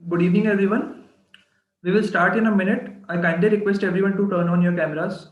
Good evening, everyone. We will start in a minute. I kindly request everyone to turn on your cameras.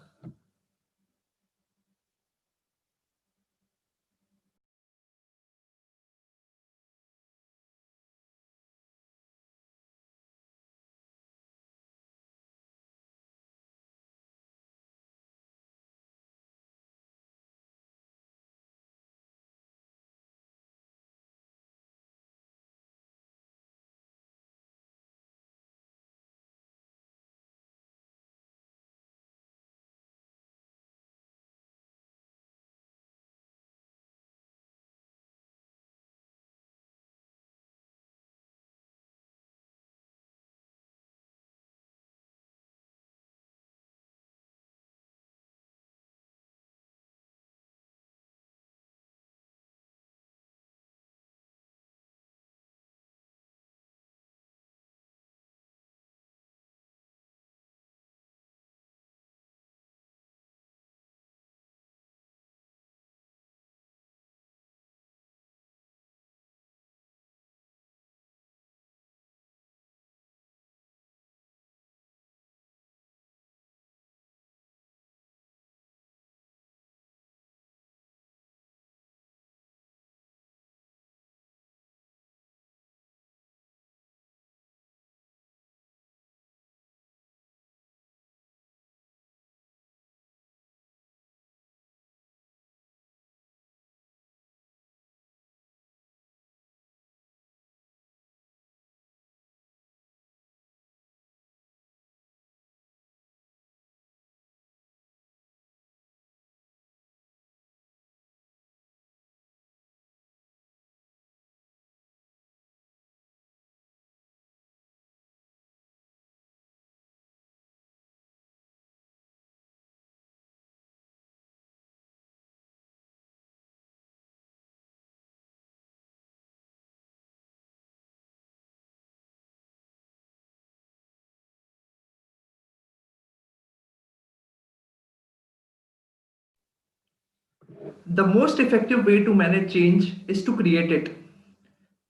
The most effective way to manage change is to create it.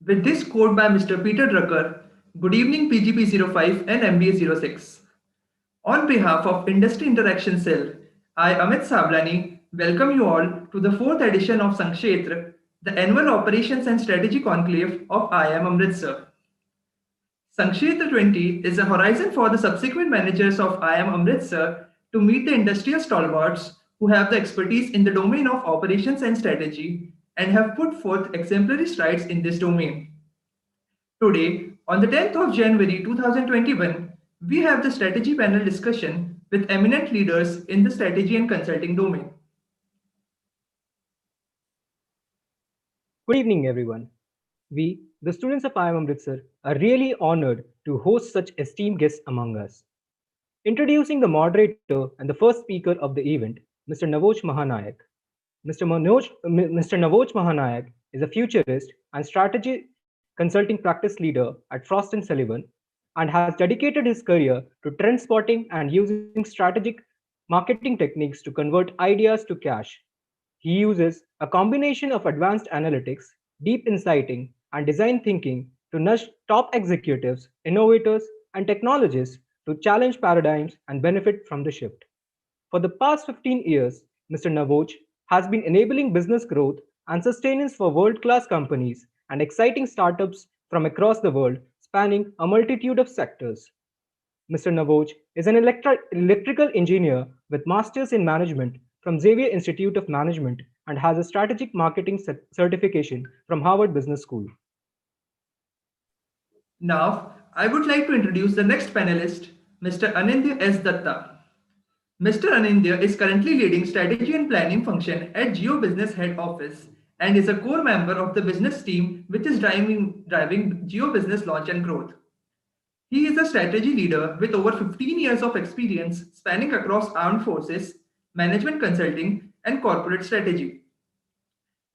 With this quote by Mr. Peter Drucker, good evening PGP05 and MBA06. On behalf of Industry Interaction Cell, I Amit Savlani welcome you all to the fourth edition of Sankshetra, the annual Operations and Strategy Conclave of IIM Amritsar. Sankshetra 20 is a horizon for the subsequent managers of IIM Amritsar to meet the industrial stalwarts who have the expertise in the domain of operations and strategy and have put forth exemplary strides in this domain. Today, on the 10th of January 2021, we have the strategy panel discussion with eminent leaders in the strategy and consulting domain. Good evening, everyone. We, the students of IIM Amritsar, are really honored to host such esteemed guests among us. Introducing the moderator and the first speaker of the event, Mr. Navoj Mahanayak. Mr. Navoj Mahanayak is a futurist and strategy consulting practice leader at Frost & Sullivan and has dedicated his career to trend spotting and using strategic marketing techniques to convert ideas to cash. He uses a combination of advanced analytics, deep insighting, and design thinking to nudge top executives, innovators, and technologists to challenge paradigms and benefit from the shift. For the past 15 years, Mr. Navoj has been enabling business growth and sustenance for world class companies and exciting startups from across the world, spanning a multitude of sectors. Mr. Navoj is an electrical engineer with masters in management from Xavier Institute of Management and has a strategic marketing certification from Harvard Business School. Now, I would like to introduce the next panelist, Mr. Anindya S. Datta. Mr. Anindya is currently leading strategy and planning function at Geo Business Head Office and is a core member of the business team which is driving Geo Business launch and growth. He is a strategy leader with over 15 years of experience spanning across armed forces, management consulting, and corporate strategy.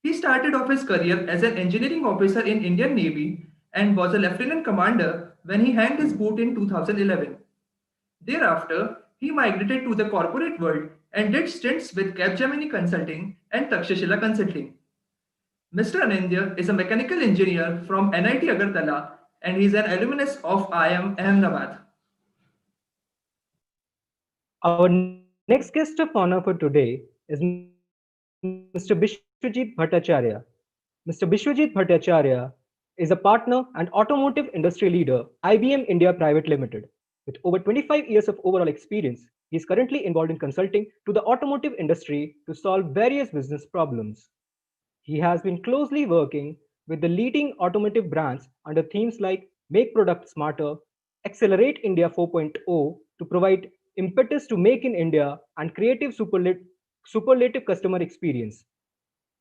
He started off his career as an engineering officer in Indian Navy and was a lieutenant commander when he hanged his boot in 2011. Thereafter, he migrated to the corporate world and did stints with Capgemini Consulting and Takshashila Consulting. Mr. Anindya is a mechanical engineer from NIT Agartala and he is an alumnus of IIM Ahmedabad. Our next guest of honor for today is Mr. Bishwajit Bhattacharya. Mr. Bishwajit Bhattacharya is a partner and automotive industry leader, IBM India Private Limited. With over 25 years of overall experience, he is currently involved in consulting to the automotive industry to solve various business problems. He has been closely working with the leading automotive brands under themes like Make Products Smarter, Accelerate India 4.0 to provide impetus to Make in India and creative superlative customer experience.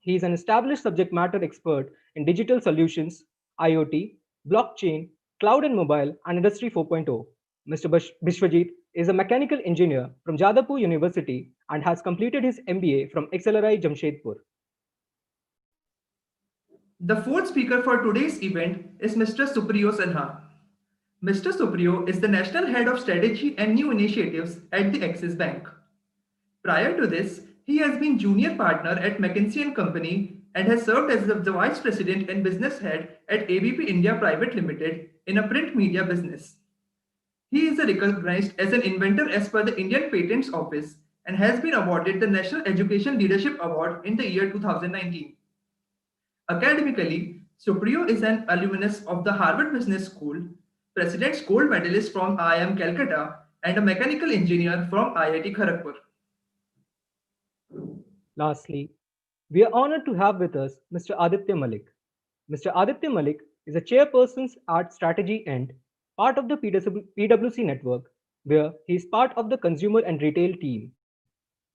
He is an established subject matter expert in digital solutions, IoT, blockchain, cloud and mobile, and Industry 4.0. Mr. Bishwajit is a mechanical engineer from Jadavpur University and has completed his MBA from XLRI Jamshedpur. The fourth speaker for today's event is Mr. Supriyo Sinha. Mr. Supriyo is the National Head of Strategy and New Initiatives at the Axis Bank. Prior to this, he has been junior partner at McKinsey and Company and has served as the vice president and business head at ABP India Private Limited in a print media business. He is recognized as an inventor as per the Indian Patents Office and has been awarded the National Education Leadership Award in the year 2019. Academically, Supriyo is an alumnus of the Harvard Business School, President's Gold Medalist from IIM Calcutta, and a mechanical engineer from IIT Kharagpur. Lastly, we are honored to have with us Mr. Aditya Malik. Mr. Aditya Malik is a chairperson at Strategy End, part of the PwC network, where he is part of the consumer and retail team.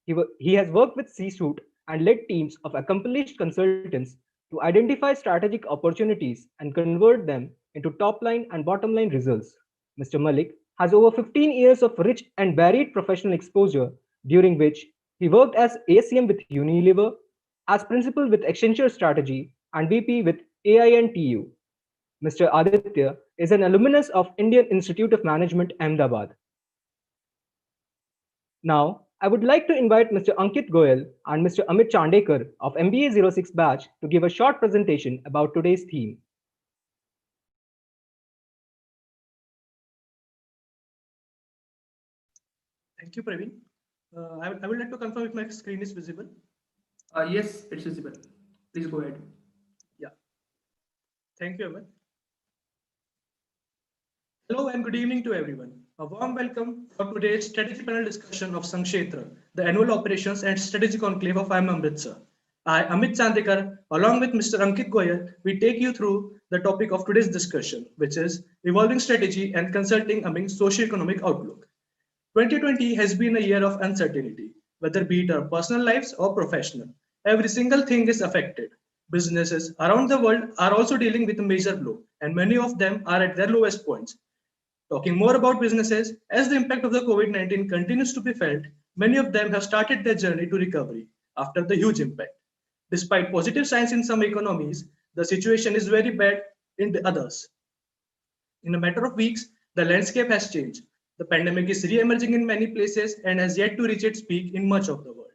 He has worked with C-suite and led teams of accomplished consultants to identify strategic opportunities and convert them into top line and bottom line results. Mr. Malik has over 15 years of rich and varied professional exposure, during which he worked as ACM with Unilever, as principal with Accenture Strategy, and VP with AINTU. Mr. Aditya is an alumnus of Indian Institute of Management, Ahmedabad. Now, I would like to invite Mr. Ankit Goyal and Mr. Amit Chandekar of MBA 06 batch to give a short presentation about today's theme. Thank you, Praveen. I would like to confirm if my screen is visible. Yes, it's visible. Please go ahead. Yeah. Thank you, Amit. Hello and good evening to everyone. A warm welcome for today's strategy panel discussion of Sankshetra, the annual operations and strategy conclave of IIM Amritsar. I, Amit Chandekar, along with Mr. Ankit Goyal, we take you through the topic of today's discussion, which is evolving strategy and consulting amid socio-economic outlook. 2020 has been a year of uncertainty, whether be it our personal lives or professional. Every single thing is affected. Businesses around the world are also dealing with a major blow, and many of them are at their lowest points. Talking more about businesses, as the impact of the COVID-19 continues to be felt, many of them have started their journey to recovery after the huge impact. Despite positive signs in some economies, the situation is very bad in the others. In a matter of weeks, the landscape has changed. The pandemic is re-emerging in many places and has yet to reach its peak in much of the world.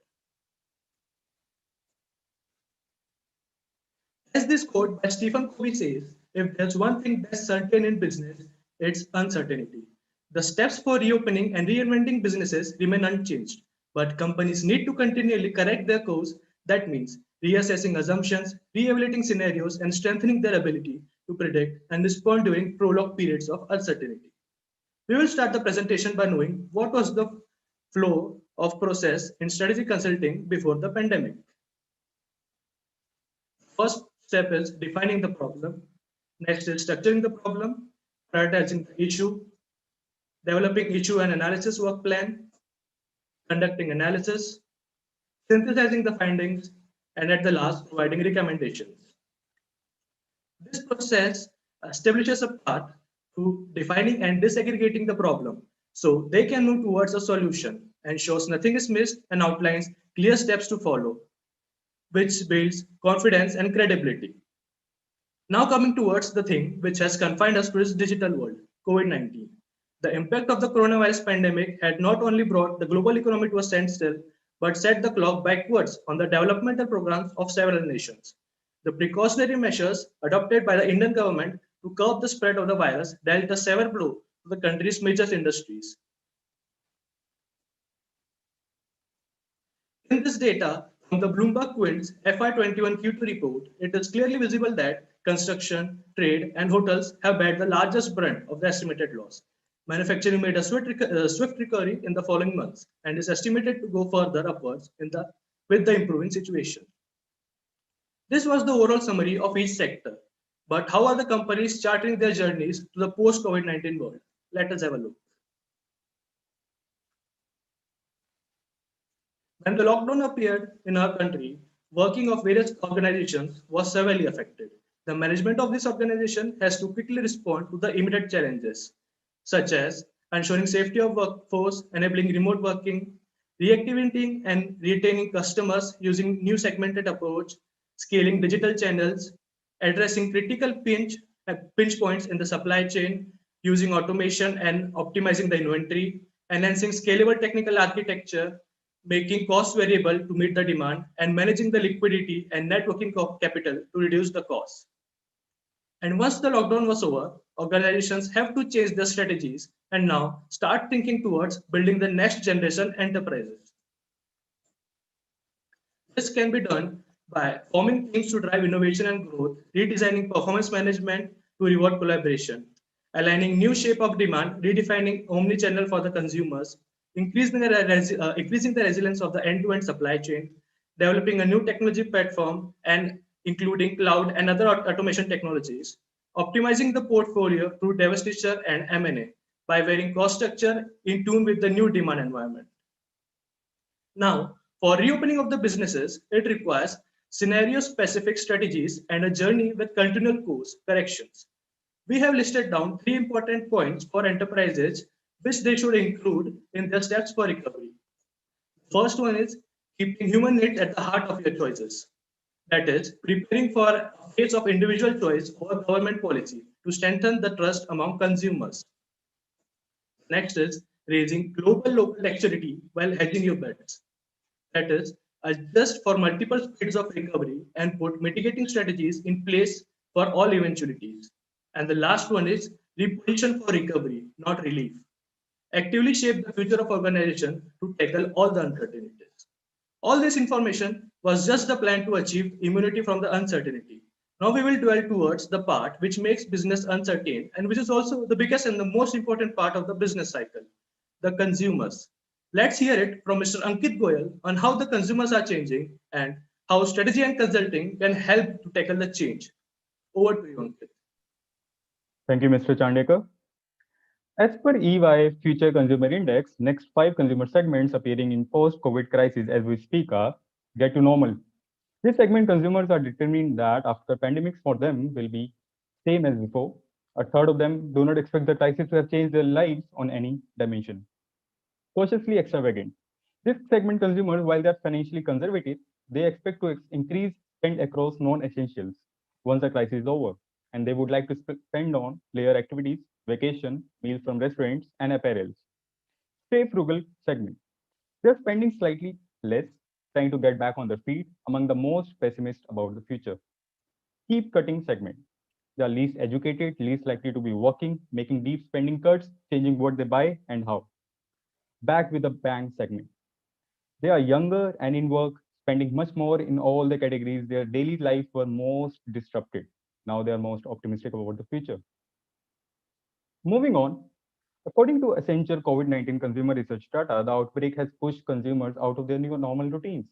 As this quote by Stephen Covey says, if there's one thing that's certain in business, it's uncertainty. The steps for reopening and reinventing businesses remain unchanged, but companies need to continually correct their course. That means reassessing assumptions, re-evaluating scenarios, and strengthening their ability to predict and respond during prolonged periods of uncertainty. We will start the presentation by knowing what was the flow of process in strategy consulting before the pandemic. First step is defining the problem. Next is structuring the problem, prioritizing the issue, developing issue and analysis work plan, conducting analysis, synthesizing the findings, and at the last, providing recommendations. This process establishes a path to defining and disaggregating the problem so they can move towards a solution, ensures nothing is missed, and outlines clear steps to follow, which builds confidence and credibility. Now coming towards the thing which has confined us to this digital world, COVID-19. The impact of the coronavirus pandemic had not only brought the global economy to a standstill, but set the clock backwards on the developmental programs of several nations. The precautionary measures adopted by the Indian government to curb the spread of the virus dealt a severe blow to the country's major industries. In this data from the Bloomberg Quint's FY21 Q2 report, it is clearly visible that construction, trade, and hotels have borne the largest brunt of the estimated loss. Manufacturing made a swift recovery in the following months and is estimated to go further upwards with the improving situation. This was the overall summary of each sector. But how are the companies charting their journeys to the post-COVID-19 world? Let us have a look. When the lockdown appeared in our country, working of various organizations was severely affected. The management of this organization has to quickly respond to the immediate challenges, such as ensuring safety of workforce, enabling remote working, reactivating and retaining customers using new segmented approach, scaling digital channels, addressing critical pinch points in the supply chain, using automation and optimizing the inventory, enhancing scalable technical architecture, making cost variable to meet the demand, and managing the liquidity and net working capital to reduce the cost. And once the lockdown was over, organizations have to change their strategies and now start thinking towards building the next generation enterprises. This can be done by forming teams to drive innovation and growth, redesigning performance management to reward collaboration, aligning new shape of demand, redefining omni-channel for the consumers, increasing the resilience of the end-to-end supply chain, developing a new technology platform and including cloud and other automation technologies, optimizing the portfolio through divestiture and M&A by varying cost structure in tune with the new demand environment. Now, for reopening of the businesses, it requires scenario-specific strategies and a journey with continual course corrections. We have listed down 3 important points for enterprises which they should include in their steps for recovery. First one is keeping human needs at the heart of your choices. That is, preparing for a phase of individual choice or government policy to strengthen the trust among consumers. Next is raising global local dexterity while hedging your bets. That is, adjust for multiple speeds of recovery and put mitigating strategies in place for all eventualities. And the last one is reposition for recovery, not relief. Actively shape the future of organization to tackle all the uncertainties. All this information was just the plan to achieve immunity from the uncertainty. Now we will dwell towards the part which makes business uncertain and which is also the biggest and the most important part of the business cycle, the consumers. Let's hear it from Mr. Ankit Goyal on how the consumers are changing and how strategy and consulting can help to tackle the change. Over to you, Ankit. Thank you, Mr. Chandekar. As per EY Future Consumer Index, next 5 consumer segments appearing in post-COVID crisis as we speak are get to normal. This segment consumers are determined that after pandemics for them will be same as before. A third of them do not expect the crisis to have changed their lives on any dimension. Cautiously extravagant. This segment consumers, while they are financially conservative, they expect to increase spend across non-essentials once the crisis is over, and they would like to spend on leisure activities, vacation, meals from restaurants, and apparels. Stay frugal segment. They're spending slightly less, trying to get back on their feet, among the most pessimist about the future. Keep cutting segment. They are least educated, least likely to be working, making deep spending cuts, changing what they buy and how. Back with the bang segment. They are younger and in work, spending much more in all the categories. Their daily lives were most disrupted. Now they are most optimistic about the future. Moving on, according to Accenture COVID-19 consumer research data, the outbreak has pushed consumers out of their new normal routines.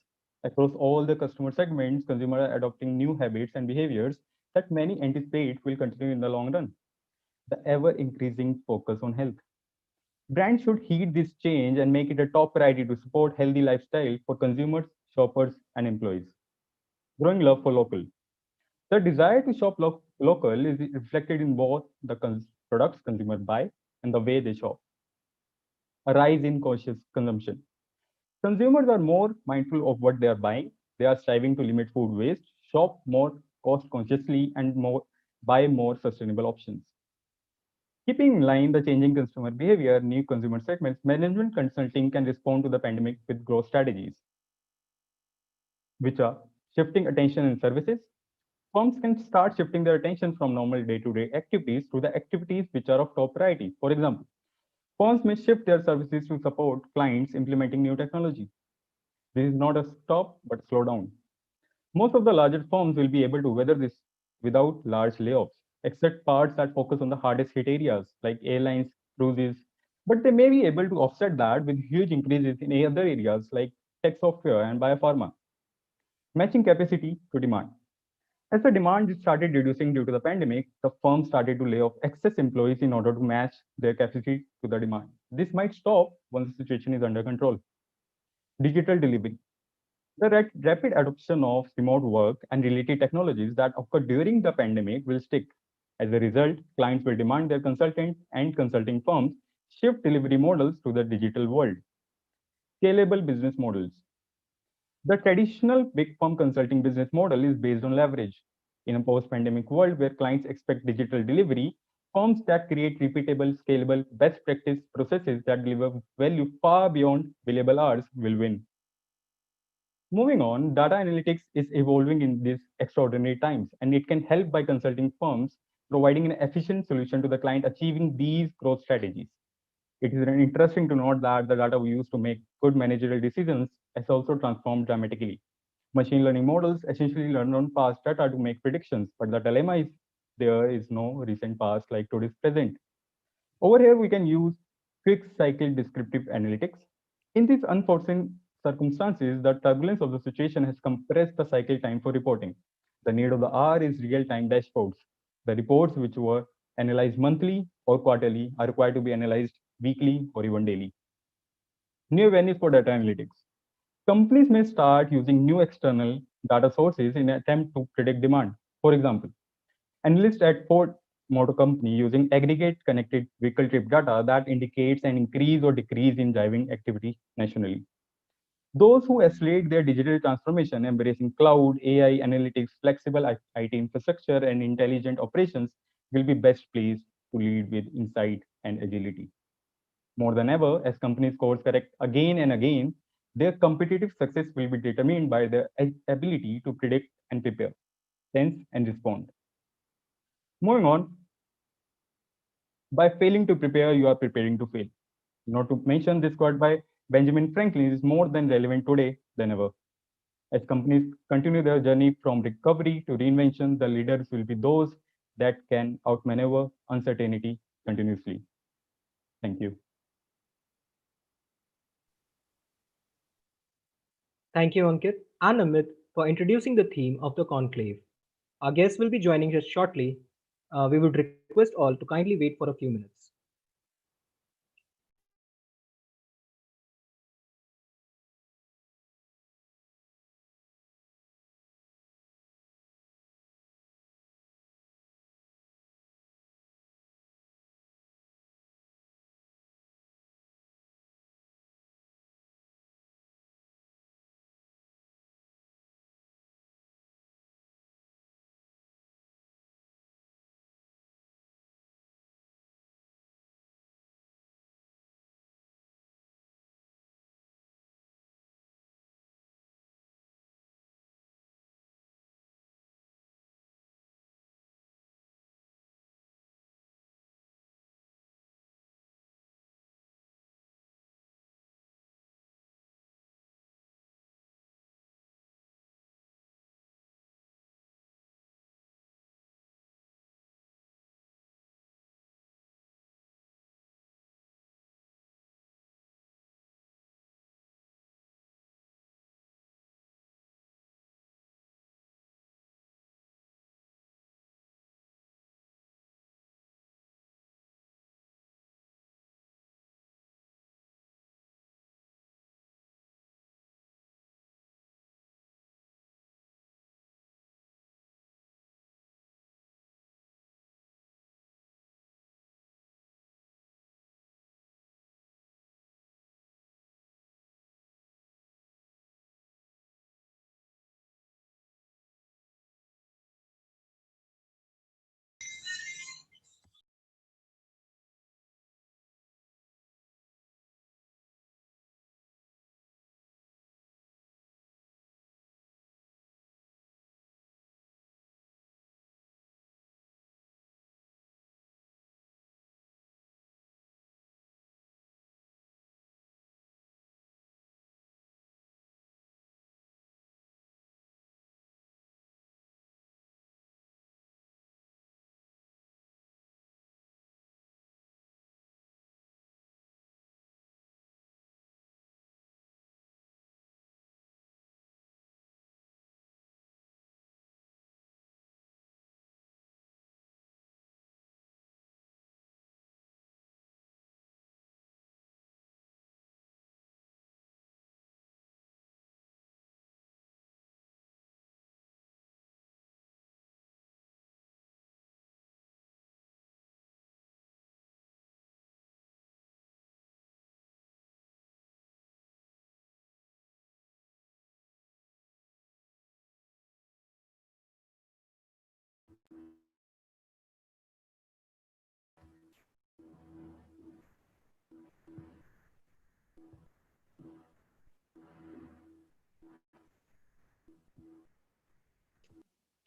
Across all the customer segments, consumers are adopting new habits and behaviors that many anticipate will continue in the long run. The ever-increasing focus on health. Brands should heed this change and make it a top priority to support healthy lifestyle for consumers, shoppers, and employees. Growing love for local. The desire to shop local is reflected in both the products consumers buy and the way they shop. A rise in cautious consumption. Consumers are more mindful of what they are buying. They are striving to limit food waste, shop more cost consciously, and buy more sustainable options. Keeping in line the changing consumer behavior, new consumer segments, management consulting can respond to the pandemic with growth strategies, which are shifting attention in services, Firms can start shifting their attention from normal day-to-day activities to the activities which are of top priority. For example, firms may shift their services to support clients implementing new technology. This is not a stop, but slow down. Most of the larger firms will be able to weather this without large layoffs, except parts that focus on the hardest hit areas like airlines, cruises. But they may be able to offset that with huge increases in other areas like tech software and biopharma, matching capacity to demand. As the demand started reducing due to the pandemic, the firm started to lay off excess employees in order to match their capacity to the demand. This might stop once the situation is under control. Digital delivery. The rapid adoption of remote work and related technologies that occurred during the pandemic will stick. As a result, clients will demand their consultants and consulting firms shift delivery models to the digital world. Scalable business models. The traditional big firm consulting business model is based on leverage. In a post pandemic world where clients expect digital delivery, firms that create repeatable, scalable, best practice processes that deliver value far beyond billable hours will win. Moving on, data analytics is evolving in these extraordinary times, and it can help by consulting firms providing an efficient solution to the client achieving these growth strategies. It is interesting to note that the data we use to make good managerial decisions has also transformed dramatically. Machine learning models essentially learn on past data to make predictions, but the dilemma is there is no recent past like today's present. Over here, we can use quick cycle descriptive analytics. In these unforeseen circumstances, the turbulence of the situation has compressed the cycle time for reporting. The need of the hour is real-time dashboards. The reports which were analyzed monthly or quarterly are required to be analyzed weekly or even daily. New avenues for data analytics. Companies may start using new external data sources in an attempt to predict demand. For example, analysts at Ford Motor Company using aggregate connected vehicle trip data that indicates an increase or decrease in driving activity nationally. Those who accelerate their digital transformation, embracing cloud, AI, analytics, flexible IT infrastructure, and intelligent operations, will be best placed to lead with insight and agility. More than ever, as companies course correct again and again, their competitive success will be determined by their ability to predict and prepare, sense and respond. Moving on, by failing to prepare, you are preparing to fail. Not to mention this quote by Benjamin Franklin is more than relevant today than ever. As companies continue their journey from recovery to reinvention, the leaders will be those that can outmaneuver uncertainty continuously. Thank you. Thank you, Ankit and Amit, for introducing the theme of the conclave. Our guests will be joining us shortly. We would request all to kindly wait for a few minutes.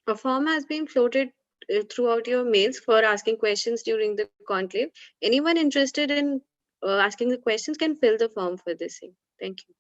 A form has been floated throughout your mails for asking questions during the conclave. Anyone interested in asking the questions can fill the form for this thing. Thank you.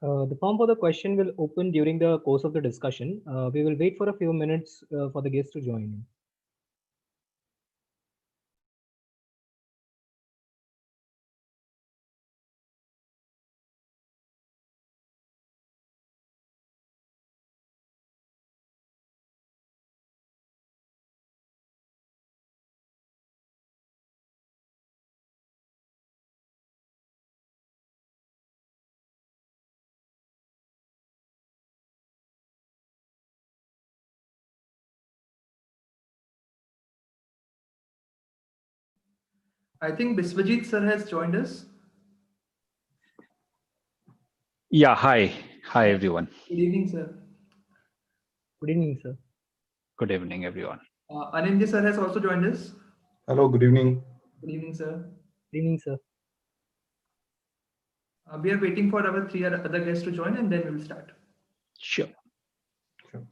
The form for the question will open during the course of the discussion. We will wait for a few minutes for the guests to join in. I think Biswajit sir has joined us. Yeah, hi. Hi, everyone. Good evening, sir. Good evening, sir. Good evening, everyone. Anindya sir has also joined us. Hello, good evening. Good evening, sir. Good evening, sir. We are waiting for our three other guests to join and then we will start. Sure. Sure.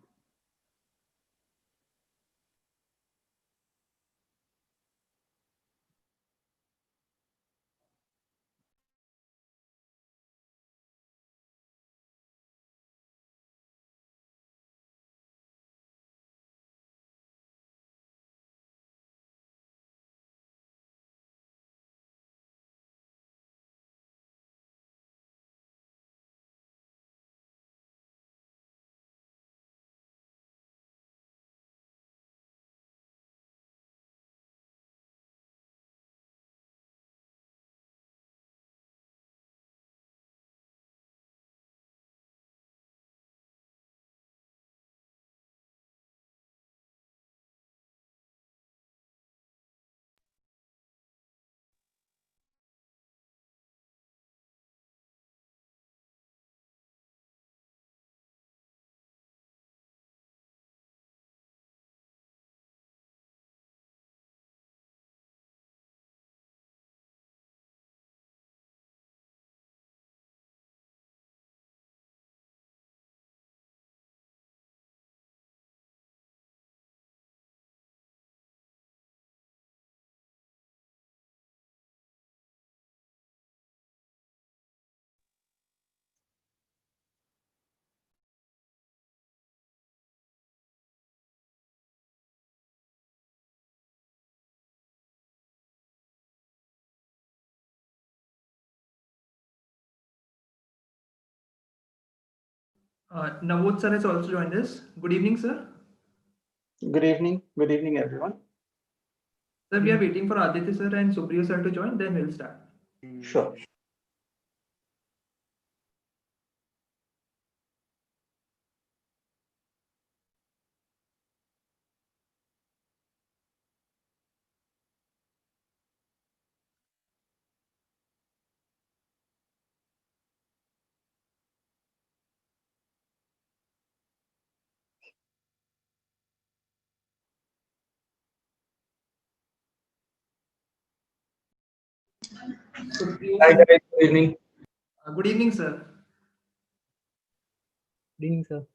Navod sir has also joined us. Good evening, sir. Good evening. Good evening, everyone. Sir, we are waiting for Aditya sir and Supriyo sir to join, then we'll start. Sure. Supriyo Hi, sir. guys. Good evening. Good evening, sir. Good evening, sir.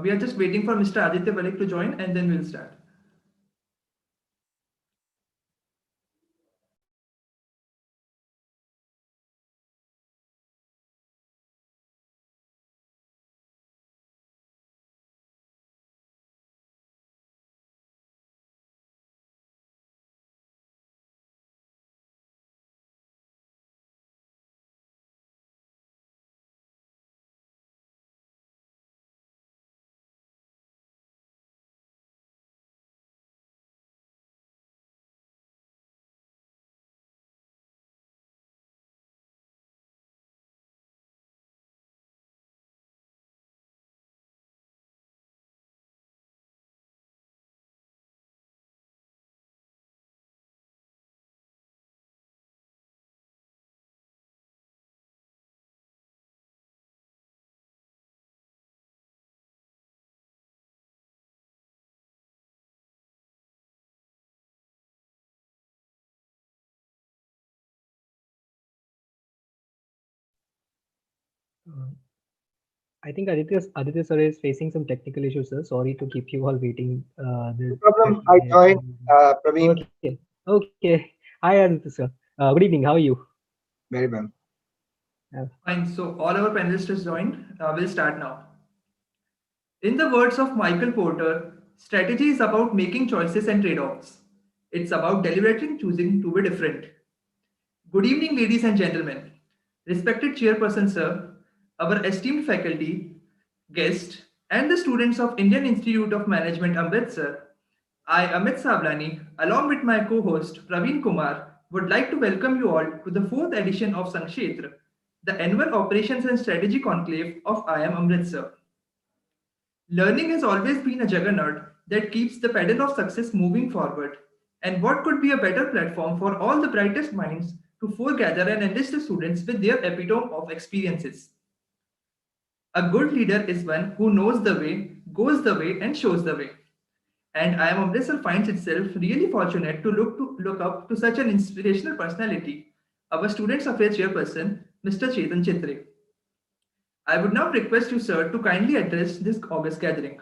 We are just waiting for Mr. Aditya Malik to join and then we'll start. I think Aditya sir is facing some technical issues, sir. Sorry to keep you all waiting. No problem. I joined, Praveen. Okay. Hi, Aditya sir. Good evening. How are you? Very well. Fine, so all our panelists is joined. We'll start now. In the words of Michael Porter, strategy is about making choices and trade offs. It's about deliberately choosing to be different. Good evening, ladies and gentlemen. Respected Chairperson, sir, our esteemed faculty, guests, and the students of Indian Institute of Management Amritsar, I, Amit Savlani, along with my co-host Praveen Kumar, would like to welcome you all to the fourth edition of Sankshetra, the annual Operations and Strategy Conclave of IIM Amritsar. Learning has always been a juggernaut that keeps the pedal of success moving forward. And what could be a better platform for all the brightest minds to foregather and enrich the students with their epitome of experiences? A good leader is one who knows the way, goes the way, and shows the way. And IIM Amritsar finds itself really fortunate to look up to such an inspirational personality, our Students Affairs Chairperson, Mr. Chetan Chitre. I would now request you, sir, to kindly address this August gathering.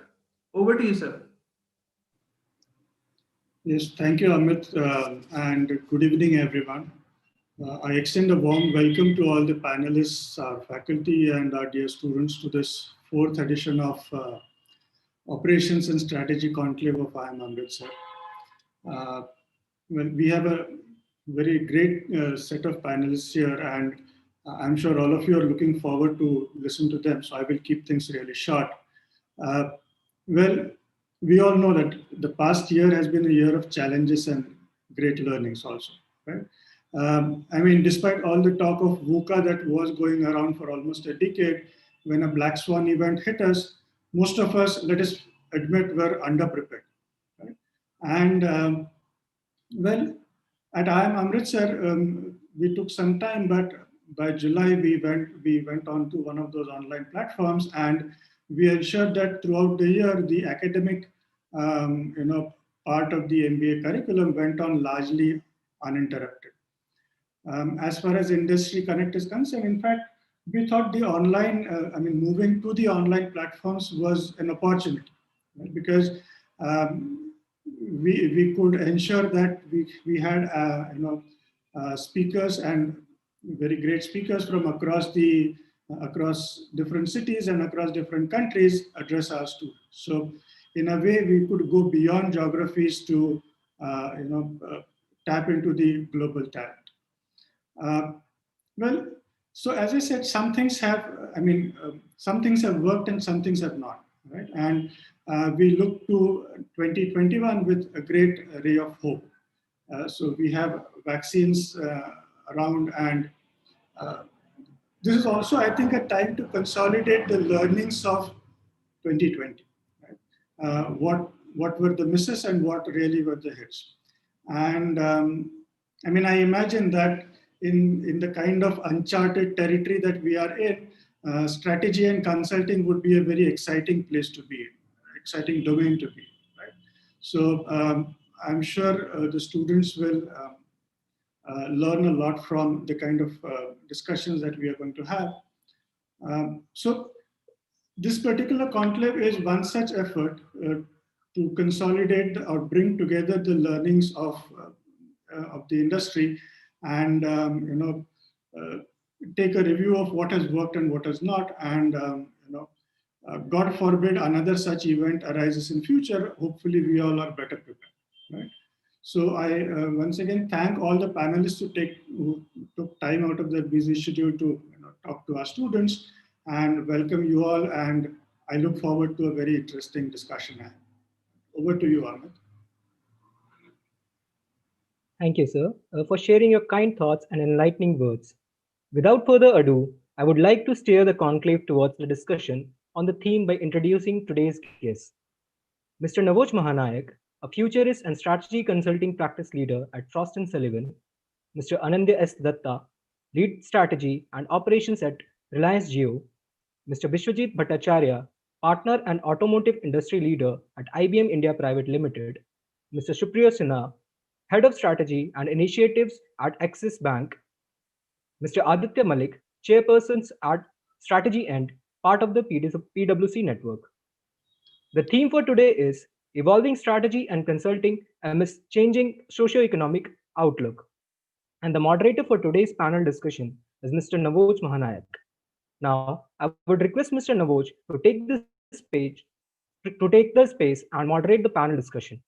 Over to you, sir. Yes, thank you, Amit, and good evening, everyone. I extend a warm welcome to all the panelists, our faculty, and our dear students to this fourth edition of Operations and Strategy Conclave of IIM Amritsar. Well, we have a very great set of panelists here, and I'm sure all of you are looking forward to listen to them, so I will keep things really short. Well, we all know that the past year has been a year of challenges and great learnings also, right? I mean, despite all the talk of VUCA that was going around for almost a decade, when a black swan event hit us, most of us, let us admit, were underprepared, right? And well, at IIM Amritsar, we took some time, but by July we went on to one of those online platforms, and we ensured that throughout the year the academic part of the MBA curriculum went on largely uninterrupted. As far as Industry Connect is concerned, in fact, we thought the online, moving to the online platforms was an opportunity, right? Because we could ensure that we had speakers and very great speakers from across different cities and across different countries address our students. So in a way, we could go beyond geographies to tap into the global talent. Well, so as I said, some things have worked and some things have not, right? And we look to 2021 with a great ray of hope. So we have vaccines around, and this is also, I think, a time to consolidate the learnings of 2020. Right? What were the misses and what really were the hits? And I imagine that in the kind of uncharted territory that we are in, strategy and consulting would be a very exciting place to be in, exciting domain to be in, right? So I'm sure the students will learn a lot from the kind of discussions that we are going to have. So this particular conclave is one such effort to consolidate or bring together the learnings of the industry and take a review of what has worked and what has not, and God forbid another such event arises in future. Hopefully, we all are better prepared, right? So I once again thank all the panelists who took time out of their busy schedule to talk to our students, and welcome you all. And I look forward to a very interesting discussion. Over to you, Amit. Thank you, sir, for sharing your kind thoughts and enlightening words. Without further ado, I would like to steer the conclave towards the discussion on the theme by introducing today's guest. Mr. Navoj Mahanayak, a futurist and strategy consulting practice leader at Frost & Sullivan, Mr. Anandya S. Datta, lead strategy and operations at Reliance Jio, Mr. Vishwajit Bhattacharya, partner and automotive industry leader at IBM India Private Limited, Mr. Supriya Sinha, head of strategy and initiatives at Axis Bank, Mr. Aditya Malik, chairperson at strategy and part of the PwC network. The theme for today is evolving strategy and consulting amidst changing socio-economic outlook. And the moderator for today's panel discussion is Mr. Navoj Mahanayak. Now, I would request Mr. Navoj to take the space and moderate the panel discussion.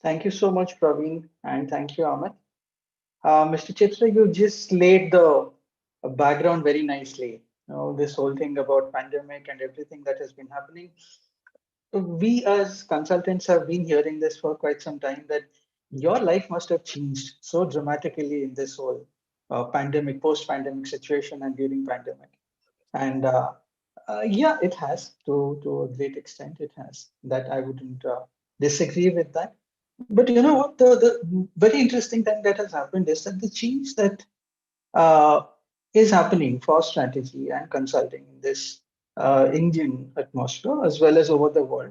Thank you so much, Praveen, and thank you, Amit. Mr. Chitra, you just laid the background very nicely. You know, this whole thing about pandemic and everything that has been happening. We as consultants have been hearing this for quite some time that your life must have changed so dramatically in this whole pandemic, post-pandemic situation and during pandemic. And yeah, it has to a great extent. It has. That I wouldn't disagree with that. But you know what? The very interesting thing that has happened is that the change that uh, is happening for strategy and consulting in this Indian atmosphere as well as over the world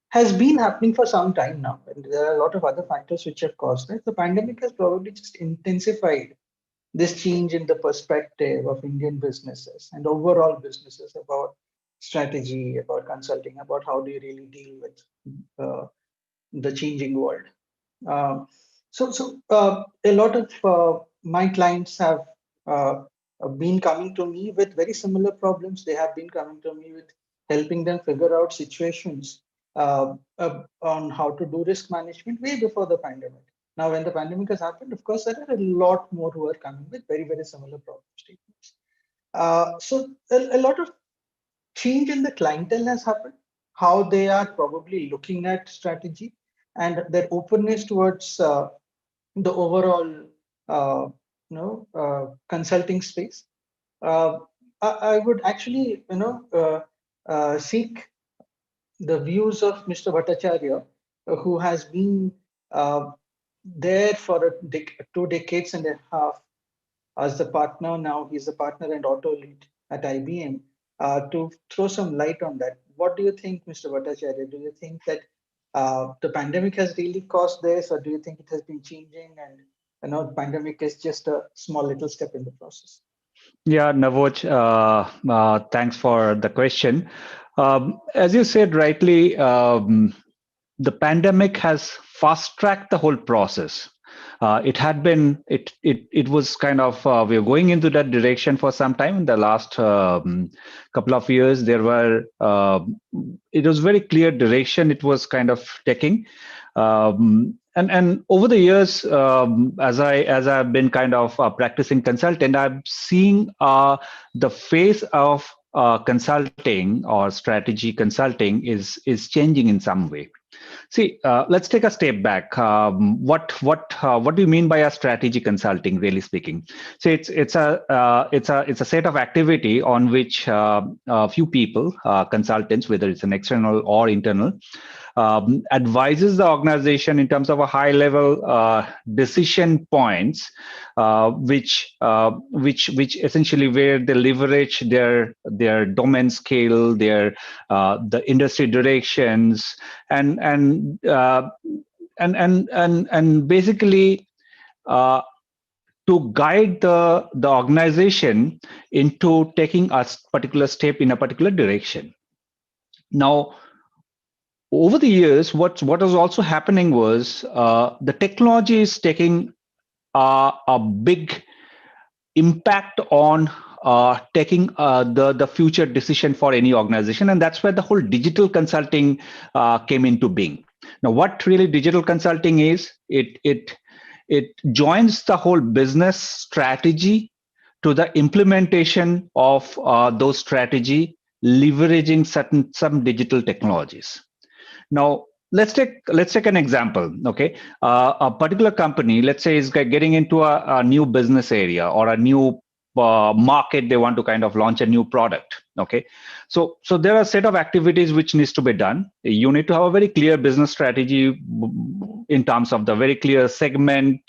has been happening for some time now. And there are a lot of other factors which have caused it. The pandemic has probably just intensified this change in the perspective of Indian businesses and overall businesses about strategy, about consulting, about how do you really deal with uh, the changing world. Um, a lot of my clients have uh, been coming to me with very similar problems. They have been coming to me with helping them figure out situations on how to do risk management way before the pandemic. Now, when the pandemic has happened, of course, there are a lot more who are coming with very, very similar problem statements. A lot of change in the clientele has happened, how they are probably looking at strategy and their openness towards the overall consulting space. Uh, I would actually seek the views of Mr. Bhattacharya, who has been there for 2 decades and a half as the partner. Now he's a partner and auto lead at IBM. To throw some light on that, what do you think, Mr. Bhattacharya? Do you think that the pandemic has really caused this, or do you think it has been changing and the pandemic is just a small little step in the process? Yeah, Navoj, thanks for the question. As you said rightly, the pandemic has fast-tracked the whole process. It was kind of we were going into that direction for some time. In the last couple of years, it was very clear direction it was kind of taking. And over the years, as I've been kind of practicing consultant, I'm seeing the face of consulting or strategy consulting is changing in some way. See, let's take a step back. What do you mean by a strategy consulting, really speaking? So it's a set of activity on which a few people, consultants, whether it's an external or internal, advises the organization in terms of a high level decision points, which essentially where they leverage their domain scale, the industry directions, and basically to guide the organization into taking a particular step in a particular direction. Now, over the years, what was also happening was the technology is taking a big impact on taking the future decision for any organization, and that's where the whole digital consulting came into being. Now, what really digital consulting is, it joins the whole business strategy to the implementation of those strategy, leveraging some digital technologies. Now, let's take an example. Okay, a particular company, let's say, is getting into a new business area or a new market. They want to kind of launch a new product. Okay, so there are a set of activities which needs to be done. You need to have a very clear business strategy in terms of the very clear segment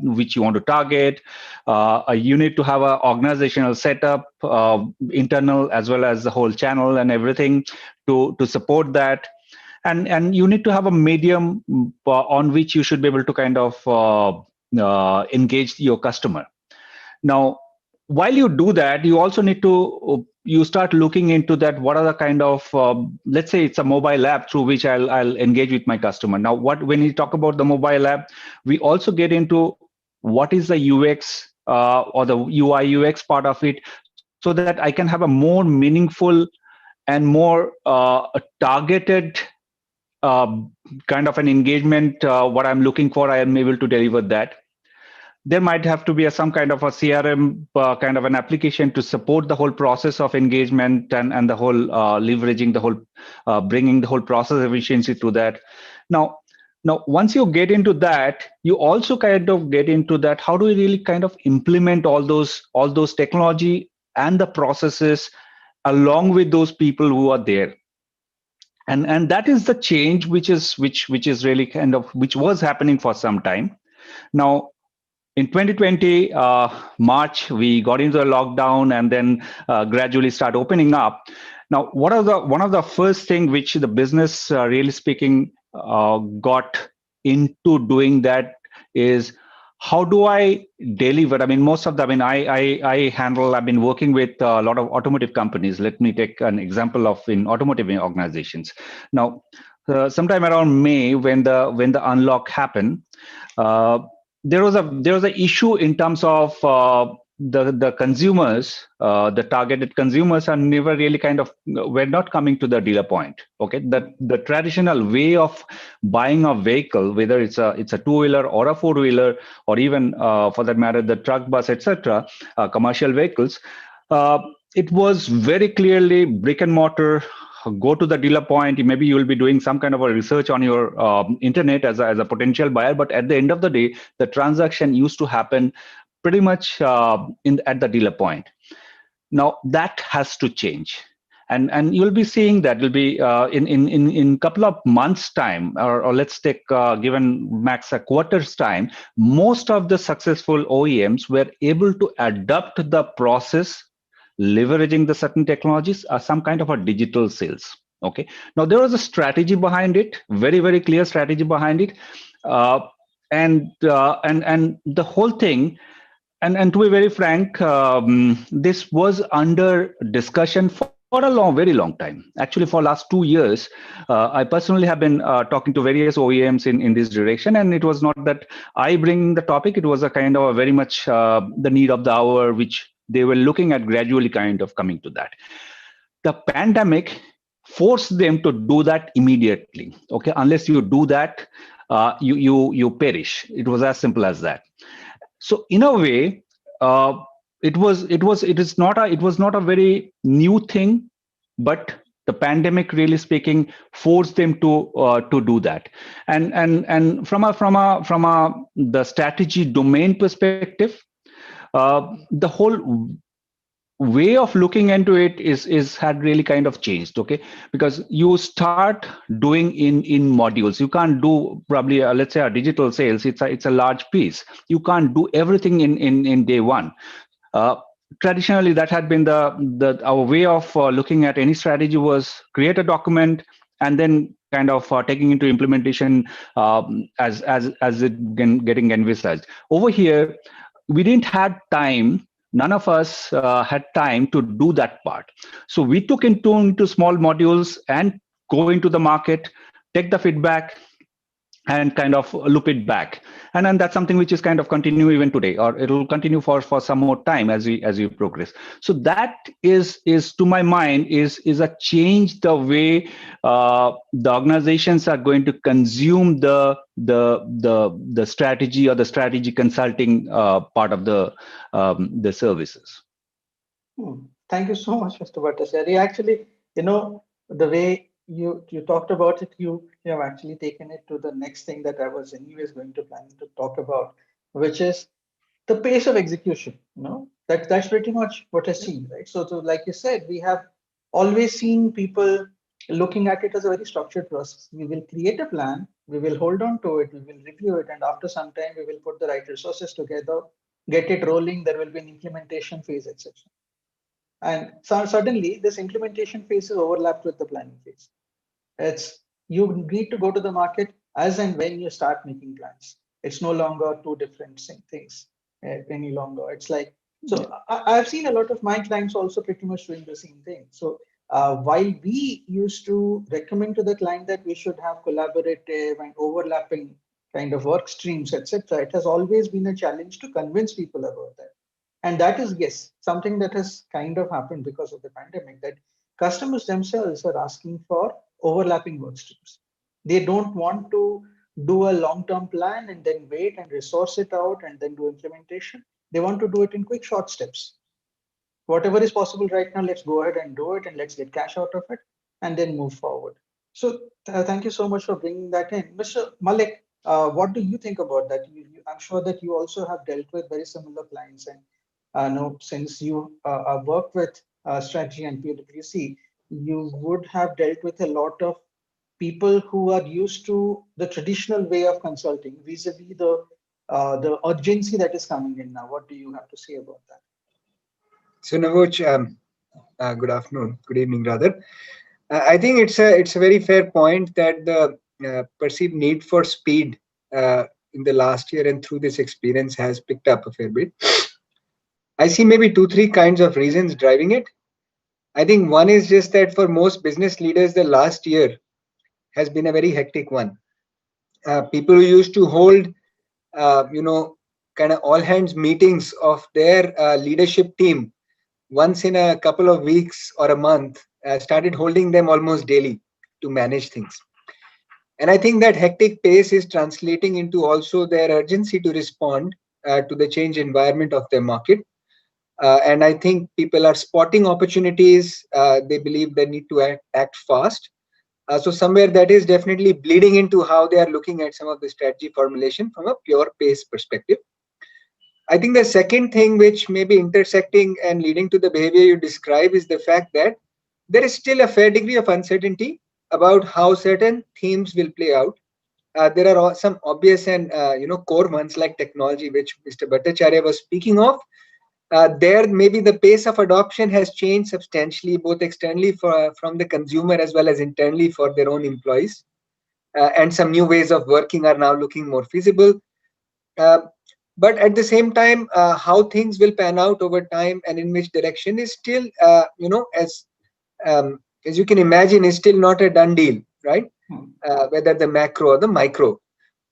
which you want to target. You need to have an organizational setup, internal as well as the whole channel and everything to support that. And you need to have a medium on which you should be able to kind of engage your customer. Now, while you do that, you also need to you start looking into that. What are the kind of let's say it's a mobile app through which I'll engage with my customer. Now, when you talk about the mobile app, we also get into what is the UX or the UI UX part of it, so that I can have a more meaningful and more targeted kind of an engagement. What I'm looking for, I am able to deliver that. There might have to be some kind of a CRM kind of an application to support the whole process of engagement and the whole leveraging the whole, bringing the whole process efficiency to that. Now, once you get into that, you also kind of get into that. How do we really kind of implement all those technology and the processes along with those people who are there? And that is the change which is really kind of which was happening for some time. Now, in 2020 March, we got into the lockdown and then gradually start opening up. Now, one of the first thing which the business, really speaking, got into doing that is, how do I deliver? I mean, most of the, I mean, I've been working with a lot of automotive companies. Let me take an example of in automotive organizations. Now, sometime around May, when the unlock happened, there was a issue in terms of the consumers, the targeted consumers are never really kind of were not coming to the dealer point. Okay, the traditional way of buying a vehicle, whether it's a two-wheeler or a four-wheeler, or even for that matter the truck, bus, etc., commercial vehicles, it was very clearly brick and mortar. Go to the dealer point. Maybe you will be doing some kind of a research on your internet as a potential buyer, but at the end of the day, the transaction used to happen pretty much at the dealer point. Now that has to change, and you'll be seeing that will be in couple of months time, or let's take given max a quarter's time, most of the successful OEMs were able to adapt the process, leveraging the certain technologies, some kind of a digital sales. Okay, now there was a strategy behind it, very, very clear strategy behind it, and the whole thing. And to be very frank, this was under discussion for a very long time. Actually, for last 2 years, I personally have been talking to various OEMs in this direction, and it was not that I bring the topic. It was a kind of a very much the need of the hour, which they were looking at gradually kind of coming to that. The pandemic forced them to do that immediately. Okay, unless you do that, you perish. It was as simple as that. So in a way, it was not a very new thing, but the pandemic, really speaking, forced them to do that. And from the strategy domain perspective, the whole way of looking into it is had really kind of changed. Okay, because you start doing in modules. You can't do probably let's say a digital sales. It's a large piece. You can't do everything in day one. Traditionally, that had been our way of looking at any strategy was create a document and then kind of taking into implementation as it getting envisaged. Over here, we didn't have time. None of us had time to do that part. So we took into small modules and go into the market, take the feedback, and kind of loop it back. And then that's something which is kind of continue even today, or it will continue for some more time as we progress. So that is to my mind is a change the way the organizations are going to consume the strategy or the strategy consulting part of the services. Thank you so much, Mr. Bhattacharya. Actually, the way you talked about it, you have actually taken it to the next thing that I was anyways going to plan to talk about, which is the pace of execution. That's pretty much what I see, right? So like you said, we have always seen people looking at it as a very structured process. We will create a plan, we will hold on to it, we will review it, and after some time, we will put the right resources together, get it rolling. There will be an implementation phase, etc. And so suddenly, this implementation phase is overlapped with the planning phase. You need to go to the market as and when you start making plans. It's no longer two different things any longer. It's like So I've seen a lot of my clients also pretty much doing the same thing. So while we used to recommend to the client that we should have collaborative and overlapping kind of work streams, etc., it has always been a challenge to convince people about that. And that is, yes, something that has kind of happened because of the pandemic, that customers themselves are asking for overlapping work streams. They don't want to do a long-term plan and then wait and resource it out and then do implementation. They want to do it in quick, short steps. Whatever is possible right now, let's go ahead and do it and let's get cash out of it and then move forward. So thank you so much for bringing that in. Mr. Malik, what do you think about that? I'm sure that you also have dealt with very similar clients, and know, since you work with strategy and PwC, you would have dealt with a lot of people who are used to the traditional way of consulting vis-a-vis the urgency that is coming in now. What do you have to say about that? So Navoj, good afternoon, good evening rather. I think it's a very fair point that the perceived need for speed in the last year and through this experience has picked up a fair bit. I see maybe 2-3 kinds of reasons driving it. I think one is just that for most business leaders, the last year has been a very hectic one. People who used to hold, kind of all hands meetings of their leadership team once in a couple of weeks or a month, started holding them almost daily to manage things. And I think that hectic pace is translating into also their urgency to respond to the change environment of their market. And I think people are spotting opportunities. They believe they need to act fast. So somewhere that is definitely bleeding into how they are looking at some of the strategy formulation from a pure pace perspective. I think the second thing which may be intersecting and leading to the behavior you describe is the fact that there is still a fair degree of uncertainty about how certain themes will play out. There are some obvious and core ones like technology, which Mr. Bhattacharya was speaking of. There maybe the pace of adoption has changed substantially, both externally from the consumer as well as internally for their own employees. And some new ways of working are now looking more feasible. But at the same time, how things will pan out over time and in which direction is still, as you can imagine, is still not a done deal, right? Whether the macro or the micro.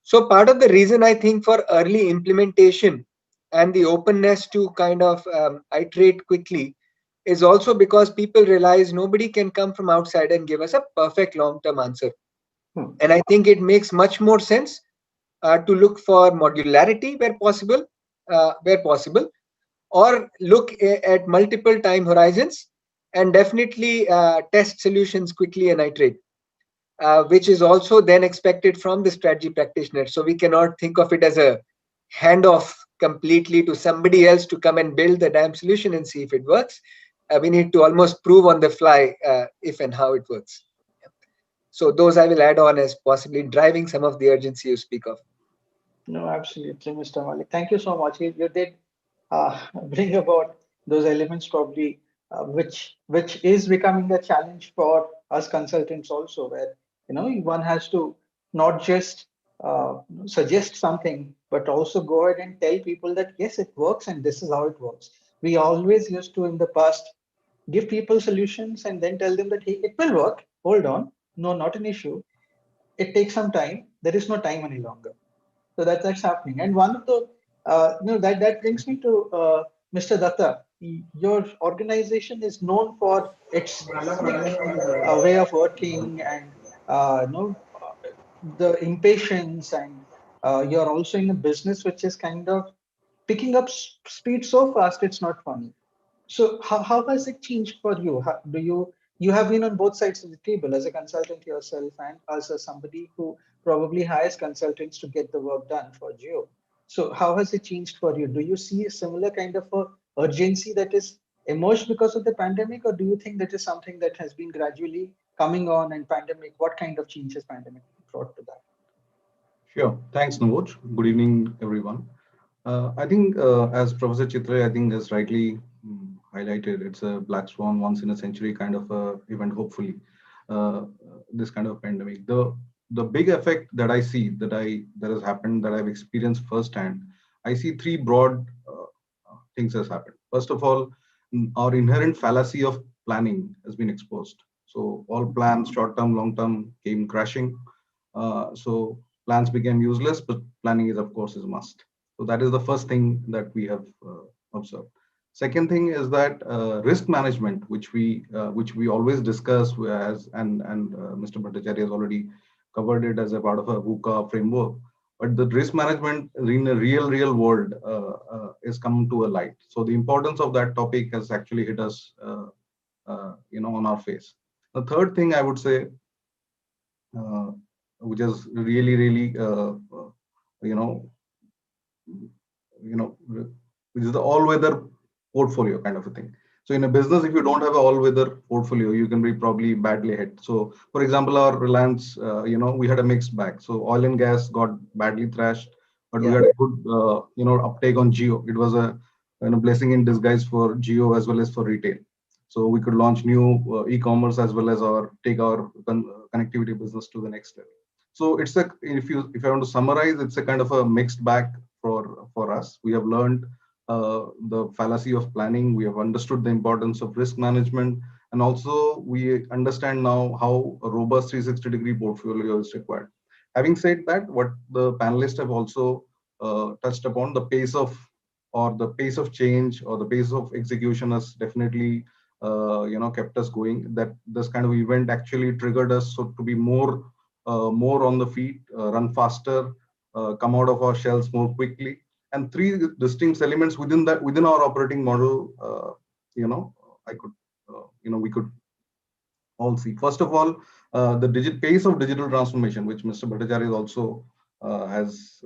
So part of the reason I think for early implementation and the openness to kind of iterate quickly is also because people realize nobody can come from outside and give us a perfect long-term answer. And I think it makes much more sense to look for modularity where possible, or look at multiple time horizons and definitely test solutions quickly and iterate, which is also then expected from the strategy practitioner. So we cannot think of it as a handoff completely to somebody else to come and build the damn solution and see if it works. We need to almost prove on the fly if and how it works. So those I will add on as possibly driving some of the urgency you speak of. No, absolutely, Mr. Malik. Thank you so much. You did bring about those elements probably, which is becoming a challenge for us consultants also, where one has to not just suggest something, but also go ahead and tell people that yes, it works and this is how it works. We always used to in the past give people solutions and then tell them that hey, it will work. Hold on, no, not an issue. It takes some time. There is no time any longer. So that's happening. And one of the, that brings me to Mr. Datta. Your organization is known for its slick way of working and the impatience, and you're also in a business which is kind of picking up speed so fast it's not funny. So how has it changed for you? How, do you have been on both sides of the table as a consultant yourself and as somebody who probably hires consultants to get the work done for Geo. So how has it changed for you? Do you see a similar kind of a urgency that is emerged because of the pandemic, or do you think that is something that has been gradually coming on and pandemic? What kind of changes pandemic brought to that? Sure. Thanks, Navoj. Good evening, everyone. I think, as Professor Chitra, I think, has rightly highlighted, it's a black swan, once in a century kind of event. Hopefully, this kind of pandemic. The big effect that I see that has happened, that I've experienced firsthand. I see three broad things has happened. First of all, our inherent fallacy of planning has been exposed. So all plans, short-term, long-term, came crashing. So plans became useless, but planning is, of course, is a must. So that is the first thing that we have observed. Second thing is that risk management, which we always discuss as, and Mr. Bhattacharya has already covered it as a part of a VUCA framework. But the risk management in a real world is come to a light. So the importance of that topic has actually hit us, on our face. The third thing I would say, which is really, you know, which is the all-weather portfolio kind of a thing. So in a business, if you don't have an all-weather portfolio, you can be probably badly hit. So for example, our Reliance, we had a mixed bag. So oil and gas got badly thrashed, but we had a good, uptake on Geo. It was a blessing in disguise for Geo as well as for retail. So we could launch new e-commerce as well as take our connectivity business to the next level. So it's if I want to summarize, it's a kind of a mixed bag for us. We have learned the fallacy of planning. We have understood the importance of risk management, and also we understand now how a robust 360-degree portfolio is required. Having said that, what the panelists have also touched upon, the pace of change or the pace of execution has definitely kept us going. That this kind of event actually triggered us so to be more on the feet, run faster, come out of our shells more quickly. And three distinct elements within our operating model, we could all see. First of all, the pace of digital transformation, which Mr. Bhattacharya also has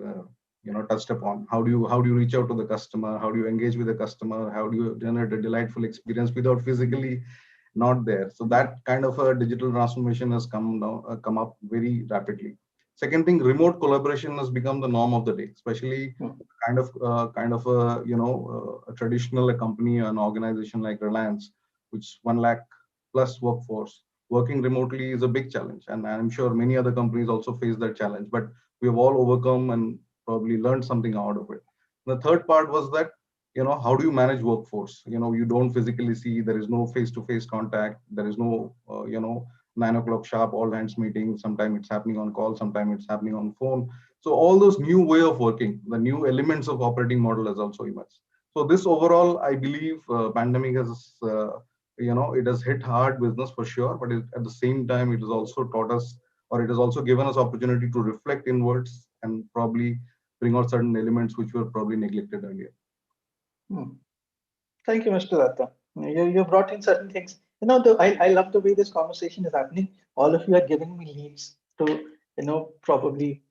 touched upon. How do you reach out to the customer? How do you engage with the customer? How do you generate a delightful experience without physically not there? So that kind of a digital transformation has come up very rapidly. Second thing, remote collaboration has become the norm of the day, especially kind of a traditional company, an organization like Reliance, which 1 lakh plus workforce. Working remotely is a big challenge, and I'm sure many other companies also face that challenge. But we have all overcome and probably learned something out of it. The third part was that how do you manage workforce? You don't physically see, there is no face-to-face contact, there is no 9 o'clock sharp all hands meeting. Sometimes it's happening on call, sometimes it's happening on phone. So all those new way of working, the new elements of operating model has also emerged. So this overall, I believe pandemic has it has hit hard business for sure, but at the same time it has also taught us, or it has also given us opportunity to reflect inwards and probably bring out certain elements which were probably neglected earlier. Thank you, Mr. Datta. You brought in certain things. I love the way this conversation is happening. All of you are giving me leads to, probably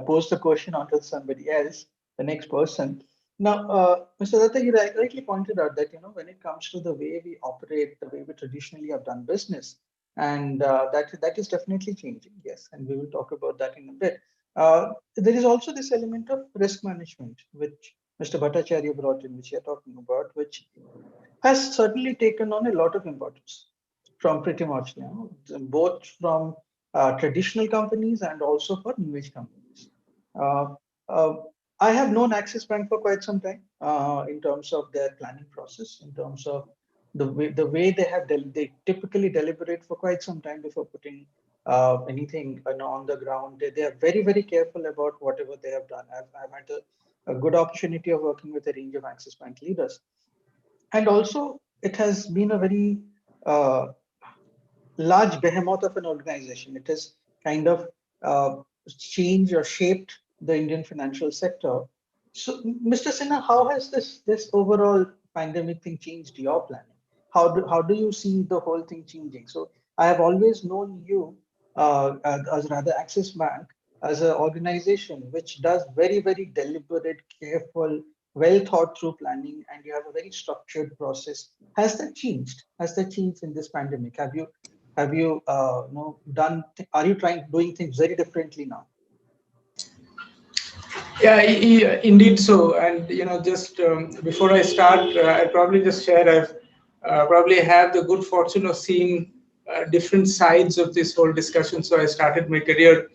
pose the question onto somebody else, the next person. Now, Mr. Datta, you rightly pointed out that, when it comes to the way we operate, the way we traditionally have done business, and that is definitely changing, yes, and we will talk about that in a bit. There is also this element of risk management, which Mr. Bhattacharya brought in, which you're talking about, which has certainly taken on a lot of importance from pretty much, both from traditional companies and also for new age companies. I have known Axis Bank for quite some time in terms of their planning process, in terms of the way they typically deliberate for quite some time before putting anything on the ground. They are very, very careful about whatever they have done. I've had a good opportunity of working with a range of Axis Bank leaders. And also, it has been a very large behemoth of an organization. It has kind of changed or shaped the Indian financial sector. So, Mr. Sinha, how has this overall pandemic thing changed your planning? How do you see the whole thing changing? So, I have always known you as rather Axis Bank as an organization which does very, very deliberate, careful, well thought through planning, and you have a very structured process. Has that changed? Has that changed in this pandemic? Have you done? Are you doing things very differently now? Yeah, indeed so. And just before I start, I'll probably just share. I've probably had the good fortune of seeing different sides of this whole discussion. So I started my career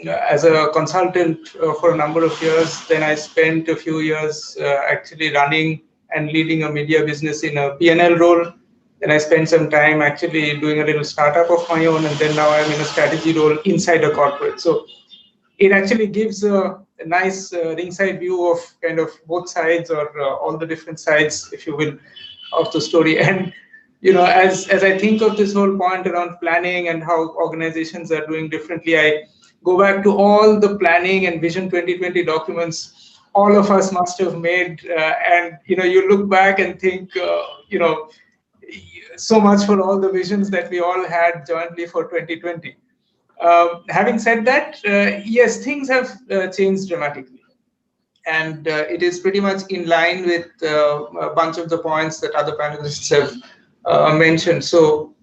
as a consultant for a number of years. Then I spent a few years actually running and leading a media business in a P&L role. Then I spent some time actually doing a little startup of my own, and then now I'm in a strategy role inside a corporate. So it actually gives a nice ringside view of kind of both sides, or all the different sides, if you will, of the story. And as I think of this whole point around planning and how organizations are doing differently, I go back to all the planning and Vision 2020 documents all of us must have made, and you look back and think, so much for all the visions that we all had jointly for 2020. Having said that, yes, things have changed dramatically. And it is pretty much in line with a bunch of the points that other panelists have mentioned. So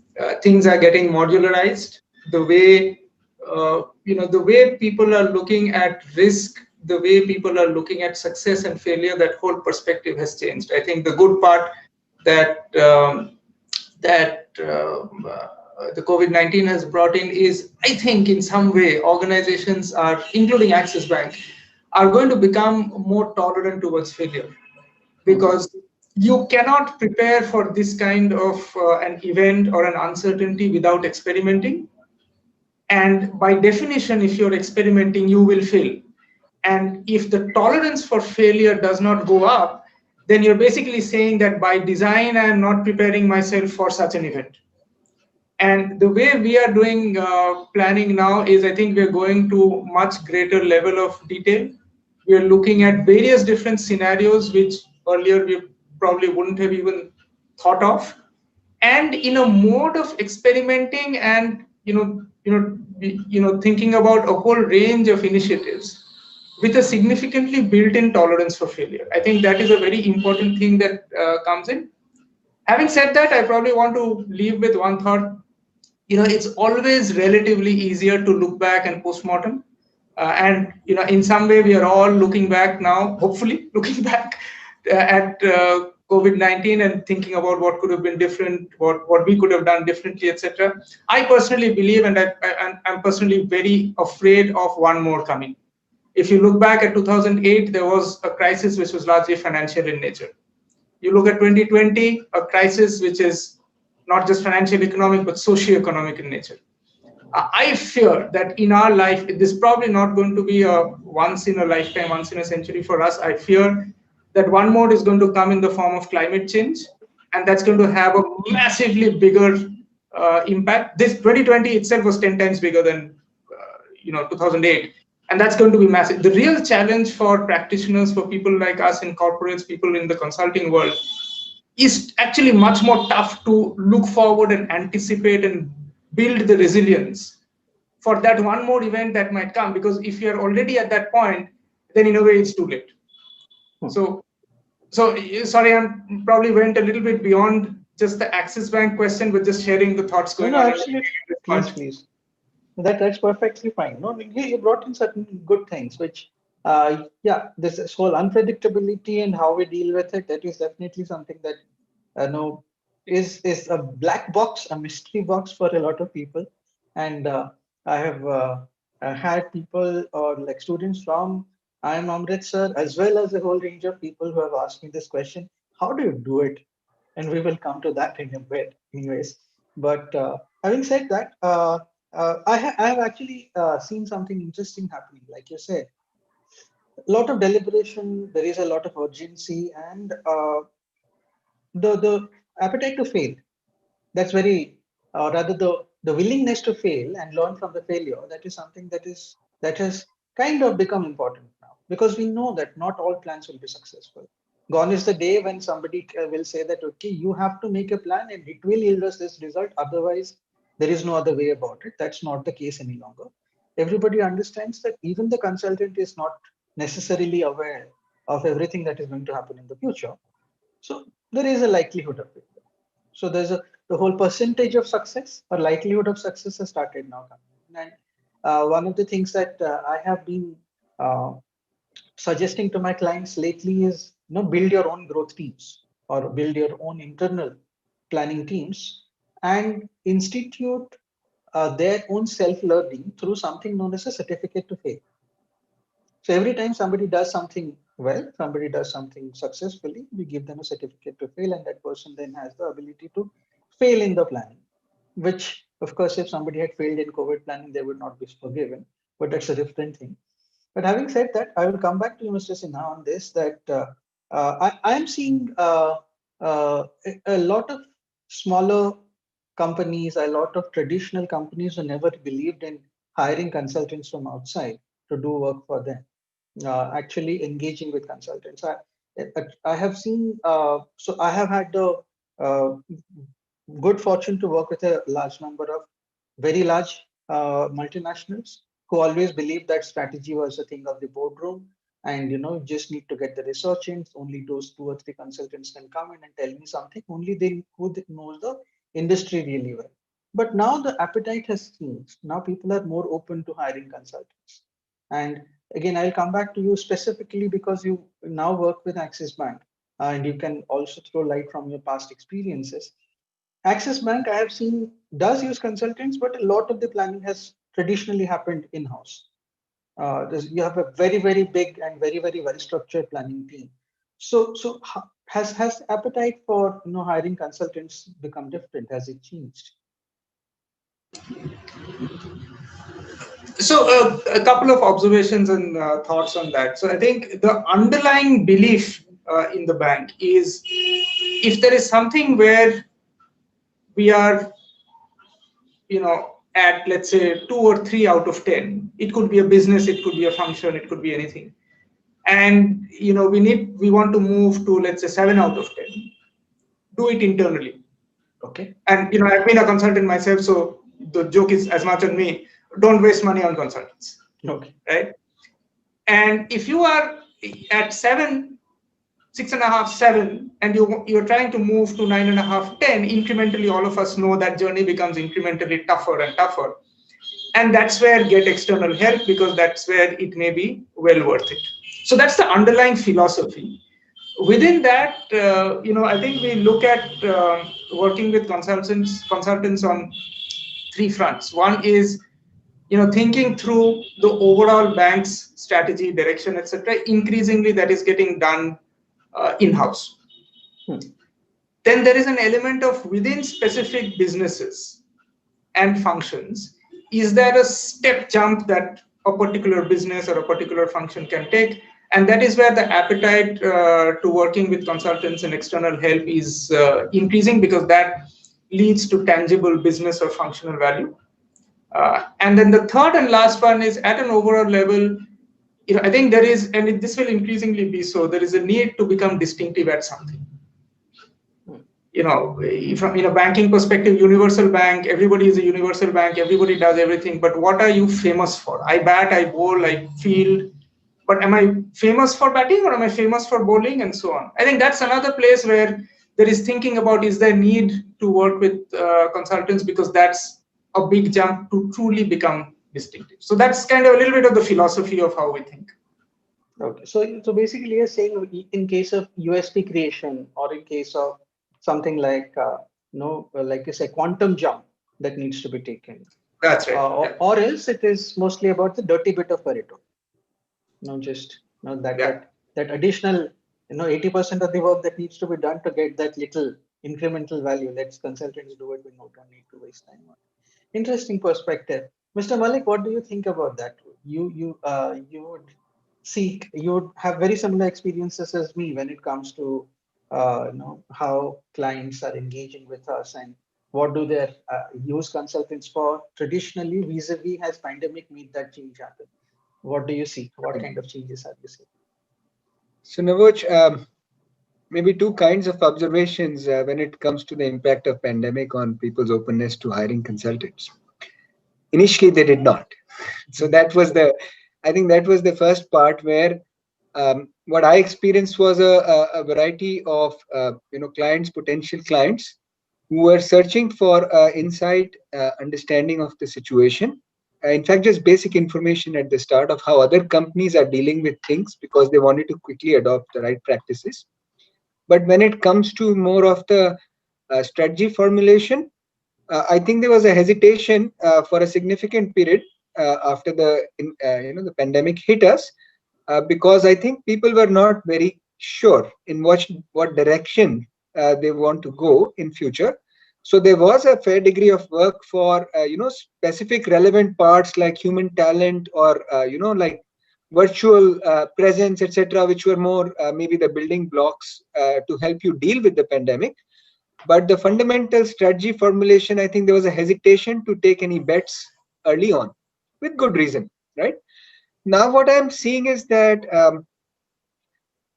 things are getting modularized. The way the way people are looking at risk, the way people are looking at success and failure, that whole perspective has changed. I think the good part that the COVID-19 has brought in is, I think, in some way, organizations are, including Axis Bank, are going to become more tolerant towards failure, because you cannot prepare for this kind of an event or an uncertainty without experimenting. And by definition, if you're experimenting, you will fail. And if the tolerance for failure does not go up, then you're basically saying that by design, I am not preparing myself for such an event. And the way we are doing planning now is, I think we're going to much greater level of detail. We're looking at various different scenarios, which earlier we probably wouldn't have even thought of. And in a mode of experimenting and thinking about a whole range of initiatives with a significantly built-in tolerance for failure. I think that is a very important thing that comes in. Having said that, I probably want to leave with one thought. It's always relatively easier to look back and postmortem. And in some way, we are all looking back now, hopefully looking back at COVID-19 and thinking about what could have been different, what we could have done differently, etc. I personally believe, and I'm personally very afraid of one more coming. If you look back at 2008, there was a crisis which was largely financial in nature. You look at 2020, a crisis which is not just financial, economic, but socio-economic in nature. I fear that in our life, this is probably not going to be a once in a lifetime, once in a century for us. I fear that one more is going to come in the form of climate change, and that's going to have a massively bigger impact. This 2020 itself was 10 times bigger than 2008. And that's going to be massive. The real challenge for practitioners, for people like us in corporates, people in the consulting world, is actually much more tough to look forward and anticipate and build the resilience for that one more event that might come. Because if you're already at that point, then in a way it's too late. So sorry, I probably went a little bit beyond just the Axis Bank question, but just sharing the thoughts going on. Absolutely. Please. That's perfectly fine. No, you brought in certain good things, which, this whole unpredictability and how we deal with it, that is definitely something that is a black box, a mystery box for a lot of people. And I have had people or like students from IIM Amritsar, as well as a whole range of people who have asked me this question: how do you do it? And we will come to that in a bit, anyways. But having said that, I have actually seen something interesting happening. Like you said, a lot of deliberation, there is a lot of urgency, and the appetite to fail. That's very, rather the willingness to fail and learn from the failure. That is something that has kind of become important now, because we know that not all plans will be successful. Gone is the day when somebody will say that, okay, you have to make a plan and it will yield us this result. Otherwise, there is no other way about it. That's not the case any longer. Everybody understands that even the consultant is not necessarily aware of everything that is going to happen in the future. So there is a likelihood of it. So there's the whole percentage of success or likelihood of success has started now coming. And one of the things that I have been suggesting to my clients lately is, build your own growth teams or build your own internal planning teams and institute their own self-learning through something known as a certificate to fail. So every time somebody does something well, somebody does something successfully, we give them a certificate to fail, and that person then has the ability to fail in the planning, which of course, if somebody had failed in COVID planning, they would not be forgiven, but that's a different thing. But having said that, I will come back to you, Mr. Sinha, on this, that I'm seeing a lot of smaller companies, a lot of traditional companies who never believed in hiring consultants from outside to do work for them, actually engaging with consultants. I have seen, so I have had the uh, good fortune to work with a large number of very large multinationals who always believed that strategy was a thing of the boardroom, and just need to get the research in. Only those 2 or 3 consultants can come in and tell me something. Only they who knows the industry really well. But now the appetite has changed. Now people are more open to hiring consultants. And again, I'll come back to you specifically because you now work with Axis Bank, and you can also throw light from your past experiences. Axis Bank, I have seen, does use consultants, but a lot of the planning has traditionally happened in-house. You have a very, very big and very, very well-structured planning team. So has appetite for hiring consultants become different? Has it changed? So a couple of observations and thoughts on that. So I think the underlying belief in the bank is, if there is something where we are, at, let's say, 2 or 3 out of 10, it could be a business, it could be a function, it could be anything, and we want to move to, let's say, 7 out of 10, do it internally. Okay. And I've been a consultant myself, so the joke is as much on me: don't waste money on consultants. Okay. Right? And if you are at 7, 6.5, 7, and you're trying to move to 9.5, 10, incrementally, all of us know that journey becomes incrementally tougher and tougher. And that's where get external help, because that's where it may be well worth it. So that's the underlying philosophy. Within that, I think we look at working with consultants on 3 fronts. One is, thinking through the overall bank's strategy, direction, etc. Increasingly, that is getting done in-house. Then there is an element of, within specific businesses and functions, is there a step jump that a particular business or a particular function can take? And that is where the appetite to working with consultants and external help is increasing, because that leads to tangible business or functional value. And then the third and last one is, at an overall level, I think there is, and this will increasingly be so, there is a need to become distinctive at something. From a banking perspective, universal bank, everybody is a universal bank, everybody does everything, but what are you famous for? I bat, I bowl, I field, but am I famous for batting, or am I famous for bowling, and so on? I think that's another place where there is thinking about, is there need to work with consultants, because that's a big jump to truly become distinctive. So that's kind of a little bit of the philosophy of how we think. Okay, so basically you're saying, in case of USP creation, or in case of something like like you say, quantum jump that needs to be taken. That's right. Or else it is mostly about the dirty bit of Pareto. That additional 80% of the work that needs to be done to get that little incremental value. Let's consultants do it. We don't need to waste time on it. Interesting perspective. Mr. Malik, what do you think about that? You would have very similar experiences as me when it comes to how clients are engaging with us, and what do they use consultants for traditionally, vis-a-vis has pandemic made that change happen? What do you see? What kind of changes have you seen? So Navoj, maybe 2 kinds of observations when it comes to the impact of pandemic on people's openness to hiring consultants. Initially, they did not. So I think that was the first part where what I experienced was a variety of clients, potential clients, who were searching for insight, understanding of the situation. In fact, just basic information at the start of how other companies are dealing with things, because they wanted to quickly adopt the right practices. But when it comes to more of the strategy formulation, I think there was a hesitation for a significant period after the pandemic hit us, because I think people were not very sure in what direction they want to go in future. So there was a fair degree of work for specific relevant parts like human talent or like virtual presence, etc., which were more maybe the building blocks to help you deal with the pandemic. But the fundamental strategy formulation, I think there was a hesitation to take any bets early on, with good reason, right? Now what I'm seeing is that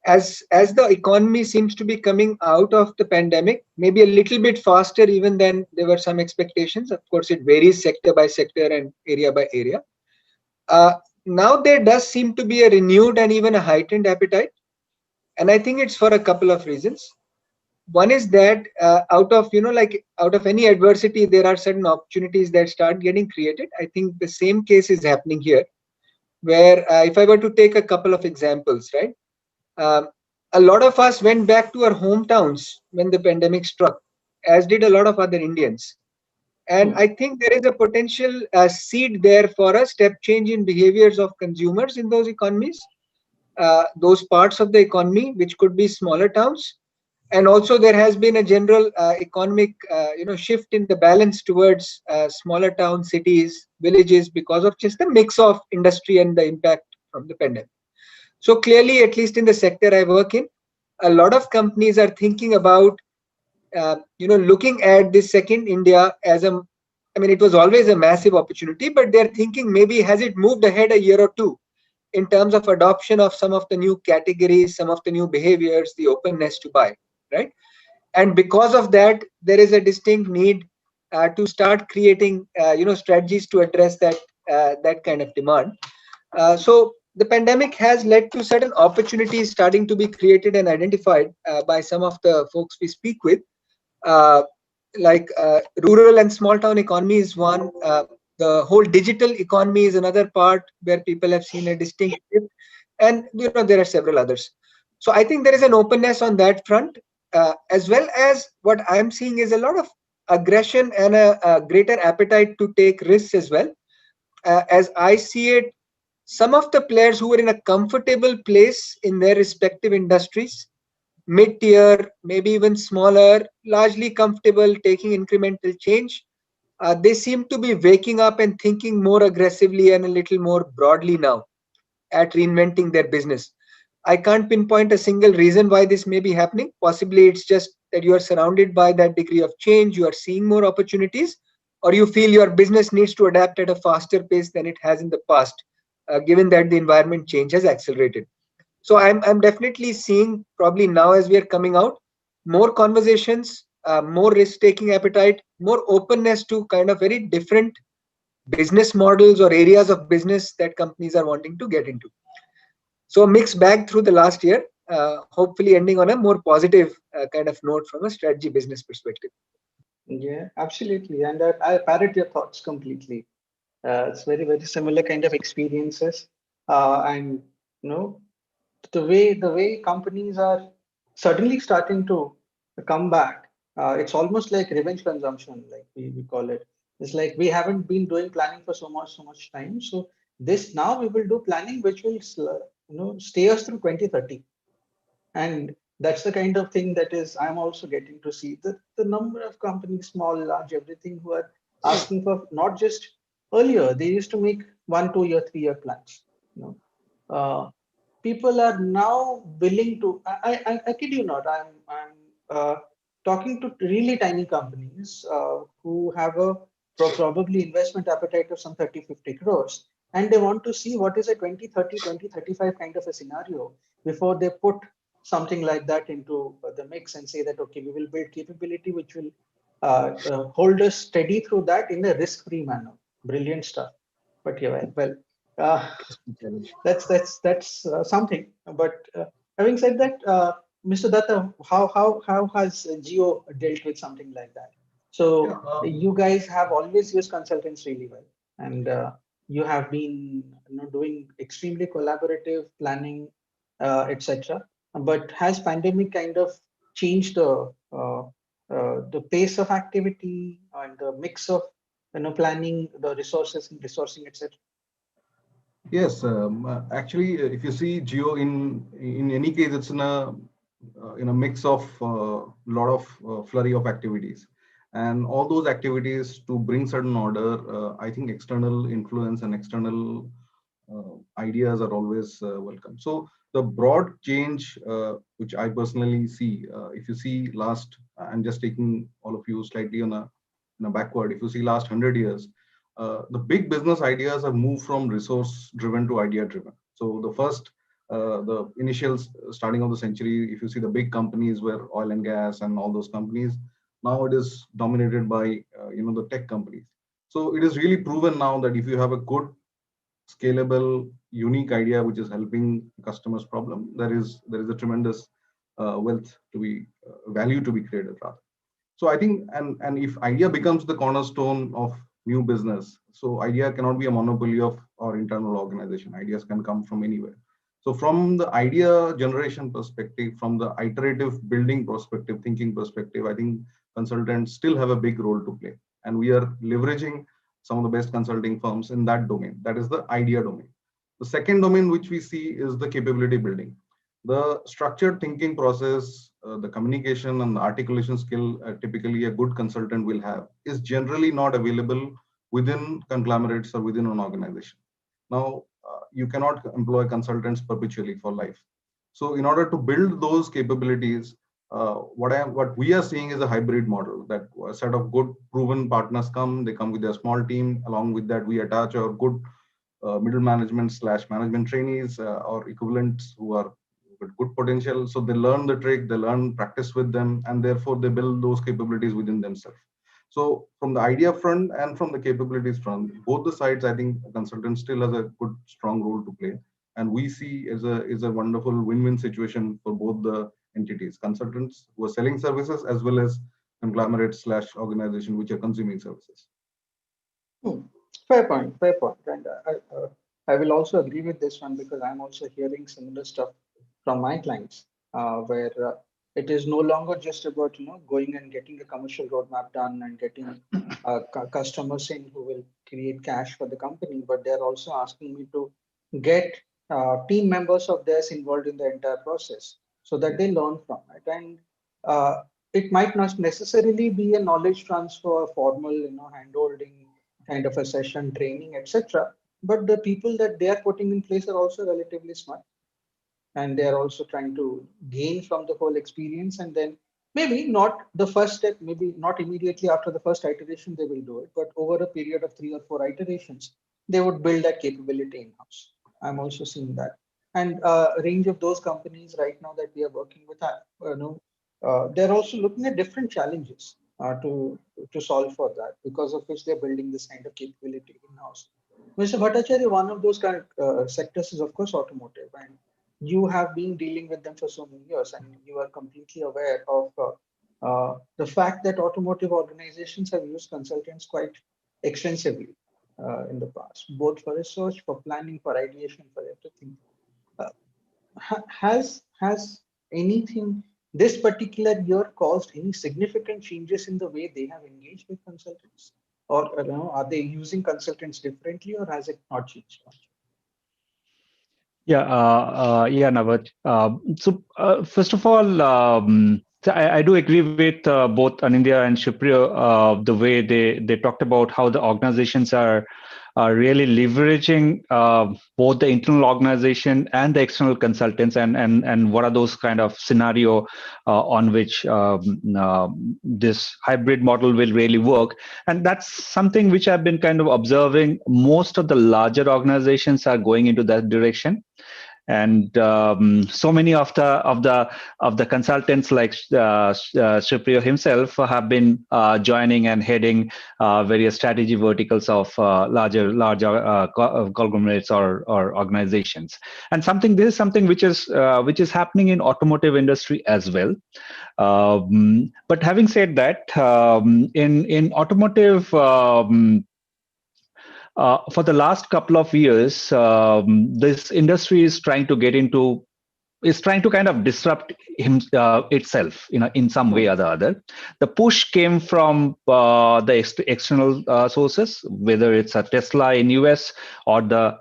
as the economy seems to be coming out of the pandemic, maybe a little bit faster even than there were some expectations. Of course, it varies sector by sector and area by area. Uh, Now there does seem to be a renewed and even a heightened appetite, and I think it's for a couple of reasons. One is that out of out of any adversity, there are certain opportunities that start getting created. I think the same case is happening here, where if I were to take a couple of examples, right? Um, a lot of us went back to our hometowns when the pandemic struck, as did a lot of other Indians. And I think there is a potential seed there for a step change in behaviors of consumers in those economies, those parts of the economy which could be smaller towns. And also there has been a general economic shift in the balance towards smaller town cities, villages, because of just the mix of industry and the impact from the pandemic. So clearly, at least in the sector I work in, a lot of companies are thinking about, looking at this second India as a, I mean, it was always a massive opportunity, but they're thinking maybe has it moved ahead a year or two in terms of adoption of some of the new categories, some of the new behaviors, the openness to buy, right? And because of that, there is a distinct need to start creating, strategies to address that kind of demand. So the pandemic has led to certain opportunities starting to be created and identified by some of the folks we speak with. Uh, Rural and small town economy is one. The whole digital economy is another part where people have seen a distinct shift, and there are several others. So I think there is an openness on that front, as well as what I'm seeing is a lot of aggression and a greater appetite to take risks as well. As I see it, some of the players who were in a comfortable place in their respective industries, mid-tier, maybe even smaller, largely comfortable taking incremental change, they seem to be waking up and thinking more aggressively and a little more broadly now at reinventing their business. I can't pinpoint a single reason why this may be happening. Possibly it's just that you are surrounded by that degree of change, you are seeing more opportunities, or you feel your business needs to adapt at a faster pace than it has in the past, given that the environment change has accelerated. So I'm definitely seeing, probably now as we are coming out, more conversations, more risk-taking appetite, more openness to kind of very different business models or areas of business that companies are wanting to get into. So a mixed bag through the last year, hopefully ending on a more positive kind of note from a strategy business perspective. Yeah, absolutely. And I parrot your thoughts completely. It's very, very similar kind of experiences. And you know, the way companies are suddenly starting to come back, it's almost like revenge consumption, like we call it. It's like we haven't been doing planning for so much time. So this now we will do planning which will stay us through 2030. And that's the kind of thing that is I'm also getting to see the number of companies, small, large, everything, who are asking for not just earlier. They used to make 1 2 year 3 year plans. You know, people are now willing to. I kid you not. I'm talking to really tiny companies who have a probably investment appetite of some 30 50 crores, and they want to see what is a 2030 2035 kind of a scenario before they put something like that into the mix and say that okay, we will build capability which will hold us steady through that in a risk-free manner. Brilliant stuff. But yeah, well, uh, that's something. But having said that, Mr. Datta, how has Geo dealt with something like that? So you guys have always used consultants really well, and you have been doing extremely collaborative planning, etc. But has pandemic kind of changed the pace of activity and the mix of planning, the resources and resourcing, etc.? Yes, actually, if you see Geo in any case, it's in a mix of lot of flurry of activities, and all those activities to bring certain order. I think external influence and external ideas are always welcome. So the broad change, which I personally see, if you see last, I'm just taking all of you slightly on a backward. If you see last 100 years, the big business ideas have moved from resource driven to idea driven. So the initial starting of the century, if you see the big companies were oil and gas and all those companies, now it is dominated by the tech companies. So it is really proven now that if you have a good scalable, unique idea which is helping customers' problem, there is a tremendous wealth to be value to be created rather. So I think, and if idea becomes the cornerstone of new business, so idea cannot be a monopoly of our internal organization. Ideas can come from anywhere. So from the idea generation perspective, from the iterative building perspective, thinking perspective, I think consultants still have a big role to play, and we are leveraging some of the best consulting firms in that domain. That is the idea domain. The second domain which we see is the capability building. The structured thinking process, the communication and the articulation skill typically a good consultant will have is generally not available within conglomerates or within an organization. Now, you cannot employ consultants perpetually for life. So in order to build those capabilities, what we are seeing is a hybrid model that a set of good proven partners come, they come with a small team. Along with that, we attach our good middle management / management trainees or equivalents who are with good potential. So they learn the trick, they learn practice with them, and therefore they build those capabilities within themselves. So from the idea front and from the capabilities front, both the sides, I think a consultant still has a good, strong role to play. And we see is a wonderful win-win situation for both the entities, consultants who are selling services as well as conglomerates / organization which are consuming services. Hmm. Fair point, fair point. And I will also agree with this one because I'm also hearing similar stuff from my clients, where it is no longer just about going and getting a commercial roadmap done and getting customers in who will create cash for the company, but they're also asking me to get team members of theirs involved in the entire process so that they learn from it. And it might not necessarily be a knowledge transfer, formal, hand-holding kind of a session, training, etc. But the people that they are putting in place are also relatively smart, and they are also trying to gain from the whole experience. And then maybe not the first step, maybe not immediately after the first iteration they will do it, but over a period of 3 or 4 iterations, they would build that capability in-house. I'm also seeing that. And a range of those companies right now that we are working with, they're also looking at different challenges to solve for that, because of which they're building this kind of capability in-house. Mr. Bhattacharya, one of those kind of sectors is of course automotive, and you have been dealing with them for so many years, and you are completely aware of the fact that automotive organizations have used consultants quite extensively in the past, both for research, for planning, for ideation, for everything. Has anything this particular year caused any significant changes in the way they have engaged with consultants, or are they using consultants differently, or has it not changed much? Yeah, Navat. First of all, so I do agree with both Anindya and Shipriya, the way they talked about how the organizations are really leveraging both the internal organization and the external consultants, and what are those kind of scenario on which this hybrid model will really work. And that's something which I've been kind of observing. Most of the larger organizations are going into that direction. And so many of the consultants like Shipriya himself have been joining and heading various strategy verticals of larger conglomerates or organizations. And this is something which is happening in automotive industry as well. But having said that, in automotive, for the last couple of years, this industry is trying to get into is trying to kind of disrupt itself, in some way or the other. The push came from the external sources, whether it's a Tesla in US or the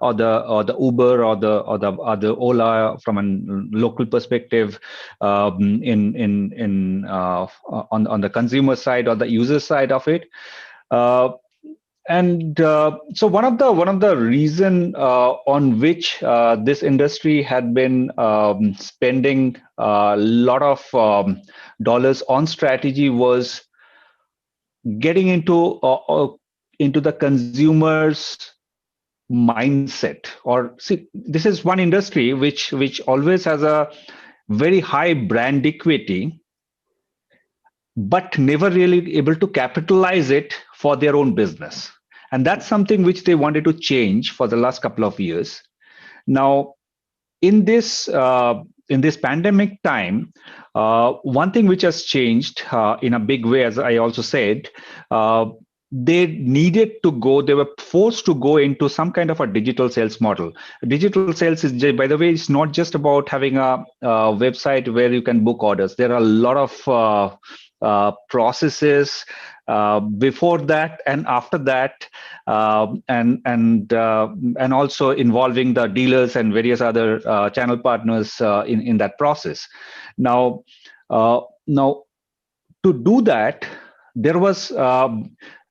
Uber or the Ola from a local perspective, on the consumer side or the user side of it. So one of the reason on which this industry had been spending a lot of dollars on strategy was getting into the consumer's mindset. Or see, this is one industry which always has a very high brand equity, but never really able to capitalize it for their own business. And that's something which they wanted to change for the last couple of years. Now, in this pandemic time, one thing which has changed in a big way, as I also said, they were forced to go into some kind of a digital sales model. Digital sales is, by the way, it's not just about having a website where you can book orders. There are a lot of processes before that and after that, and also involving the dealers and various other channel partners in that process. Now, to do that, there was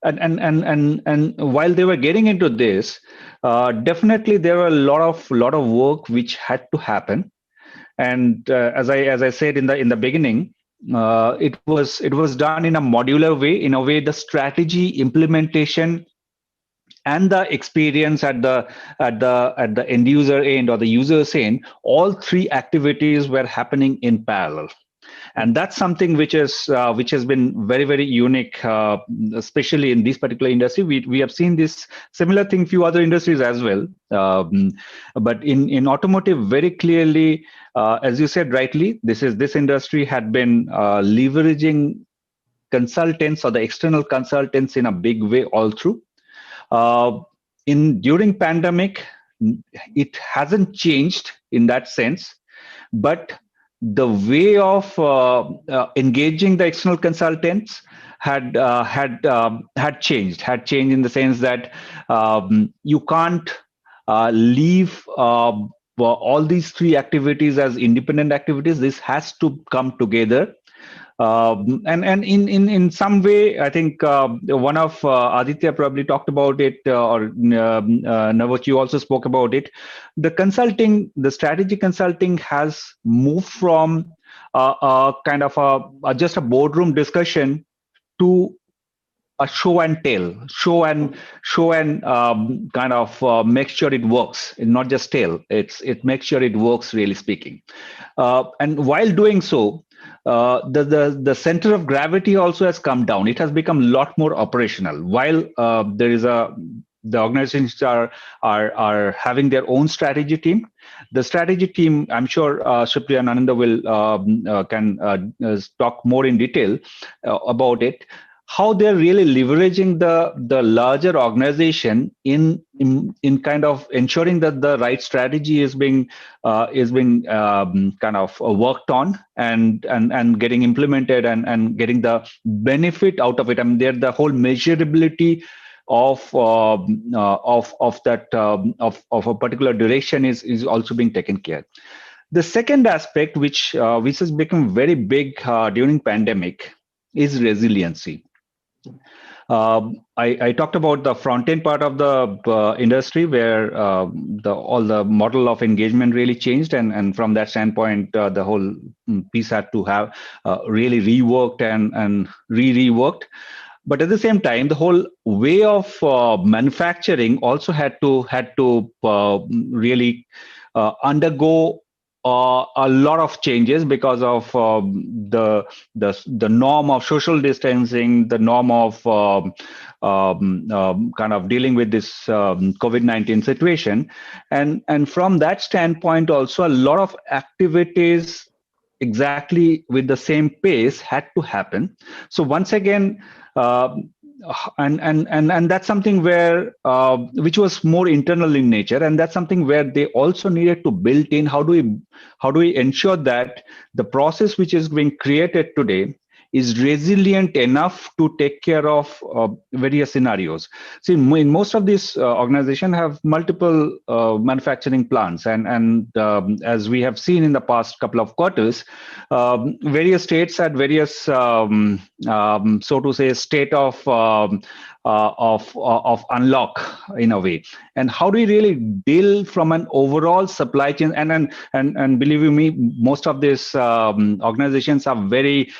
and while they were getting into this, definitely there were a lot of work which had to happen. And as I said in the beginning, it was done in a modular way. In a way, the strategy, implementation, and the experience at the end user end or the user's end, all three activities were happening in parallel. And that's something which has been very, very unique, especially in this particular industry. We have seen this similar thing few other industries as well, but in automotive, very clearly, as you said rightly, this industry had been leveraging consultants or the external consultants in a big way all through. During pandemic, it hasn't changed in that sense, but the way of engaging the external consultants had changed in the sense that you can't leave all these three activities as independent activities. This has to come together. And in some way, I think one of Aditya probably talked about it, or Navot, you also spoke about it. The strategy consulting has moved from kind of just a boardroom discussion to a show and tell, show and kind of make sure it works, and not just tell. It makes sure it works, really speaking. And while doing so, the center of gravity also has come down. It has become a lot more operational. While the organizations are having their own strategy team. The strategy team, I'm sure Shripriya and Ananda will can talk more in detail about it. How they're really leveraging the larger organization in kind of ensuring that the right strategy is being kind of worked on and getting implemented and getting the benefit out of it. I mean, the whole measurability of that of a particular direction is also being taken care. The second aspect, which has become very big during pandemic, is resiliency. I talked about the front end part of the industry where all the model of engagement really changed, and from that standpoint, the whole piece had to have really reworked and reworked. But at the same time, the whole way of manufacturing also had to really undergo a lot of changes because of the norm of social distancing, the norm of kind of dealing with this COVID-19 situation, and from that standpoint, also a lot of activities exactly with the same pace had to happen. So once again, and that's something where which was more internal in nature, and that's something where they also needed to build in how do we ensure that the process which is being created today is resilient enough to take care of various scenarios. See, in most of these organizations have multiple manufacturing plants, and as we have seen in the past couple of quarters, various states had various so to say state of unlock in a way. And how do we really deal from an overall supply chain? And believe you me, most of these organizations are very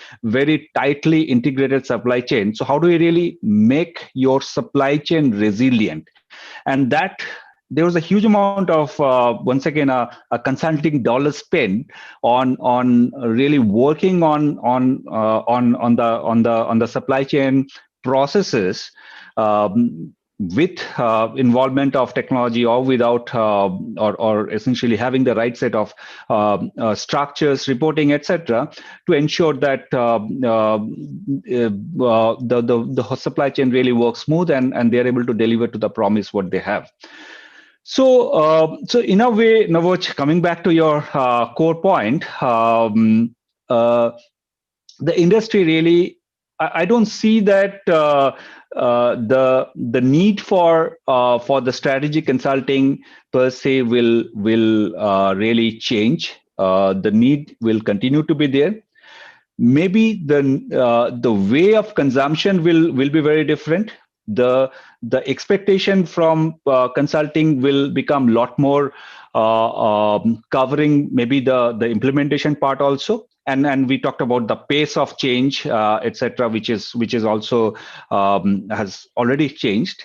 tightly integrated supply chain. So how do we really make your supply chain resilient? And that there was a huge amount of once again a consulting dollar spent on really working on the supply chain processes, with involvement of technology or without or essentially having the right set of structures, reporting, etc., to ensure that the supply chain really works smooth and they're able to deliver to the promise what they have. So so in a way, Navoj, coming back to your core point, the industry really, I don't see that the need for the strategy consulting per se will really change. The need will continue to be there. Maybe the way of consumption will be very different. The expectation from consulting will become a lot more covering maybe the implementation part also. And we talked about the pace of change, etc., which is also has already changed.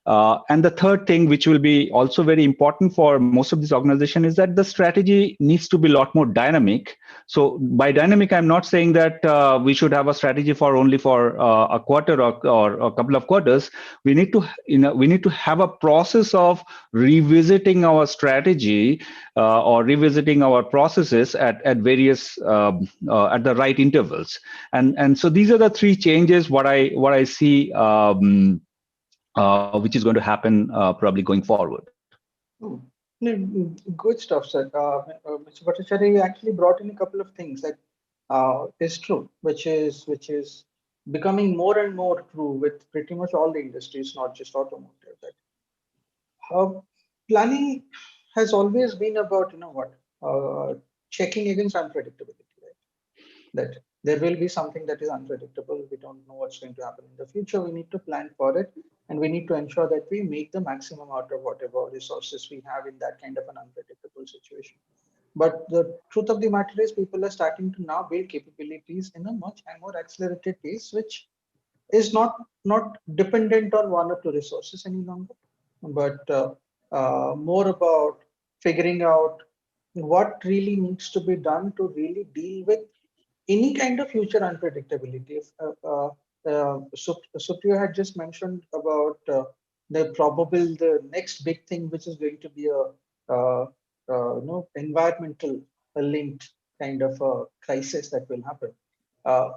And the third thing, which will be also very important for most of these organizations, is that the strategy needs to be a lot more dynamic. So by dynamic, I'm not saying that we should have a strategy for only for a quarter or a couple of quarters. We need to have a process of revisiting our strategy or revisiting our processes at various at the right intervals. And so these are the three changes what I see. Which is going to happen probably going forward. Good stuff, sir. Mr. Bhattacharya, you actually brought in a couple of things that is true, which is becoming more and more true with pretty much all the industries, not just automotive. That planning has always been about, checking against unpredictability, right? That there will be something that is unpredictable. We don't know what's going to happen in the future. We need to plan for it. And we need to ensure that we make the maximum out of whatever resources we have in that kind of an unpredictable situation. But the truth of the matter is people are starting to now build capabilities in a much more accelerated pace, which is not dependent on one or two resources any longer, but more about figuring out what really needs to be done to really deal with any kind of future unpredictability. Supriya had just mentioned about the next big thing, which is going to be a environmental linked kind of a crisis that will happen.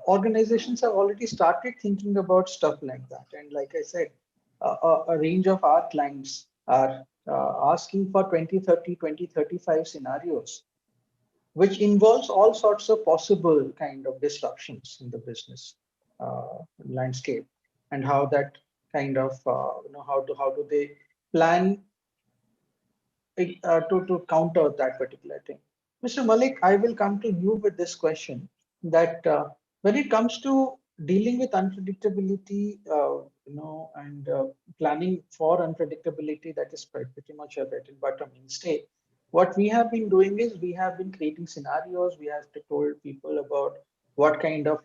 Organizations have already started thinking about stuff like that, and like I said, a range of our clients are asking for 2030, 2035 scenarios, which involves all sorts of possible kind of disruptions in the business landscape, and how that kind of how do they plan to counter that particular thing. Mr. Malik, I will come to you with this question that when it comes to dealing with unpredictability, and planning for unpredictability, that is pretty much a bread and butter mainstay. What we have been doing is we have been creating scenarios. We have told people about what kind of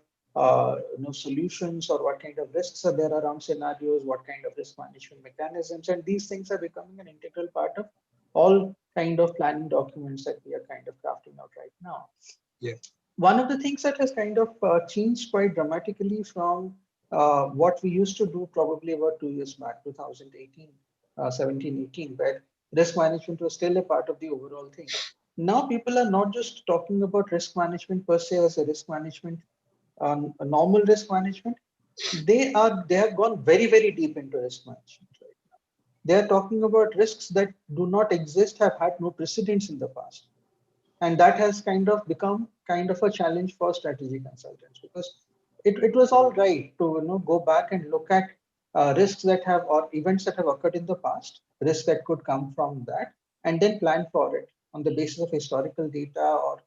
solutions or what kind of risks are there around scenarios, what kind of risk management mechanisms, and these things are becoming an integral part of all kind of planning documents that we are kind of crafting out right now. Yeah. One of the things that has kind of changed quite dramatically from what we used to do probably about 2 years back, 2018, 17, 18, where risk management was still a part of the overall thing. Now people are not just talking about risk management per se as a risk management, a normal risk management, they have gone very, very deep into risk management right now. They are talking about risks that do not exist, have had no precedence in the past. And that has kind of become kind of a challenge for strategy consultants, because it was all right to go back and look at risks that have, or events that have occurred in the past, risks that could come from that, and then plan for it on the basis of historical data, or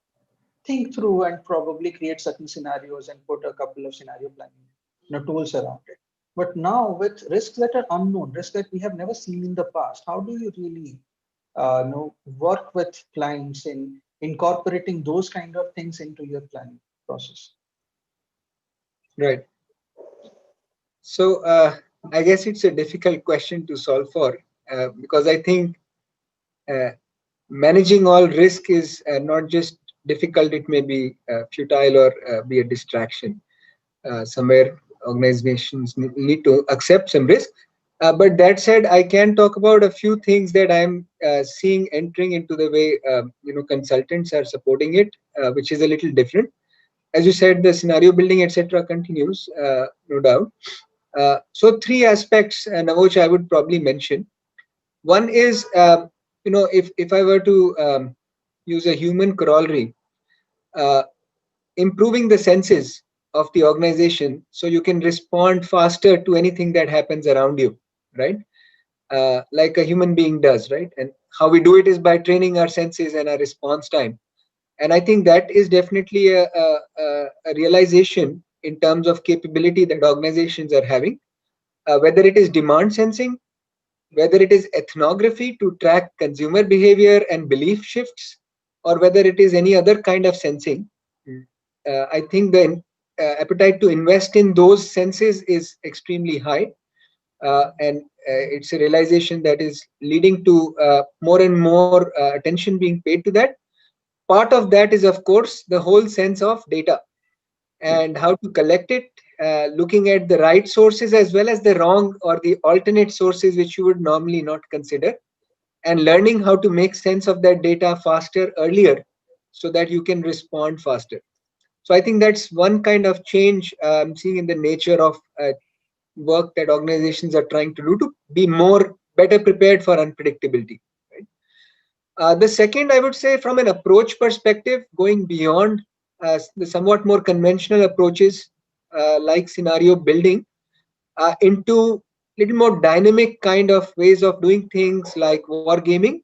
think through and probably create certain scenarios and put a couple of scenario planning tools around it. But now with risks that are unknown, risks that we have never seen in the past, how do you really work with clients in incorporating those kind of things into your planning process? Right. So I guess it's a difficult question to solve for, because I think managing all risk is not just difficult, it may be futile or be a distraction. Somewhere organizations need to accept some risk. But that said, I can talk about a few things that I'm seeing entering into the way consultants are supporting it, which is a little different. As you said, the scenario building, etc., continues, no doubt. So three aspects, Navoch, I would probably mention. One is, if I were to use a human corollary, uh, improving the senses of the organization so you can respond faster to anything that happens around you, right? Like a human being does, right? And how we do it is by training our senses and our response time. And I think that is definitely a realization in terms of capability that organizations are having, whether it is demand sensing, whether it is ethnography to track consumer behavior and belief shifts, or whether it is any other kind of sensing. I think the appetite to invest in those senses is extremely high, and it's a realization that is leading to more and more attention being paid to that. Part of that is, of course, the whole sense of data and how to collect it, looking at the right sources as well as the wrong or the alternate sources which you would normally not consider, and learning how to make sense of that data faster, earlier, so that you can respond faster. So I think that's one kind of change I'm seeing in the nature of work that organizations are trying to do to be more better prepared for unpredictability. Right? The second, I would say, from an approach perspective, going beyond the somewhat more conventional approaches like scenario building into little more dynamic kind of ways of doing things like wargaming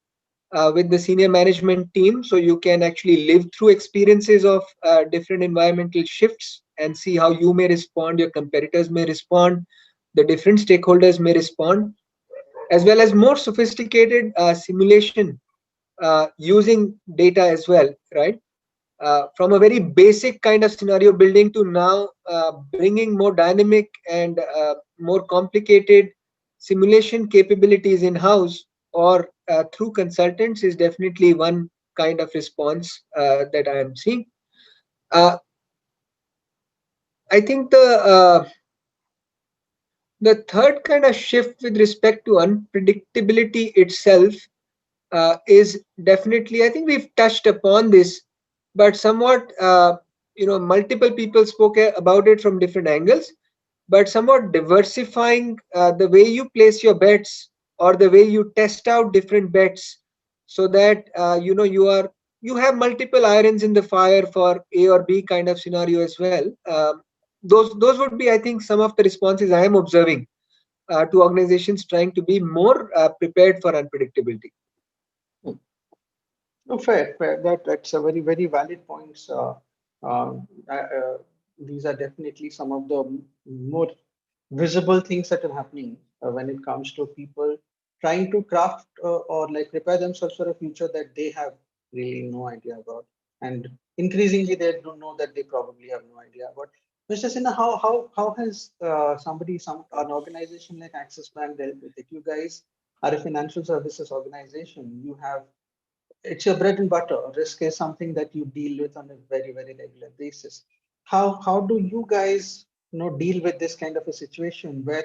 with the senior management team, so you can actually live through experiences of different environmental shifts and see how you may respond, your competitors may respond, the different stakeholders may respond, as well as more sophisticated simulation using data as well, right? From a very basic kind of scenario building to now bringing more dynamic and more complicated simulation capabilities in-house or through consultants is definitely one kind of response that I'm seeing. I think the third kind of shift with respect to unpredictability itself is definitely, I think we've touched upon this, but somewhat, multiple people spoke about it from different angles, but somewhat diversifying the way you place your bets or the way you test out different bets, so that you have multiple irons in the fire for A or B kind of scenario as well. Those would be, I think, some of the responses I am observing to organizations trying to be more prepared for unpredictability. No, fair, fair. That's a very, very valid points. These are definitely some of the more visible things that are happening when it comes to people trying to craft or like prepare themselves for a future that they have really no idea about, and increasingly they don't know that they probably have no idea about. Mr. Sinha, how has an organization like Axis Bank dealt with it? You guys are a financial services organization. You have, it's your bread and butter. Risk is something that you deal with on a very, very regular basis. How do you guys deal with this kind of a situation where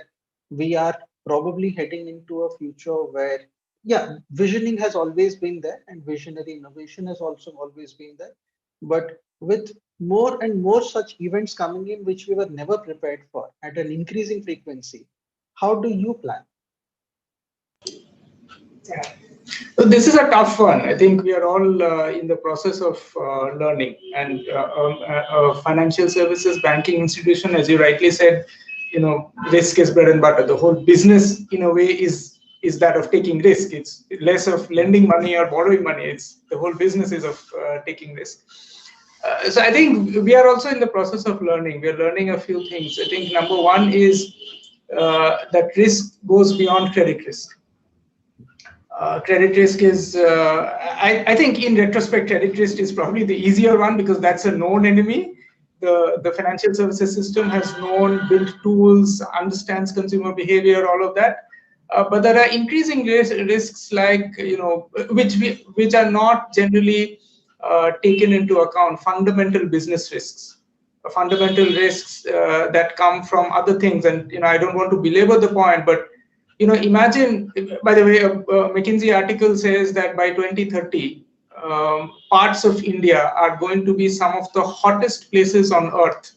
we are probably heading into a future where, yeah, visioning has always been there and visionary innovation has also always been there. But with more and more such events coming in, which we were never prepared for at an increasing frequency, how do you plan? Yeah. So this is a tough one. I think we are all in the process of learning, and financial services, banking institution, as you rightly said, risk is bread and butter. The whole business, in a way, is that of taking risk. It's less of lending money or borrowing money. It's the whole business is of taking risk. So I think we are also in the process of learning. We are learning a few things. I think number one is that risk goes beyond credit risk. Credit risk is, I think in retrospect, credit risk is probably the easier one because that's a known enemy. The financial services system has known, built tools, understands consumer behavior, all of that. But there are increasing risks like, which are not generally taken into account, fundamental business risks. Fundamental risks that come from other things. And, I don't want to belabor the point, but imagine, by the way, a McKinsey article says that by 2030, parts of India are going to be some of the hottest places on earth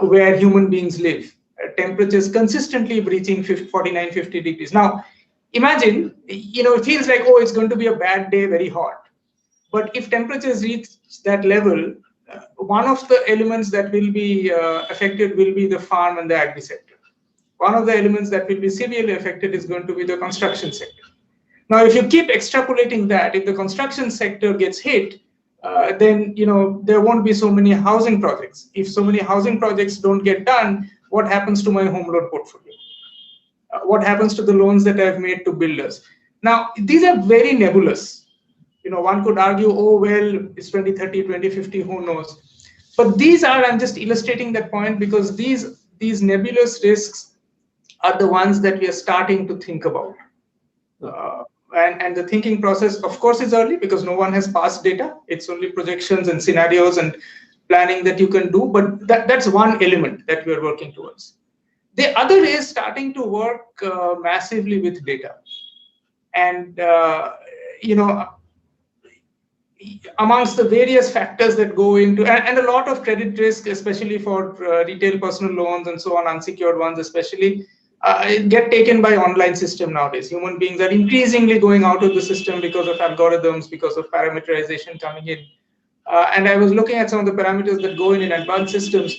where human beings live. Temperatures consistently breaching 49, 50 degrees. Now, imagine, it feels like, oh, it's going to be a bad day, very hot. But if temperatures reach that level, one of the elements that will be affected will be the farm and the agri sector. One of the elements that will be severely affected is going to be the construction sector. Now, if you keep extrapolating that, if the construction sector gets hit, then there won't be so many housing projects. If so many housing projects don't get done, what happens to my home loan portfolio? What happens to the loans that I've made to builders? Now, these are very nebulous. One could argue, oh, well, it's 2030, 2050, who knows? But these are, I'm just illustrating that point because these nebulous risks are the ones that we are starting to think about. And the thinking process, of course, is early because no one has passed data. It's only projections and scenarios and planning that you can do. But that's one element that we're working towards. The other is starting to work massively with data. And, amongst the various factors that go into, and a lot of credit risk, especially for retail personal loans and so on, unsecured ones especially, get taken by online system nowadays. Human beings are increasingly going out of the system because of algorithms, because of parameterization coming in. And I was looking at some of the parameters that go in advanced systems.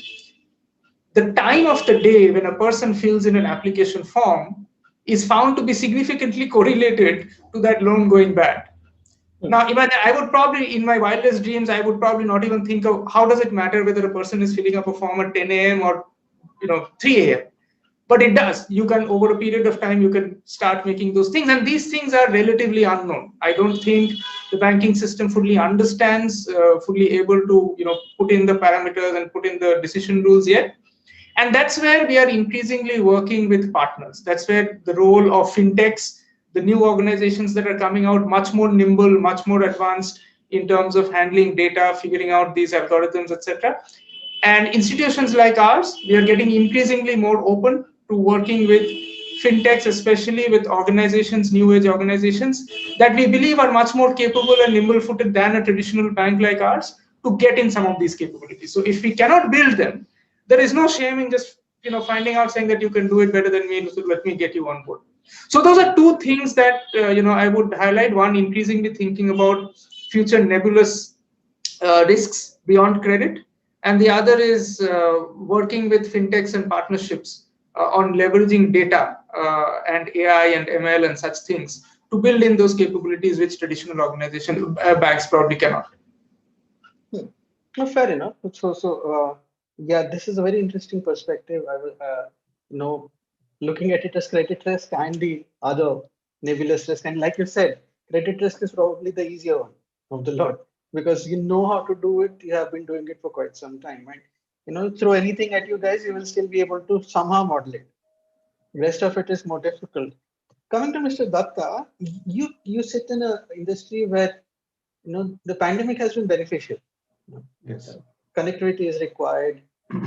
The time of the day when a person fills in an application form is found to be significantly correlated to that loan going bad. Now, imagine, I would probably, in my wildest dreams, I would probably not even think of how does it matter whether a person is filling up a form at 10 a.m. or 3 a.m. But it does. You can, over a period of time, you can start making those things. And these things are relatively unknown. I don't think the banking system fully understands, fully able to put in the parameters and put in the decision rules yet. And that's where we are increasingly working with partners. That's where the role of fintechs, the new organizations that are coming out, much more nimble, much more advanced in terms of handling data, figuring out these algorithms, etc. And institutions like ours, we are getting increasingly more open to working with fintechs, especially with organizations, new age organizations, that we believe are much more capable and nimble-footed than a traditional bank like ours to get in some of these capabilities. So if we cannot build them, there is no shame in just finding out, saying that you can do it better than me, so let me get you on board. So those are two things that I would highlight. One, increasingly thinking about future nebulous risks beyond credit, and the other is working with fintechs and partnerships on leveraging data and AI and ML and such things to build in those capabilities which traditional organization banks probably cannot. No, fair enough. So, yeah, this is a very interesting perspective. I will, looking at it as credit risk and the other nebulous risk. And like you said, credit risk is probably the easier one of the lot because you know how to do it. You have been doing it for quite some time. And, throw anything at you guys, you will still be able to somehow model it. Rest of it is more difficult. Coming to Mr. Datta, you sit in an industry where, the pandemic has been beneficial. Yes. Connectivity is required,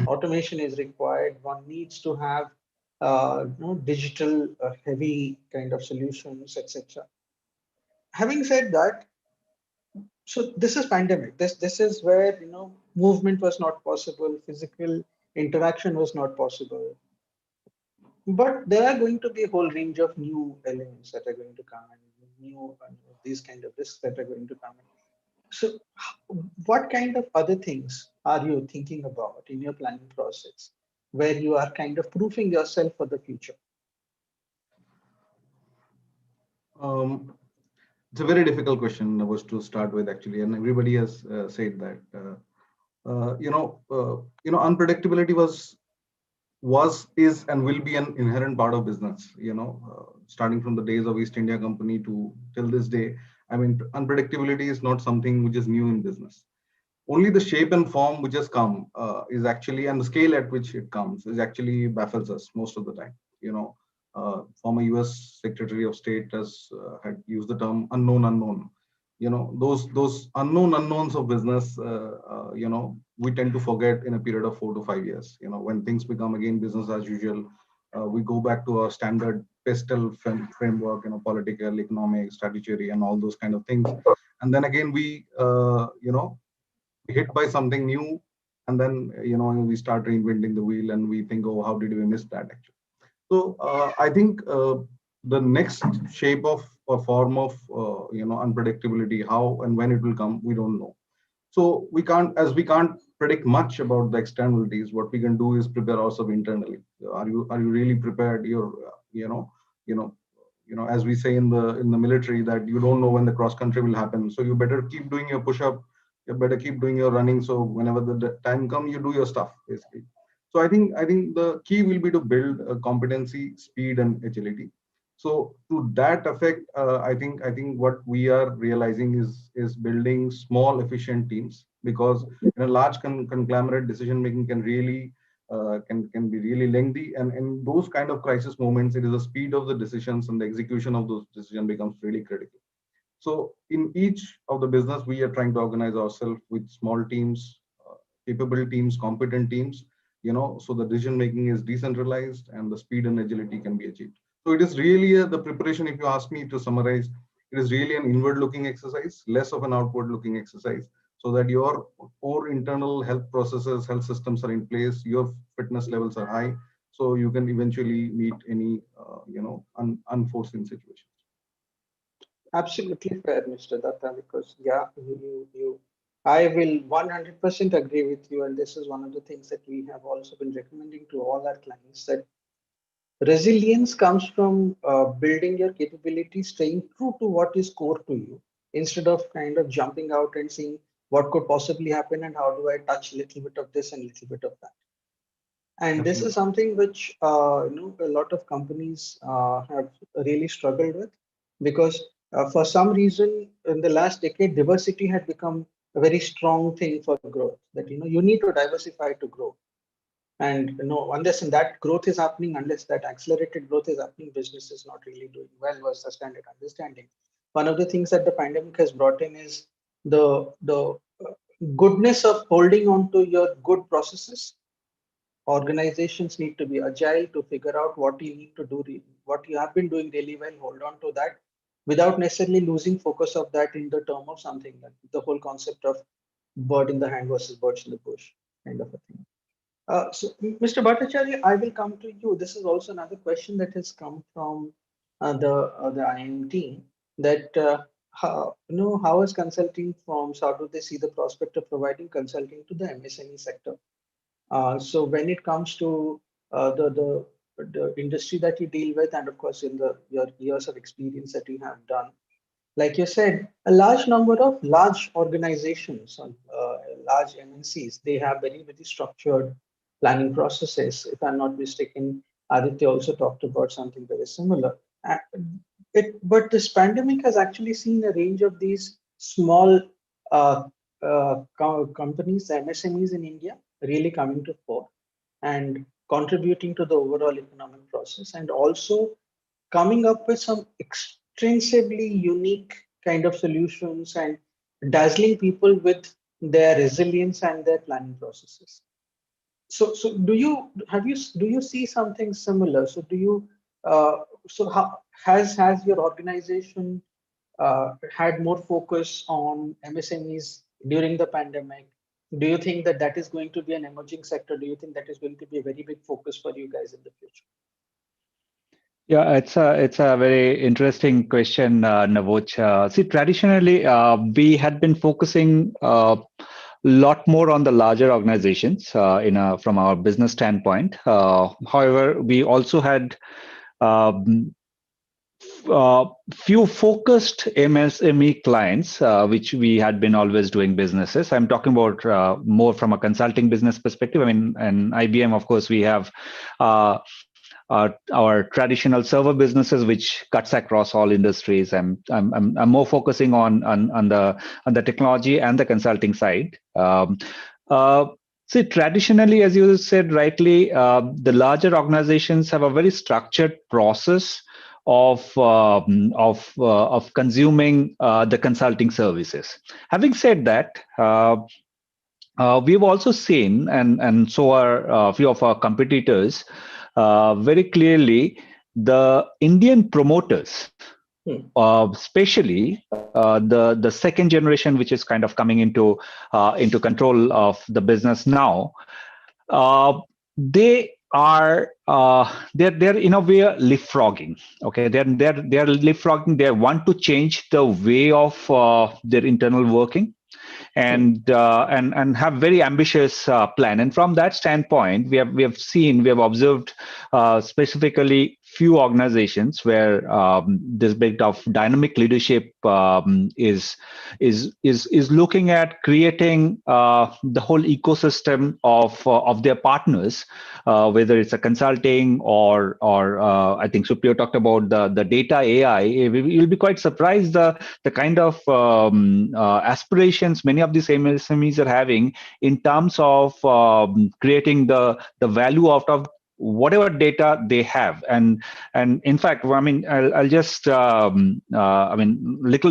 automation is required. One needs to have digital heavy kind of solutions, etc. Having said that, So this is pandemic. This is where movement was not possible, physical interaction was not possible. But there are going to be a whole range of new elements that are going to come and new these kind of risks that are going to come in. So what kind of other things are you thinking about in your planning process where you are kind of proofing yourself for the future? It's a very difficult question was to start with actually, and everybody has said that unpredictability is and will be an inherent part of business. Starting from the days of East India Company to till this day. I mean, unpredictability is not something which is new in business. Only the shape and form which has come is actually, and the scale at which it comes is actually baffles us most of the time. Former US Secretary of State has had used the term unknown unknown. Those unknown unknowns of business, we tend to forget in a period of 4 to 5 years. When things become again business as usual, we go back to our standard pestle framework, political, economic, statutory, and all those kind of things. And then again, we hit by something new, and then we start reinventing the wheel, and we think, oh, how did we miss that actually? So I think the next shape of or form of unpredictability, how and when it will come, we don't know. So we can't predict much about the externalities. What we can do is prepare ourselves internally. Are you really prepared? You're as we say in the military, that you don't know when the cross country will happen. So you better keep doing your push up. You better keep doing your running. So whenever the time comes, you do your stuff basically. So I think the key will be to build a competency, speed, and agility. So to that effect, I think what we are realizing is building small efficient teams, because in a large conglomerate, decision making can really can be really lengthy, and in those kind of crisis moments, it is the speed of the decisions and the execution of those decisions becomes really critical. So in each of the business, we are trying to organize ourselves with small teams, capable teams, competent teams, so the decision making is decentralized and the speed and agility can be achieved. So it is really the preparation, if you ask me to summarize, it is really an inward looking exercise, less of an outward looking exercise, so that your core internal health processes, health systems are in place, your fitness levels are high, so you can eventually meet any, unforeseen situations. Absolutely fair, Mr. Datta, because yeah, I will 100% agree with you. And this is one of the things that we have also been recommending to all our clients, that resilience comes from building your capability, staying true to what is core to you, instead of kind of jumping out and seeing what could possibly happen and how do I touch a little bit of this and a little bit of that. And this is something which a lot of companies have really struggled with, because for some reason in the last decade, diversity had become a very strong thing for growth. That you need to diversify to grow, and unless that growth is happening, unless that accelerated growth is happening, business is not really doing well. Was the standard understanding. One of the things that the pandemic has brought in is the goodness of holding on to your good processes. Organizations need to be agile to figure out what you need to do, what you have been doing really well, hold on to that without necessarily losing focus of that in the term of something like the whole concept of bird in the hand versus birds in the bush kind of a thing. So, Mr. Bhattacharya, I will come to you. This is also another question that has come from the IIM team, that how is consulting firms, how do they see the prospect of providing consulting to the MSME sector? So when it comes to the industry that you deal with, and of course in your years of experience that you have done, like you said, a large number of large organizations, large MNCs, they have very, very structured planning processes. If I'm not mistaken, Aditya also talked about something very similar. But this pandemic has actually seen a range of these small uh, companies, MSMEs in India, really coming to fore and contributing to the overall economic process, and also coming up with some extensively unique kind of solutions and dazzling people with their resilience and their planning processes. So do you see something similar? So do you so how has your organization had more focus on MSMEs during the pandemic. Do you think that that is going to be an emerging sector? Do you think that is going to be a very big focus for you guys in the future? Yeah, it's a very interesting question, Navoch. See, traditionally, we had been focusing a lot more on the larger organizations from our business standpoint. However, we also had few focused MSME clients, which we had been always doing businesses. I'm talking about more from a consulting business perspective. I mean, and IBM, of course, we have our traditional server businesses, which cuts across all industries. I'm more focusing on the technology and the consulting side. See, traditionally, as you said rightly, the larger organizations have a very structured process of consuming the consulting services. Having said that, we've also seen, and so are a few of our competitors, very clearly the Indian promoters, especially the second generation, which is kind of coming into control of the business now. They are they're in a way leapfrogging. Okay, they're leapfrogging. They want to change the way of their internal working, and have very ambitious plan. And from that standpoint, we have observed specifically few organizations where this bit of dynamic leadership is looking at creating the whole ecosystem of their partners, whether it's a consulting or I think Supriya talked about the data AI. You'll be quite surprised the kind of aspirations many of these MSMEs are having in terms of creating the value out of whatever data they have. And in fact, I mean, I'll just little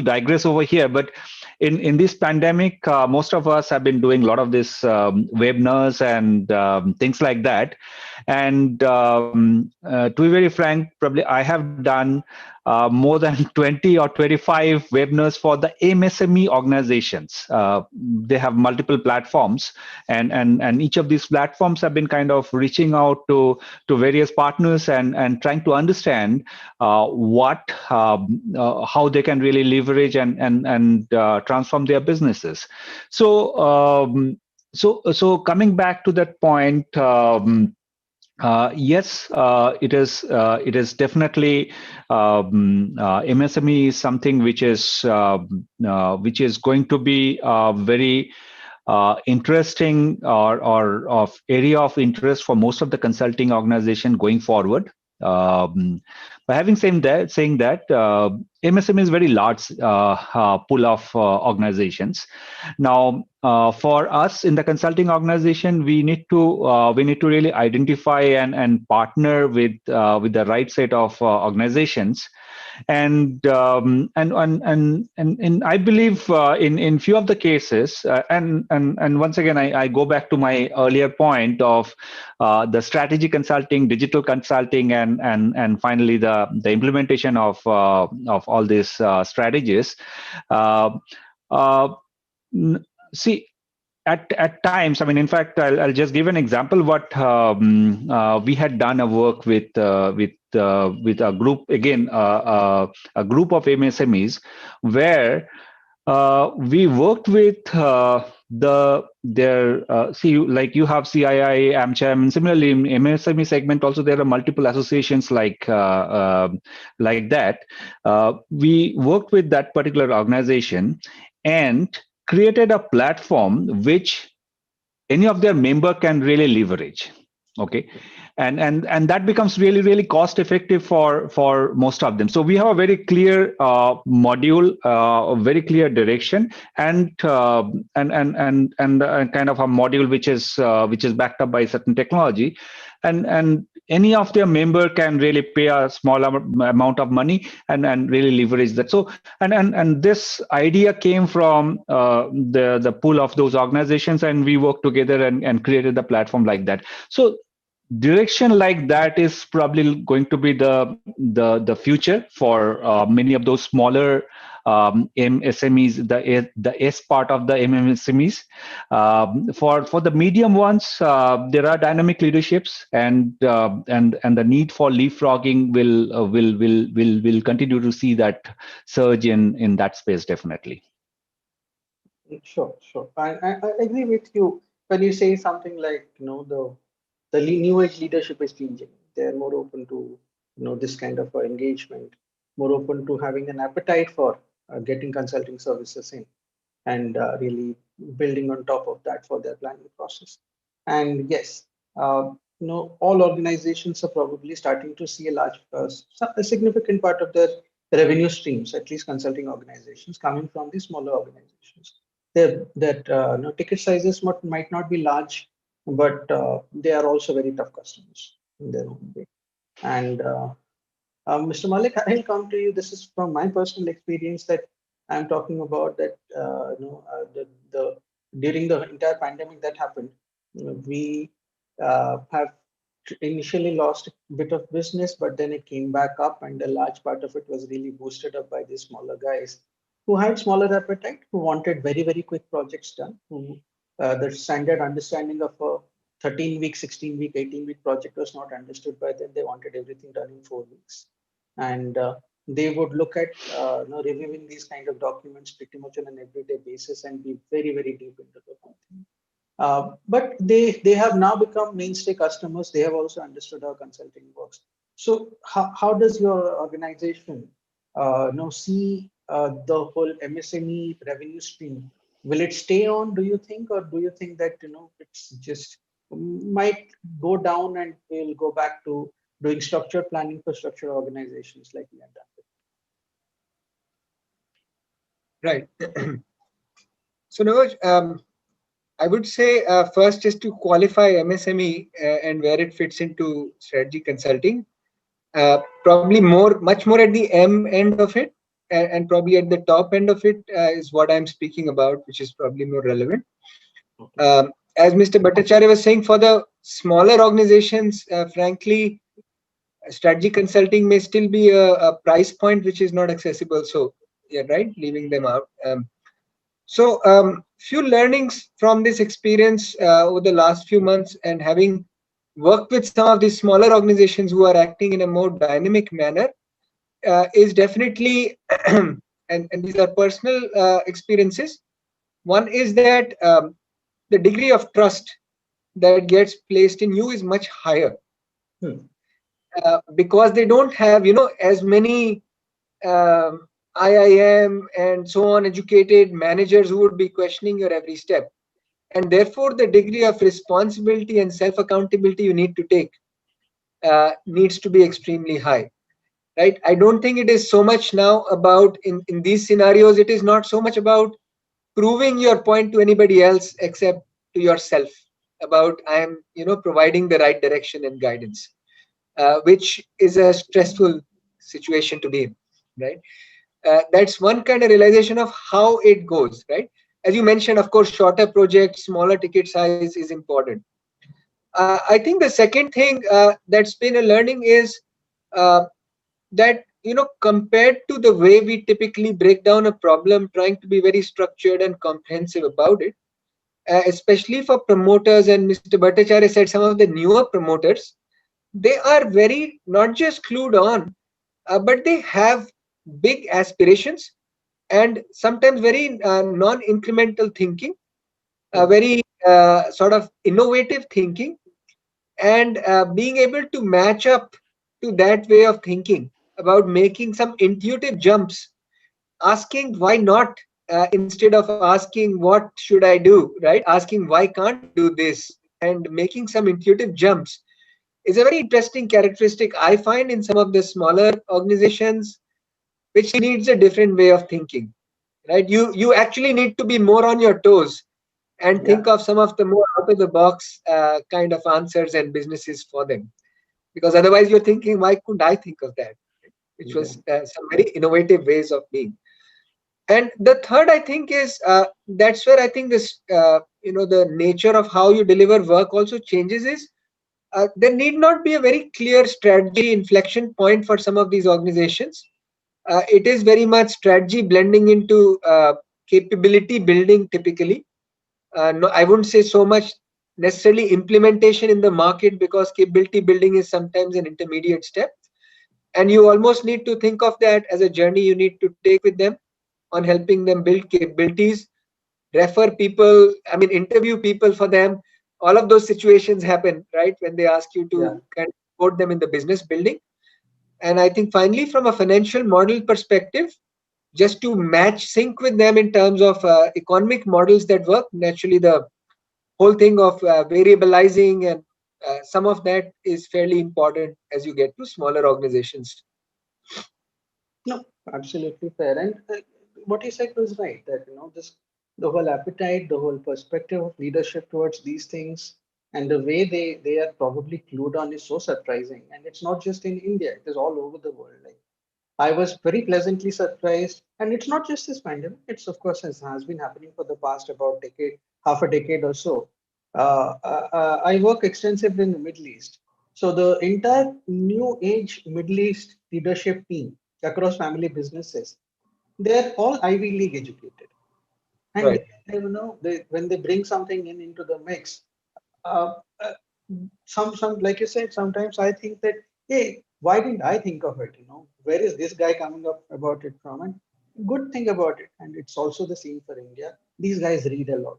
digress over here, but in this pandemic, most of us have been doing a lot of this webinars and things like that. And to be very frank, probably I have done more than 20 or 25 webinars for the MSME organizations. They have multiple platforms, and each of these platforms have been kind of reaching out to various partners and trying to understand how they can really leverage and transform their businesses. So coming back to that point. Yes, it is definitely MSME is something which is going to be very interesting or of area of interest for most of the consulting organization going forward. But having saying that, MSME is very large pool of organizations. Now, for us in the consulting organization, we need to really identify and partner with the right set of organizations. And I believe in few of the cases, and once again I go back to my earlier point of the strategy consulting, digital consulting, and finally the implementation of all these strategies. See, at times, I mean, in fact, I'll just give an example. What we had done a work with a group, again, a group of MSMEs, where we worked with like you have CII, AmCham, and similarly in MSME segment also there are multiple associations like that. We worked with that particular organization and created a platform which any of their member can really leverage. Okay, and that becomes really cost effective for most of them. So we have a very clear module, a very clear direction, and kind of a module which is backed up by certain technology, and any of their member can really pay a small amount of money and really leverage that. So and this idea came from the pool of those organizations, and we worked together and created the platform like that. So direction like that is probably going to be the future for many of those smaller MSMEs, the S part of the MSMEs. For the medium ones, there are dynamic leaderships, and the need for leapfrogging will continue to see that surge in that space, definitely. Sure, sure. I agree with you when you say something like, the new age leadership is changing. They're more open to, this kind of engagement, more open to having an appetite for getting consulting services in, and really building on top of that for their planning process. And yes, all organizations are probably starting to see a significant part of their revenue streams, at least consulting organizations, coming from the smaller organizations. Ticket sizes might not be large, but they are also very tough customers in their own way. And Mr. Malik, I'll come to you. This is from my personal experience that I'm talking about, that during the entire pandemic that happened, we have initially lost a bit of business, but then it came back up, and a large part of it was really boosted up by these smaller guys who had smaller appetite, who wanted very, very quick projects done, who the standard understanding of a 13-week, 16-week, 18-week project was not understood by them. They wanted everything done in 4 weeks. And they would look at reviewing these kind of documents pretty much on an everyday basis and be very, very deep into the whole thing. But they have now become mainstay customers. They have also understood how consulting works. So how does your organization see the whole MSME revenue stream? Will it stay on, do you think, or do you think that it's just might go down and we'll go back to doing structured planning for structured organizations like we have Right. So Noj, I would say first is to qualify MSME and where it fits into strategy consulting. Probably much more at the M end of it, and probably at the top end of it is what I'm speaking about, which is probably more relevant. As Mr. Bhattacharya was saying, for the smaller organizations, frankly, strategy consulting may still be a price point which is not accessible. So yeah, right, leaving them out. Few learnings from this experience over the last few months, and having worked with some of these smaller organizations who are acting in a more dynamic manner, is definitely, and these are personal experiences. One is that the degree of trust that gets placed in you is much higher, because they don't have, as many IIM and so on educated managers who would be questioning your every step. And therefore, the degree of responsibility and self-accountability you need to take needs to be extremely high, right? I don't think it is so much now about, in these scenarios, it is not so much about proving your point to anybody else except to yourself, about I am, providing the right direction and guidance, which is a stressful situation to be in, right? That's one kind of realization of how it goes, right? As you mentioned, of course, shorter projects, smaller ticket size is important. I think the second thing that's been a learning is that, compared to the way we typically break down a problem, trying to be very structured and comprehensive about it, especially for promoters, and Mr. Bhattacharya said some of the newer promoters, they are very, not just clued on, but they have big aspirations and sometimes very non-incremental thinking, very sort of innovative thinking, and being able to match up to that way of thinking about making some intuitive jumps, asking why not, instead of asking what should I do, right? Asking why can't I do this, and making some intuitive jumps is a very interesting characteristic I find in some of the smaller organizations, which needs a different way of thinking, right? You actually need to be more on your toes and think of some of the more out of the box kind of answers and businesses for them, because otherwise you're thinking, why couldn't I think of that? Which was some very innovative ways of being. And the third, I think, is that's where I think this the nature of how you deliver work also changes, is there need not be a very clear strategy inflection point for some of these organizations. it is very much strategy blending into capability building typically. No, I wouldn't say so much necessarily implementation in the market, because capability building is sometimes an intermediate step. And you almost need to think of that as a journey you need to take with them on helping them build capabilities, refer people, I mean, interview people for them. All of those situations happen, right? When they ask you to kind of support them in the business building. And I think finally, from a financial model perspective, just to match sync with them in terms of economic models that work. Naturally, the whole thing of variabilizing and some of that is fairly important as you get to smaller organizations. No, absolutely fair. And what you said was right, that this the whole appetite, the whole perspective of leadership towards these things, and the way they are probably clued on is so surprising. And it's not just in India; it is all over the world. Like, I was very pleasantly surprised, and it's not just this pandemic. It's of course has been happening for the past about half a decade or so. I work extensively in the Middle East, so the entire new age Middle East leadership team across family businesses, they're all Ivy League educated, and Right. when they bring something into the mix, uh, uh, some like you said, sometimes I think that, hey, why didn't I think of it? Where is this guy coming up about it from? And good thing about it, and it's also the same for India. These guys read a lot.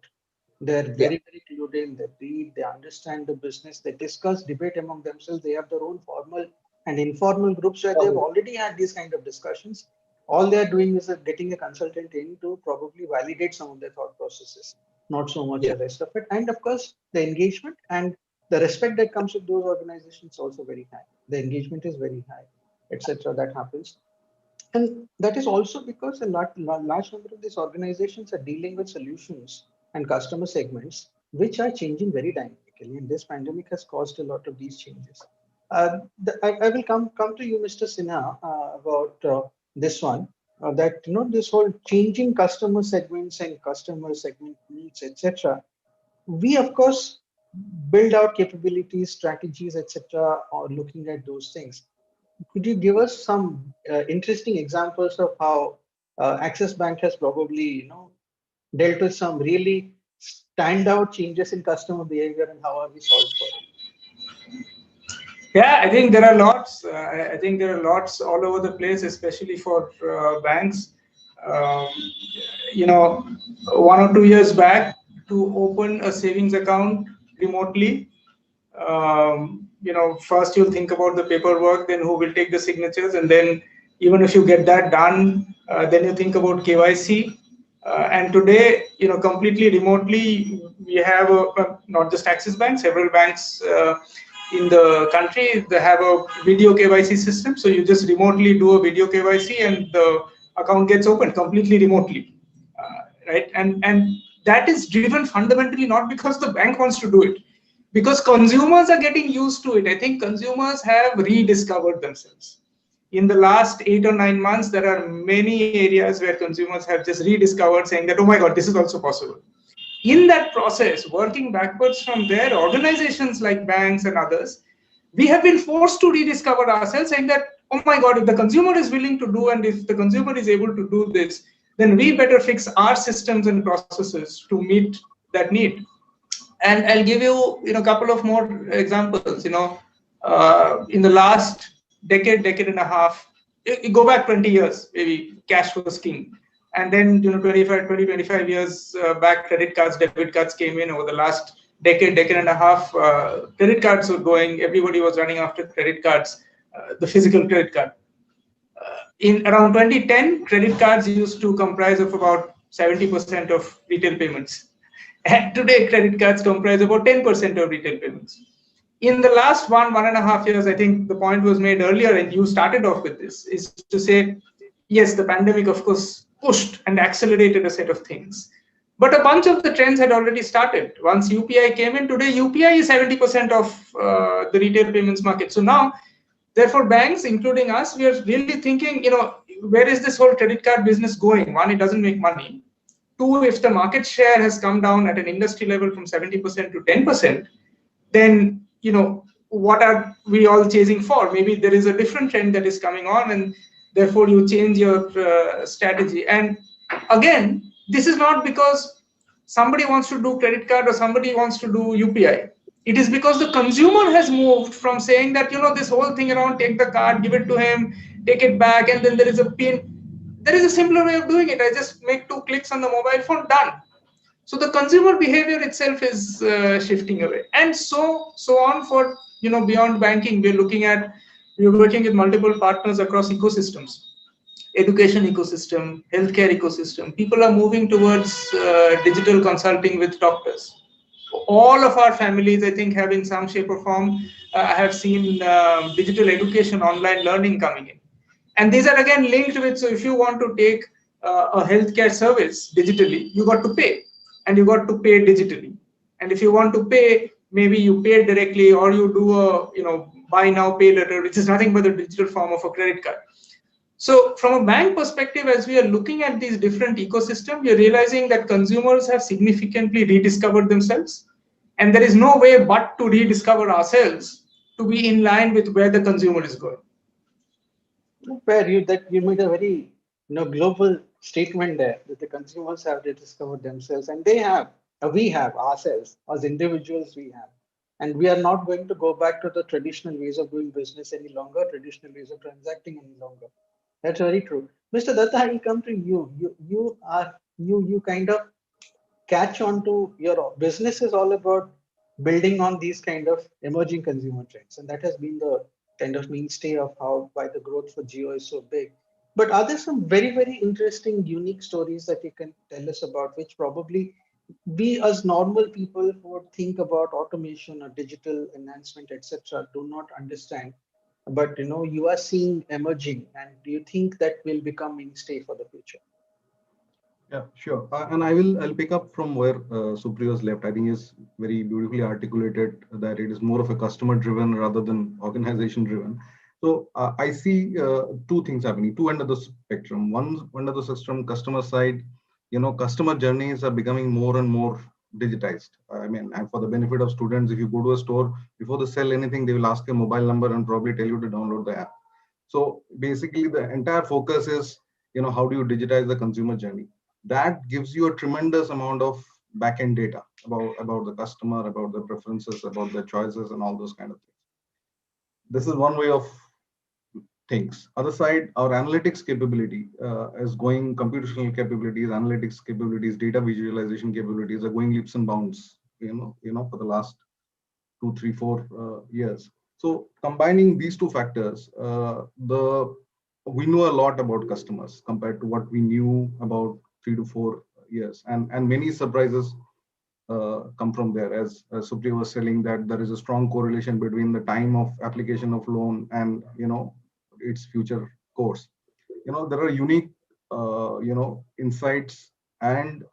They're Yeah. very clued in. They read, they understand the business, they discuss, debate among themselves. They have their own formal and informal groups where they've already had these kind of discussions. All they're doing is getting a consultant in to probably validate some of their thought processes, not so much the rest of it. And of course, the engagement and the respect that comes with those organizations is also very high. The engagement is very high, etc. That happens. And that is also because a large number of these organizations are dealing with solutions and customer segments which are changing very dynamically. And this pandemic has caused a lot of these changes. I will come to you, Mr. Sinha, about this one. That this whole changing customer segments and customer segment needs, etc. We of course build out capabilities, strategies, etc. Or looking at those things. Could you give us some interesting examples of how Axis Bank has probably, dealt with some really standout changes in customer behavior, and how are we solved for it? Yeah, I think there are lots. I think there are lots all over the place, especially for banks. Um, 1 or 2 years back, to open a savings account remotely, first you'll think about the paperwork, then who will take the signatures, and then even if you get that done, then you think about KYC. And today, completely remotely, we have not just Axis Bank, several banks in the country, they have a video KYC system. So you just remotely do a video KYC and the account gets opened completely remotely, right? And that is driven fundamentally not because the bank wants to do it, because consumers are getting used to it. I think consumers have rediscovered themselves. In the last 8 or 9 months, there are many areas where consumers have just rediscovered, saying that, oh my God, this is also possible. In that process, working backwards from there, organizations like banks and others, we have been forced to rediscover ourselves, saying that, oh my God, if the consumer is willing to do, and if the consumer is able to do this, then we better fix our systems and processes to meet that need. And I'll give you, a couple of more examples. In the last decade and a half, you go back 20 years, maybe cash was king. And then, 25 years back, credit cards, debit cards came in. Over the last decade and a half, credit cards were going, everybody was running after credit cards, the physical credit card. In around 2010, credit cards used to comprise of about 70% of retail payments. And today, credit cards comprise about 10% of retail payments. In the last 1.5 years, I think the point was made earlier, and you started off with this, is to say, yes, the pandemic, of course, pushed and accelerated a set of things. But a bunch of the trends had already started. Once UPI came in, today UPI is 70% of the retail payments market. So now, therefore, banks, including us, we are really thinking, where is this whole credit card business going? One, it doesn't make money. Two, if the market share has come down at an industry level from 70% to 10%, then, what are we all chasing for? Maybe there is a different trend that is coming on, and therefore you change your strategy. And again, this is not because somebody wants to do credit card or somebody wants to do UPI. It is because the consumer has moved from saying that, this whole thing around take the card, give it to him, take it back, and then there is a pin. There is a simpler way of doing it. I just make 2 clicks on the mobile phone, done. So the consumer behavior itself is shifting away, and so on for beyond banking. We're working with multiple partners across ecosystems, education ecosystem, healthcare ecosystem. People are moving towards digital consulting with doctors. All of our families, I think, have in some shape or form have seen digital education, online learning coming in. And these are again linked with, so if you want to take a healthcare service digitally, you got to pay, and you got to pay digitally. And if you want to pay, maybe you pay directly, or you do a buy now, pay later, which is nothing but the digital form of a credit card. So from a bank perspective, as we are looking at these different ecosystems, we are realizing that consumers have significantly rediscovered themselves. And there is no way but to rediscover ourselves to be in line with where the consumer is going. Fair, you made a very global statement there, that the consumers have rediscovered themselves, and we have ourselves as individuals, and we are not going to go back to the traditional ways of doing business any longer, traditional ways of transacting any longer. That's very true. Mr. Datta, I will come to you. You kind of catch on to your business is all about building on these kind of emerging consumer trends, and that has been the kind of mainstay of why the growth for Geo is so big. But are there some very, very interesting, unique stories that you can tell us about, which probably we as normal people who would think about automation or digital enhancement, etc., do not understand? But you are seeing emerging, and do you think that will become mainstay for the future? Yeah, sure. And I'll pick up from where Supriya's left. I think is very beautifully articulated that it is more of a customer driven rather than organization driven. So I see two things happening, two end of the spectrum. One end of the spectrum, customer side, customer journeys are becoming more and more digitized. I mean, and for the benefit of students, if you go to a store, before they sell anything, they will ask a mobile number and probably tell you to download the app. So basically the entire focus is, how do you digitize the consumer journey? That gives you a tremendous amount of backend data about the customer, about the preferences, about their choices, and all those kind of things. This is one way of things. Other side, our analytics capability is going, computational capabilities, analytics capabilities, data visualization capabilities are going leaps and bounds, for the last 2, 3, 4 years. So combining these two factors, we know a lot about customers compared to what we knew about 3 to 4 years, and many surprises come from there. As Supriya was telling, that there is a strong correlation between the time of application of loan and its future course. There are unique insights and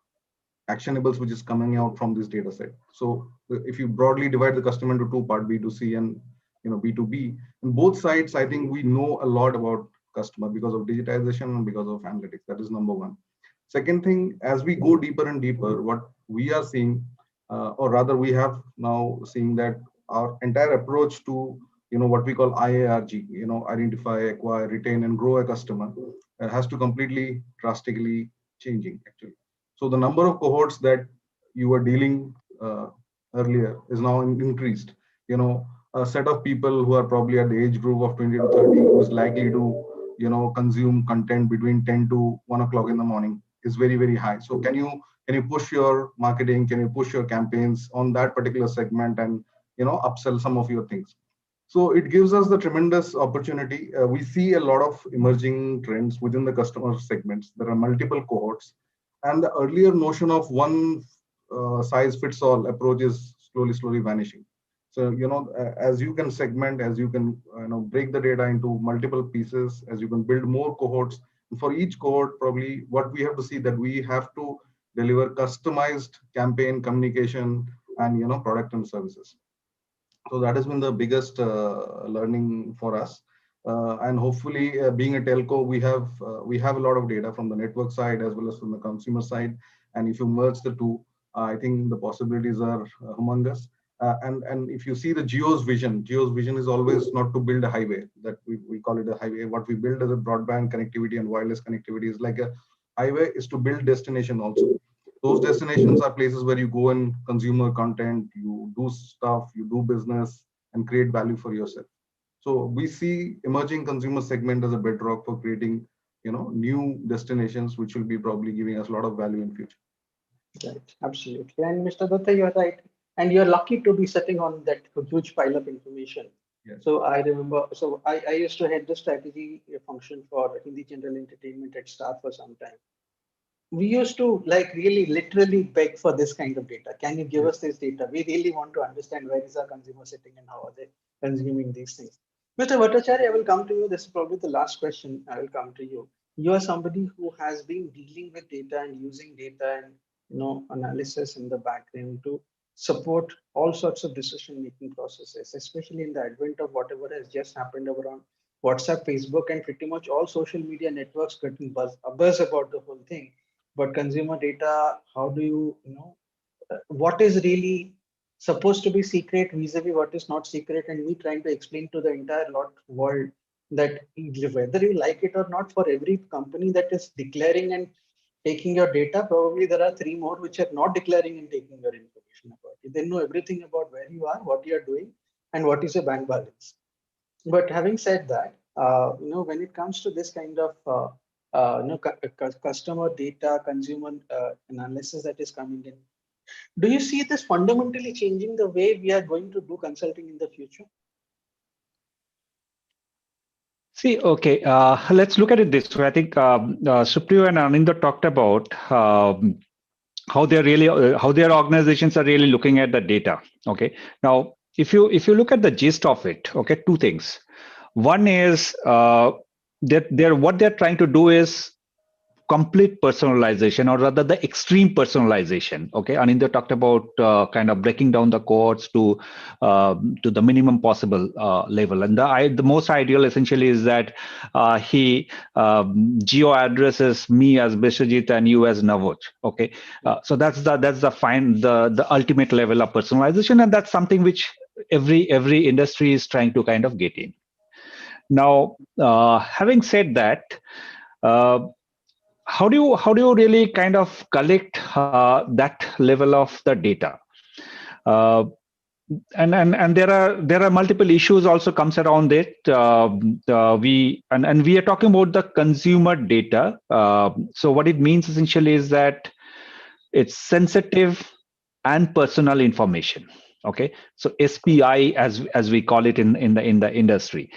actionables which is coming out from this data set. So if you broadly divide the customer into two parts, B2C and B2B, on both sides, I think we know a lot about customer because of digitization and because of analytics. That is number one. Second thing, as we go deeper and deeper, what we are seeing, or rather we have now seeing that our entire approach to what we call IARG, identify, acquire, retain, and grow a customer, has to completely drastically changing actually. So the number of cohorts that you were dealing earlier is now increased. A set of people who are probably at the age group of 20 to 30 who's likely to consume content between 10 to 1 o'clock in the morning is very, very high. So can you push your marketing, can you push your campaigns on that particular segment and upsell some of your things? So it gives us the tremendous opportunity. We see a lot of emerging trends within the customer segments. There are multiple cohorts, and the earlier notion of one size fits all approach is slowly vanishing. So as you can segment, as you can break the data into multiple pieces, as you can build more cohorts. And for each cohort, probably what we have to see that we have to deliver customized campaign communication and product and services. So that has been the biggest learning for us. And hopefully, being a telco, we have a lot of data from the network side as well as from the consumer side. And if you merge the two, I think the possibilities are humongous. And if you see the Geo's vision is always not to build a highway, that we call it a highway. What we build as a broadband connectivity and wireless connectivity is like a highway, is to build destination also. Those destinations are places where you go and consumer content, you do stuff, you do business and create value for yourself. So we see emerging consumer segment as a bedrock for creating, new destinations, which will be probably giving us a lot of value in future. Right, absolutely. And Mr. Dutta, you're right. And you're lucky to be sitting on that huge pile of information. Yes. So I remember, so I used to head the strategy function for Hindi General Entertainment at Star for some time. We used to like really literally beg for this kind of data. Can you give us this data? We really want to understand where is our consumer sitting and how are they consuming these things. Mr. Bhattacharya, I will come to you. This is probably the last question. I will come to you. You are somebody who has been dealing with data and using data and analysis in the background to support all sorts of decision-making processes, especially in the advent of whatever has just happened around WhatsApp, Facebook, and pretty much all social media networks getting a buzz about the whole thing. But consumer data, how do what is really supposed to be secret vis-a-vis what is not secret, and me trying to explain to the entire world that whether you like it or not, for every company that is declaring and taking your data, probably there are 3 more which are not declaring and taking your information about you. They know everything about where you are, what you are doing, and what is your bank balance. But having said that, when it comes to this kind of customer data, consumer analysis that is coming in, do you see this fundamentally changing the way we are going to do consulting in the future? See, okay, let's look at it this way. I think Supriyo and Anindya talked about how their organizations are really looking at the data. Okay, now if you look at the gist of it, okay, 2 things. One is that what they're trying to do is complete personalization, or rather the extreme personalization. Okay, Anindya talked about kind of breaking down the cohorts to the minimum possible level, and the most ideal essentially is that he geo addresses me as Bishajit and you as Navoj. Okay, so that's the ultimate level of personalization, and that's something which every industry is trying to kind of get in. Now, having said that, how do you really kind of collect that level of the data? And there are multiple issues also comes around it. We are talking about the consumer data. So what it means essentially is that it's sensitive and personal information. Okay, so SPI as we call it in the industry.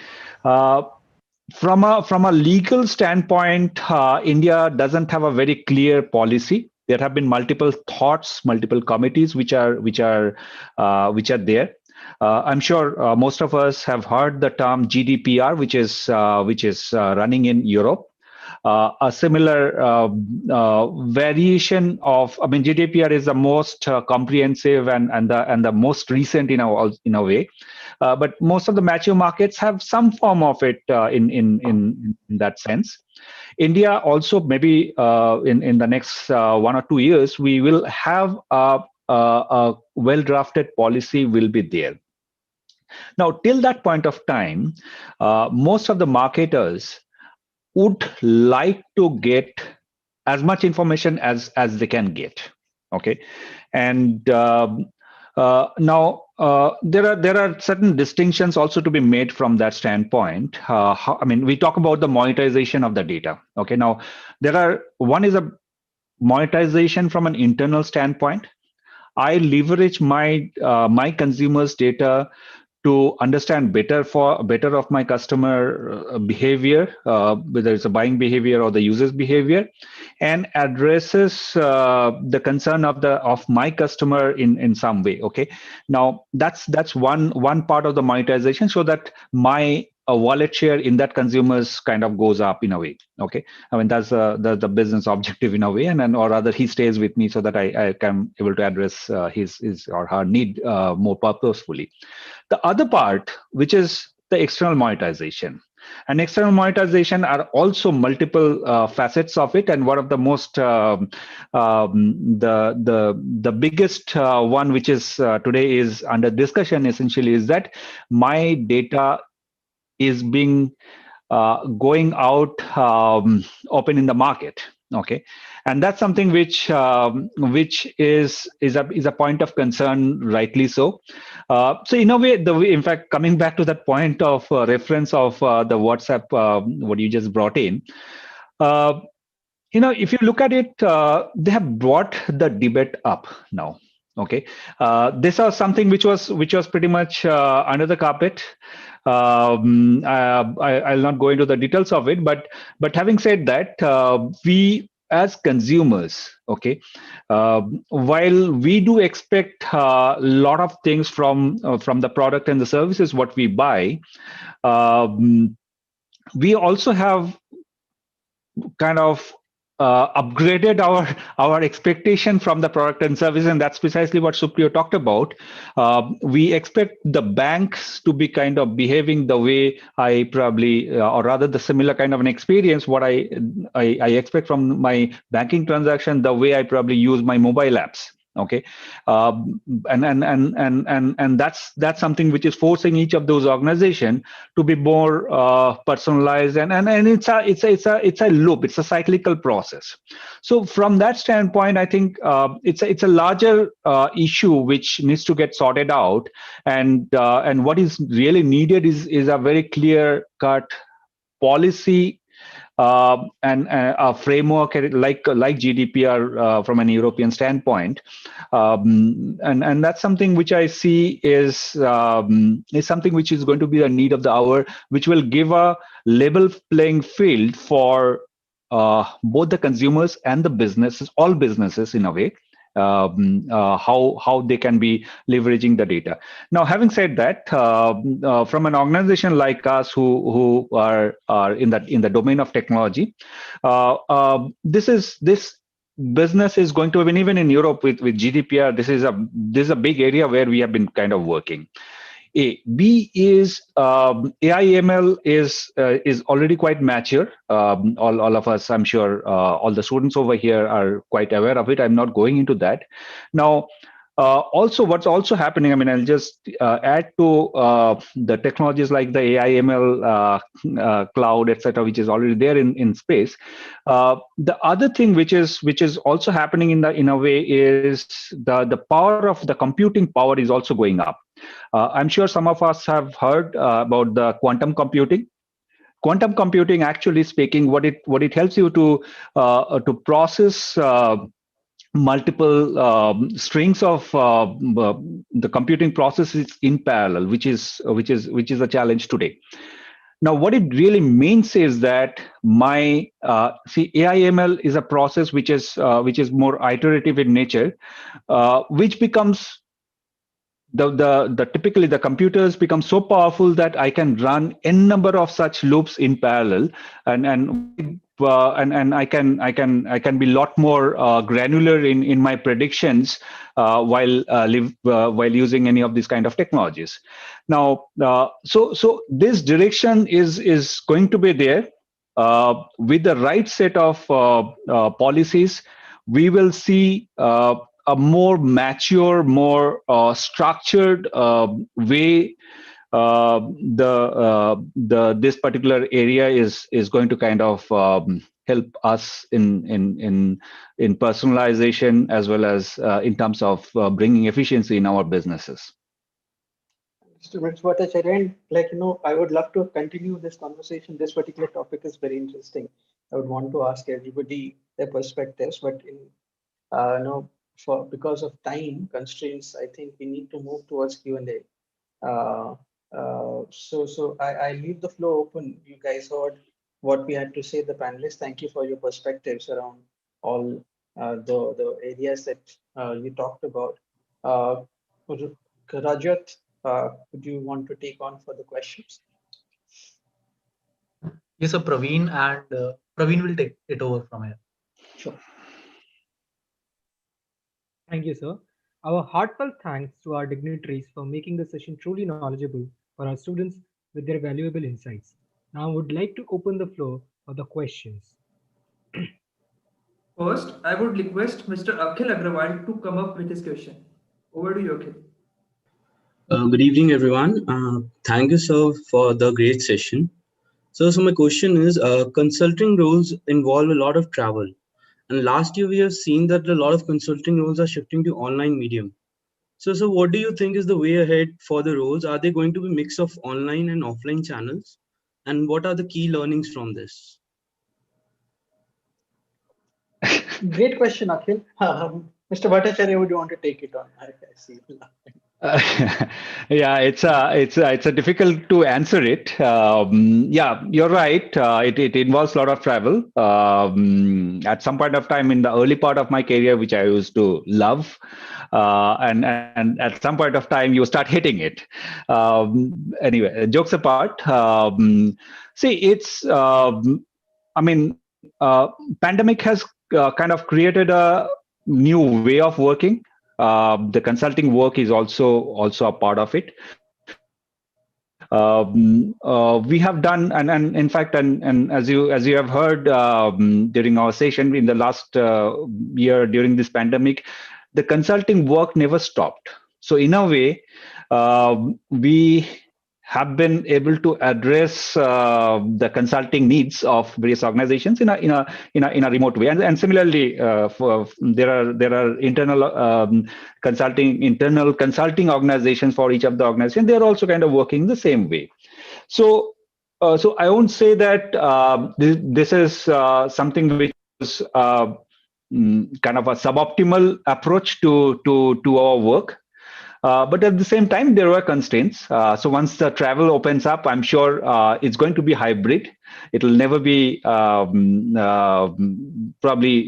From a legal standpoint, India doesn't have a very clear policy. There have been multiple thoughts, multiple committees which are there. I'm sure most of us have heard the term GDPR, which is running in Europe. A similar variation of, I mean, GDPR is the most comprehensive and the most recent in a way. But most of the mature markets have some form of it in that sense. India also, maybe in the next 1 or 2 years, we will have a well-drafted policy will be there. Now, till that point of time, most of the marketers would like to get as much information as they can get. Okay, and now there are certain distinctions also to be made from that standpoint. I mean, we talk about the monetization of the data. Okay, now one is a monetization from an internal standpoint. I leverage my consumers' data to understand better of my customer behavior, whether it's a buying behavior or the user's behavior, and addresses the concern of my customer in some way. Okay, now that's one part of the monetization, so that my wallet share in that consumers kind of goes up in a way. Okay, I mean that's the business objective in a way, and or rather he stays with me so that I can able to address his or her need more purposefully. The other part, which is the external monetization. And external monetization are also multiple facets of it. And one of the most the biggest one, which is today is under discussion, essentially, is that my data is being going out open in the market. Okay, and that's something which is a point of concern, rightly so. So in a way, in fact, coming back to that point of reference of the WhatsApp, what you just brought in, if you look at it, they have brought the debate up now. Okay, this was something which was pretty much under the carpet. I'll not go into the details of it, but having said that, we as consumers, okay, while we do expect a lot of things from the product and the services what we buy, we also have kind of upgraded our expectation from the product and service, and that's precisely what Supriyo talked about. We expect the banks to be kind of behaving the way I probably, or rather the similar kind of an experience what I expect from my banking transaction, the way I probably use my mobile apps. Okay, and that's something which is forcing each of those organizations to be more personalized, and it's a loop, it's a cyclical process. So from that standpoint, I think it's a larger issue which needs to get sorted out, and what is really needed is a very clear cut policy and a framework like GDPR from an European standpoint, and that's something which I see is something which is going to be a need of the hour, which will give a level playing field for both the consumers and the businesses, all businesses in a way. How they can be leveraging the data. Now, having said that, from an organization like us who are in the domain of technology, this business is going to, even in Europe with GDPR, this is a big area where we have been kind of working. B is AI/ML is already quite mature. All of us, I'm sure, all the students over here are quite aware of it. I'm not going into that. Now, also, what's also happening, I mean, I'll just add to the technologies like the AI/ML, cloud, etc., which is already there in space. The other thing which is also happening in a way is the power of the computing power is also going up. I'm sure some of us have heard about the quantum computing. Quantum computing, actually speaking, what it helps you to process multiple strings of the computing processes in parallel, which is a challenge today. Now, what it really means is that AI/ML is a process which is more iterative in nature, which becomes typically the computers become so powerful that I can run n number of such loops in parallel, and I can be a lot more granular in my predictions while using any of these kind of technologies. Now, so this direction is going to be there with the right set of policies. We will see a more mature, more structured way this particular area is going to kind of help us in personalization, as well as in terms of bringing efficiency in our businesses. Mr. Bhattacharya, I would love to continue this conversation. This particular topic is very interesting. I would want to ask everybody their perspectives, but because of time constraints, I think we need to move towards Q&A. So I leave the floor open. You guys heard what we had to say, the panelists. Thank you for your perspectives around all the areas that you talked about. Rajat, would you want to take on for the questions? Yes, sir, Praveen, and Praveen will take it over from here. Sure. Thank you, sir. Our heartfelt thanks to our dignitaries for making the session truly knowledgeable for our students with their valuable insights. Now I would like to open the floor for the questions. First, I would request Mr. Akhil Agrawal to come up with his question. Over to you, Akhil. Good evening, everyone. Thank you, sir, for the great session. So my question is, consulting roles involve a lot of travel. And last year, we have seen that a lot of consulting roles are shifting to online medium. So what do you think is the way ahead for the roles? Are they going to be mix of online and offline channels? And what are the key learnings from this? Great question, Akhil. Mr. Bhattacharya, would you want to take it on? I see. Uh, yeah, it's a difficult to answer it. Yeah, you're right. It involves a lot of travel. At some point of time in the early part of my career, which I used to love, and at some point of time you start hating it. Anyway, jokes apart. See, it's. I mean, pandemic has kind of created a new way of working. The consulting work is also a part of it. We have done, and in fact, and as you have heard during our session in the last year during this pandemic, the consulting work never stopped. So in a way, we have been able to address the consulting needs of various organizations in a remote way, and similarly, there are internal consulting organizations for each of the organizations. They are also kind of working the same way. So I won't say that this is something which is kind of a suboptimal approach to our work. But at the same time, there were constraints. So once the travel opens up, I'm sure it's going to be hybrid. It'll never be probably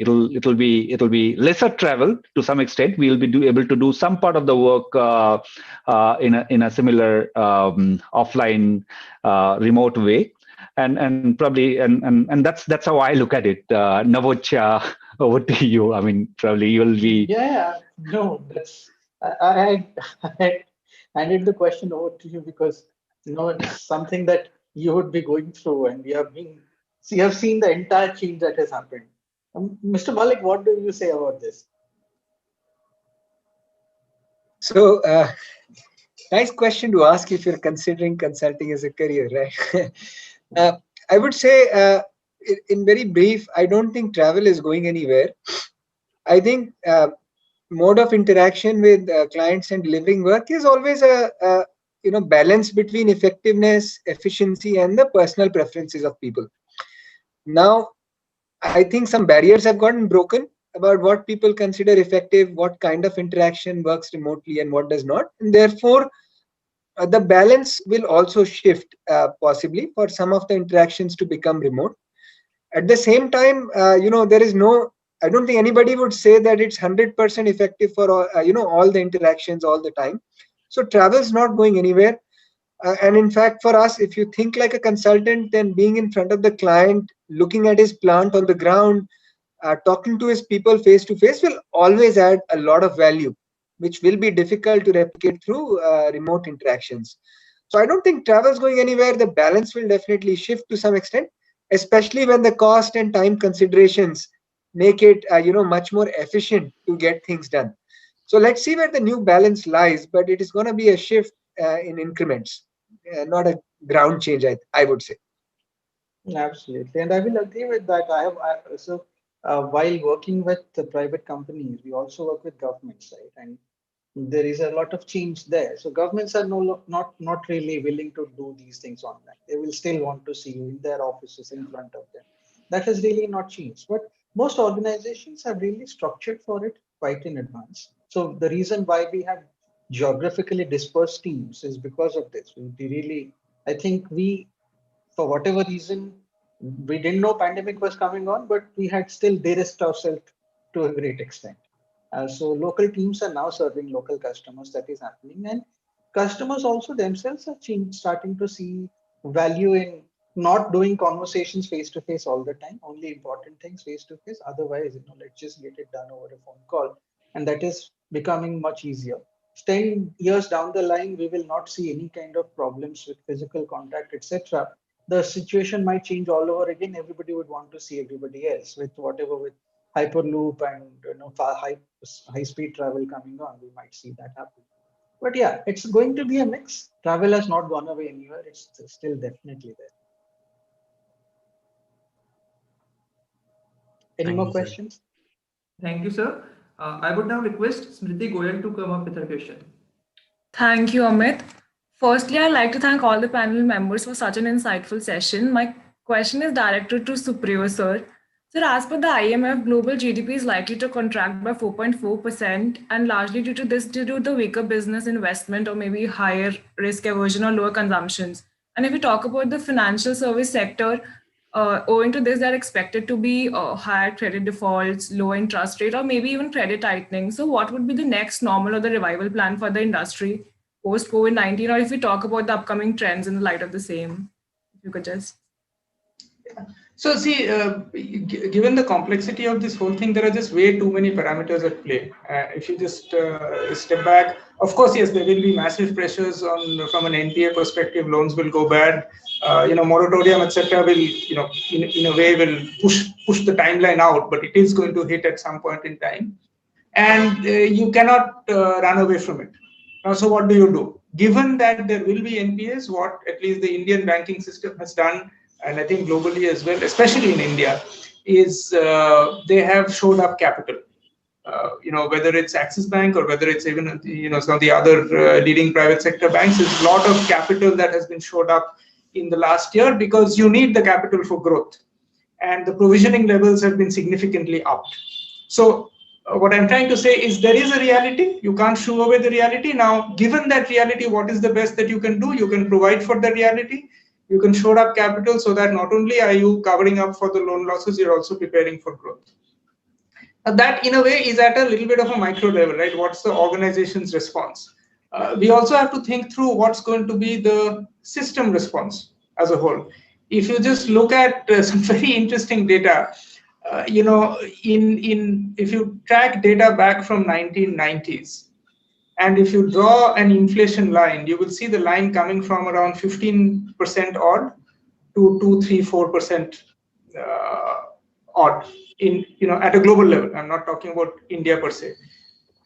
it'll be lesser travel to some extent. We'll be able to do some part of the work in a similar offline remote way. And probably and that's how I look at it. Navoch, over to you. I mean, probably you'll be. Yeah, no, that's I handed the question over to you because it's something that you would be going through, and you have seen the entire change that has happened. Mr. Malik, what do you say about this? So, nice question to ask if you're considering consulting as a career, right? I would say, in very brief, I don't think travel is going anywhere. I think mode of interaction with clients and delivering work is always a balance between effectiveness, efficiency, and the personal preferences of people. Now, I think some barriers have gotten broken about what people consider effective, what kind of interaction works remotely, and what does not. And therefore, the balance will also shift possibly for some of the interactions to become remote. At the same time, there is no. I don't think anybody would say that it's 100% effective for all the interactions all the time. So travel is not going anywhere. And in fact, for us, if you think like a consultant, then being in front of the client, looking at his plant on the ground, talking to his people face to face will always add a lot of value, which will be difficult to replicate through remote interactions. So I don't think travel is going anywhere. The balance will definitely shift to some extent, especially when the cost and time considerations make it much more efficient to get things done. So let's see where the new balance lies, but it is going to be a shift in increments, not a ground change, I would say. Absolutely, and I will agree with that. While working with the private companies, we also work with governments, right? And there is a lot of change there. So governments are not really willing to do these things online. They will still want to see you in their offices in front of them. That has really not changed. But most organizations have really structured for it quite in advance. So the reason why we have geographically dispersed teams is because of this. I think for whatever reason, we didn't know pandemic was coming on, but we had still de-risked ourselves to a great extent. So local teams are now serving local customers. That is happening, and customers also themselves are starting to see value in not doing conversations face to face all the time. Only important things face to face. Otherwise, let's just get it done over a phone call, and that is becoming much easier. 10 years down the line, we will not see any kind of problems with physical contact, etc., the situation might change all over again. Everybody would want to see everybody else with whatever, with hyperloop and high speed travel coming on. We might see that happen. But yeah, it's going to be a mix. Travel has not gone away anywhere. It's still definitely there. Any more questions? Thank you, sir. I would now request Smriti Goyal to come up with her question. Thank you, Amit. Firstly, I'd like to thank all the panel members for such an insightful session. My question is directed to Supriyo, sir. Sir, as per the IMF, global GDP is likely to contract by 4.4%, and largely due to the weaker business investment or maybe higher risk aversion or lower consumptions. And if we talk about the financial service sector, owing to this, they're expected to be higher credit defaults, low interest rate, or maybe even credit tightening. So, what would be the next normal or the revival plan for the industry post COVID-19? Or if we talk about the upcoming trends in the light of the same, if you could just. So see, given the complexity of this whole thing, there are just way too many parameters at play. If you just step back, of course, yes, there will be massive pressures on from an NPA perspective. Loans will go bad. Moratorium, etc., will, in a way, will push the timeline out, but it is going to hit at some point in time, and you cannot run away from it. Now, so what do you do? Given that there will be NPAs, what at least the Indian banking system has done, and I think globally as well, especially in India, is they have showed up capital. Whether it's Axis Bank or whether it's even some of the other leading private sector banks, there's a lot of capital that has been showed up in the last year because you need the capital for growth, and the provisioning levels have been significantly upped. So what I'm trying to say is there is a reality. You can't shoo away the reality. Now, given that reality, what is the best that you can do? You can provide for the reality. You can shore up capital so that not only are you covering up for the loan losses, you're also preparing for growth. That, in a way, is at a little bit of a micro level, right? What's the organization's response? We also have to think through what's going to be the system response as a whole. If you just look at some very interesting data, if you track data back from 1990s, and if you draw an inflation line, you will see the line coming from around 15% odd to 2, 3, 4% odd at a global level. I'm not talking about India per se.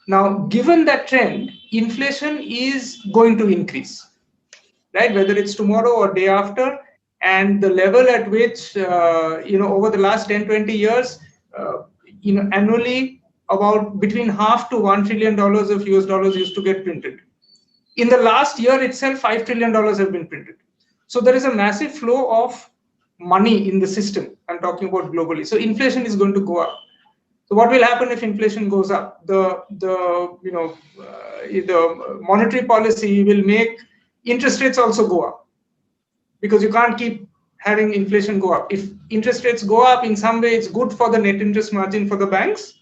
Now, given that trend, inflation is going to increase, right? Whether it's tomorrow or day after, and the level at which over the last 10, 20 years, annually, about between $0.5 to $1 trillion of US dollars used to get printed. In the last year itself, $5 trillion have been printed. So there is a massive flow of money in the system. I'm talking about globally. So inflation is going to go up. So what will happen if inflation goes up? The monetary policy will make interest rates also go up, because you can't keep having inflation go up. If interest rates go up, in some way, it's good for the net interest margin for the banks.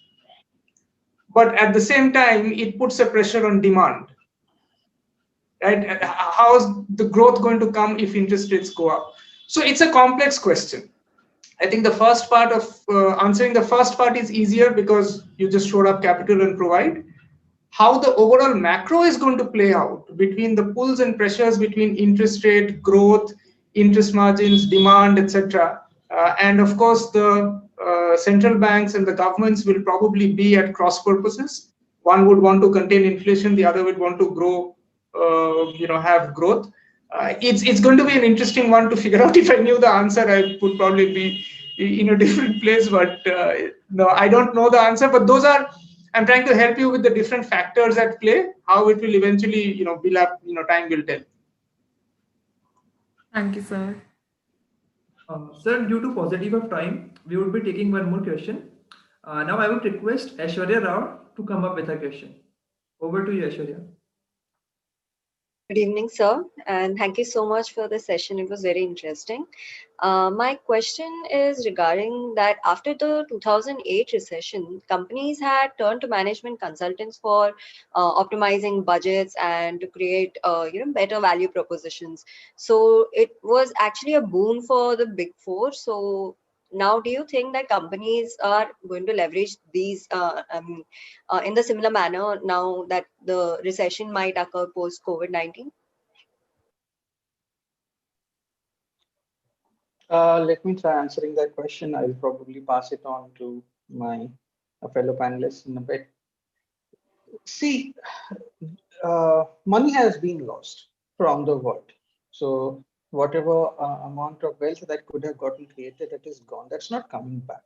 But at the same time, it puts a pressure on demand, right? How is the growth going to come if interest rates go up? So it's a complex question. I think the first part of answering the first part is easier because you just showed up capital and provide. How the overall macro is going to play out between the pulls and pressures between interest rate, growth, interest margins, demand, etc. And of course, the central banks and the governments will probably be at cross purposes. One would want to contain inflation, the other would want to grow, have growth. It's going to be an interesting one to figure out. If I knew the answer, I would probably be in a different place. But no, I don't know the answer. But those are, I'm trying to help you with the different factors at play. How it will eventually, build up. Time will tell. Thank you, sir. Sir, due to paucity of time, we would be taking one more question. Now I would request Aishwarya Rao to come up with a question. Over to you, Aishwarya. Good evening, sir, and thank you so much for the session. It was very interesting. My question is regarding that after the 2008 recession, companies had turned to management consultants for optimizing budgets and to create, better value propositions. So it was actually a boon for the Big Four. So now, do you think that companies are going to leverage these in the similar manner now that the recession might occur post COVID-19? Let me try answering that question. I'll probably pass it on to my fellow panelists in a bit. See, money has been lost from the world. So whatever amount of wealth that could have gotten created, that is gone. That's not coming back.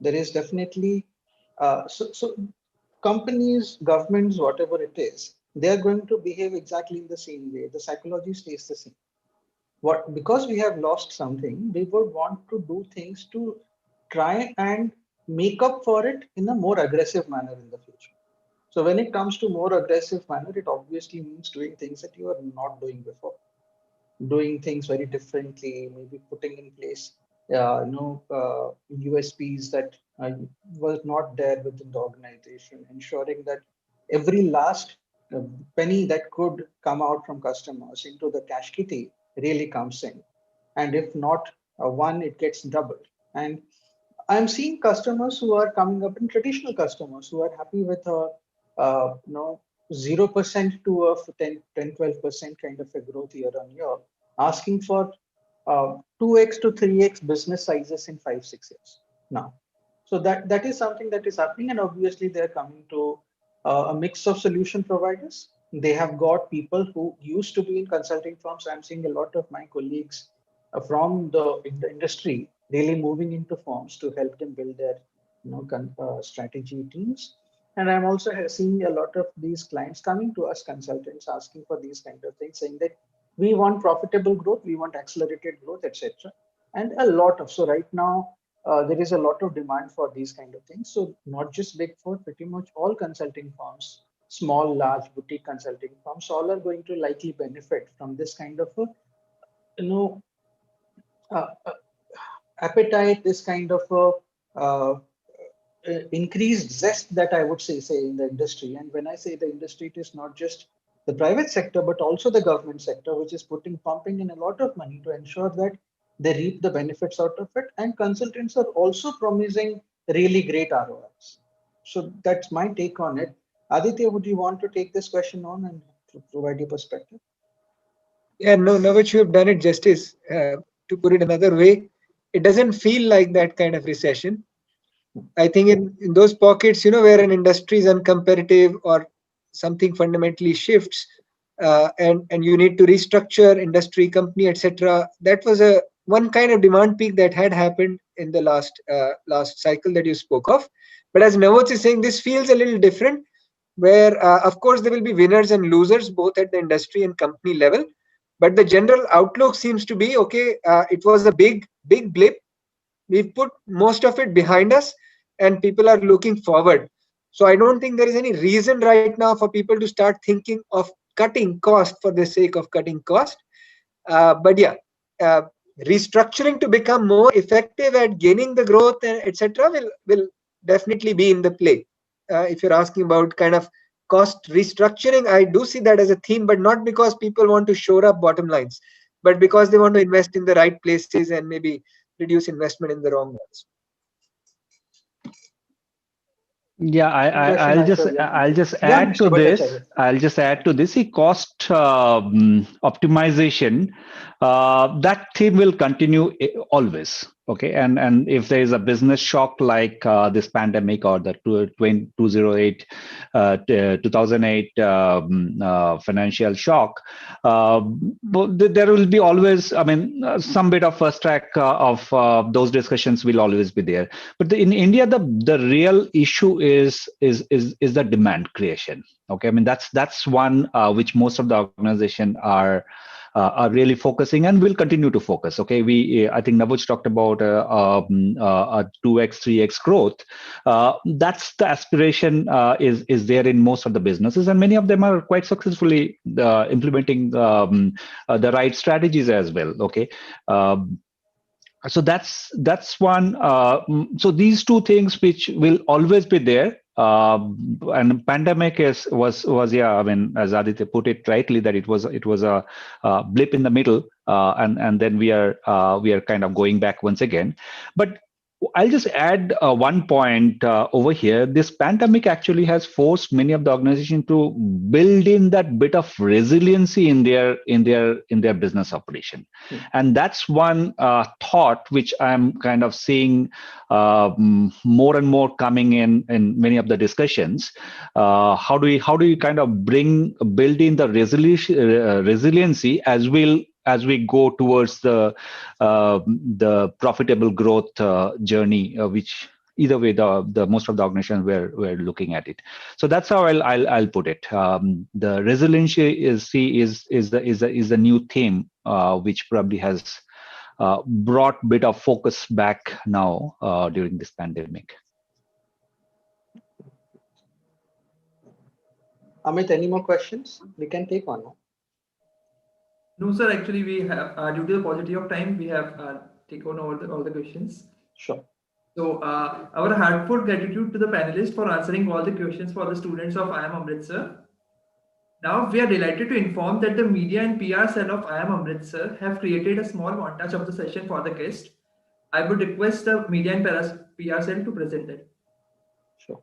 There is definitely so companies, governments, whatever it is, they are going to behave exactly in the same way. The psychology stays the same. What, because we have lost something, we would want to do things to try and make up for it in a more aggressive manner in the future. So when it comes to more aggressive manner, it obviously means doing things that you are not doing before, doing things very differently, maybe putting in place, USPs that was not there within the organization, ensuring that every last uh, penny that could come out from customers into the cash kitty really comes in. And if not one, it gets doubled. And I'm seeing customers who are coming up in traditional customers who are happy with a, 0% to a 10-12% kind of a growth year on year, asking for 2x to 3x business sizes in 5-6 years now. So that is something that is happening, and obviously they're coming to a mix of solution providers. They have got people who used to be in consulting firms. I'm seeing a lot of my colleagues from the industry really moving into firms to help them build their strategy teams. And I'm also seeing a lot of these clients coming to us consultants asking for these kind of things, saying that we want profitable growth, we want accelerated growth, etc. And a lot of, so right now there is a lot of demand for these kind of things. So not just big four, pretty much all consulting firms, small, large boutique consulting firms, all are going to likely benefit from this kind of a, you know uh, uh, appetite, this kind of increased zest that I would say in the industry. And when I say the industry, it is not just the private sector, but also the government sector, which is pumping in a lot of money to ensure that they reap the benefits out of it. And consultants are also promising really great ROIs. So that's my take on it. Aditya, would you want to take this question on and provide your perspective? Yeah, no, Navach, you have done it justice. To put it another way, it doesn't feel like that kind of recession. I think in those pockets, where an industry is uncompetitive or something fundamentally shifts, and you need to restructure industry, company, etc. That was a one kind of demand peak that had happened in the last cycle that you spoke of. But as Navach is saying, this feels a little different, where of course there will be winners and losers both at the industry and company level. But the general outlook seems to be okay. It was a big blip. We've put most of it behind us, and people are looking forward. So I don't think there is any reason right now for people to start thinking of cutting cost for the sake of cutting cost. But yeah, uh, restructuring to become more effective at gaining the growth, etc., will definitely be in the play. If you're asking about kind of cost restructuring, I do see that as a theme, but not because people want to shore up bottom lines, but because they want to invest in the right places and maybe reduce investment in the wrong ones. Yeah, I'll just add to this. I'll just add to this. Cost optimization. That theme will continue always. Okay, and if there is a business shock like this pandemic or the 2008 financial shock, there will be always. I mean, some bit of first track of those discussions will always be there. But in India, the real issue is the demand creation. Okay, I mean that's one which most of the organization are really focusing and will continue to focus. Okay, I think Navuj talked about a 2x, 3x growth. That's the aspiration is there in most of the businesses, and many of them are quite successfully implementing the right strategies as well. Okay. So that's one. So these two things which will always be there. And pandemic was yeah. I mean, as Aditya put it rightly, that it was a blip in the middle, and then we are kind of going back once again. But I'll just add one point over here. This pandemic actually has forced many of the organizations to build in that bit of resiliency in their business operation, and that's one thought which I'm kind of seeing more and more coming in many of the discussions. How do you kind of build in the resiliency as we go towards the profitable growth journey, which either way the most of the organizations were looking at it. So that's how I'll put it. The resiliency is the new theme, which probably has brought bit of focus back now during this pandemic. Amit, any more questions? We can take one now. No, sir. Actually, we have, due to the paucity of time, we have taken over all the questions. Sure. So, our heartfelt gratitude to the panelists for answering all the questions for the students of IIM Amritsar. Now, we are delighted to inform that the media and PR cell of IIM Amritsar have created a small montage of the session for the guest. I would request the media and PR cell to present it. Sure.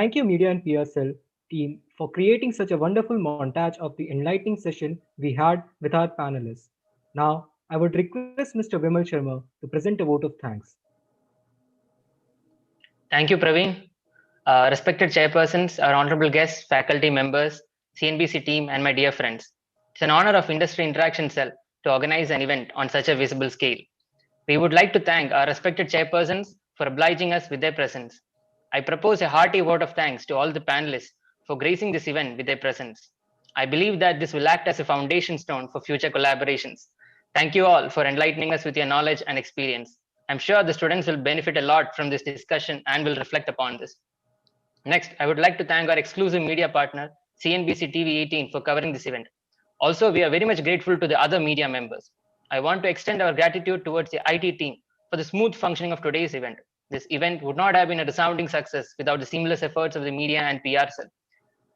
Thank you, Media and PSL team, for creating such a wonderful montage of the enlightening session we had with our panelists. Now, I would request Mr. Vimal Sharma to present a vote of thanks. Thank you, Praveen. Respected chairpersons, our honorable guests, faculty members, CNBC team, and my dear friends. It's an honor of Industry Interaction Cell to organize an event on such a visible scale. We would like to thank our respected chairpersons for obliging us with their presence. I propose a hearty vote of thanks to all the panelists for gracing this event with their presence. I believe that this will act as a foundation stone for future collaborations. Thank you all for enlightening us with your knowledge and experience. I'm sure the students will benefit a lot from this discussion and will reflect upon this. Next, I would like to thank our exclusive media partner, CNBC TV 18, for covering this event. Also, we are very much grateful to the other media members. I want to extend our gratitude towards the IT team for the smooth functioning of today's event. This event would not have been a resounding success without the seamless efforts of the media and PR cell.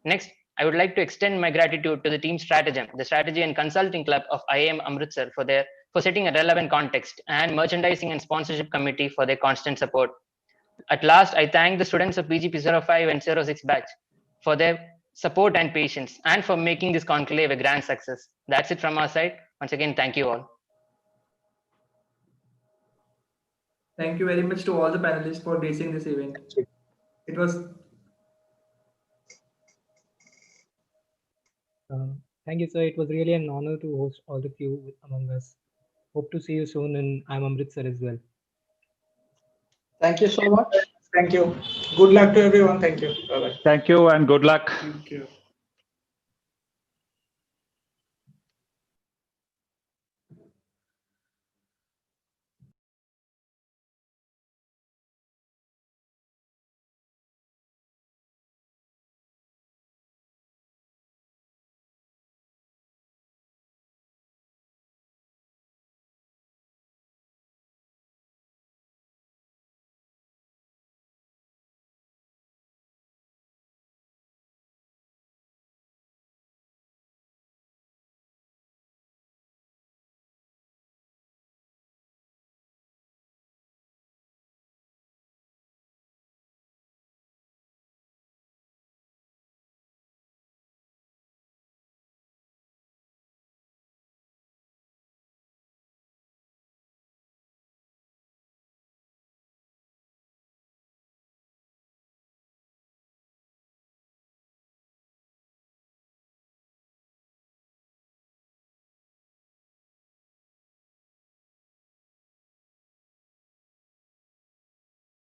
Next, I would like to extend my gratitude to the team Stratagem, the strategy and consulting club of IIM Amritsar for setting a relevant context, and merchandising and sponsorship committee for their constant support. At last, I thank the students of PGP 05 and 06 batch for their support and patience, and for making this conclave a grand success. That's it from our side. Once again, thank you all. Thank you very much to all the panelists for gracing this event. It was Thank you, sir. It was really an honor to host all of you among us. Hope to see you soon in IIM Amritsar as well. Thank you so much. Thank you. Good luck to everyone. Thank you. Bye-bye. Thank you and good luck. Thank you.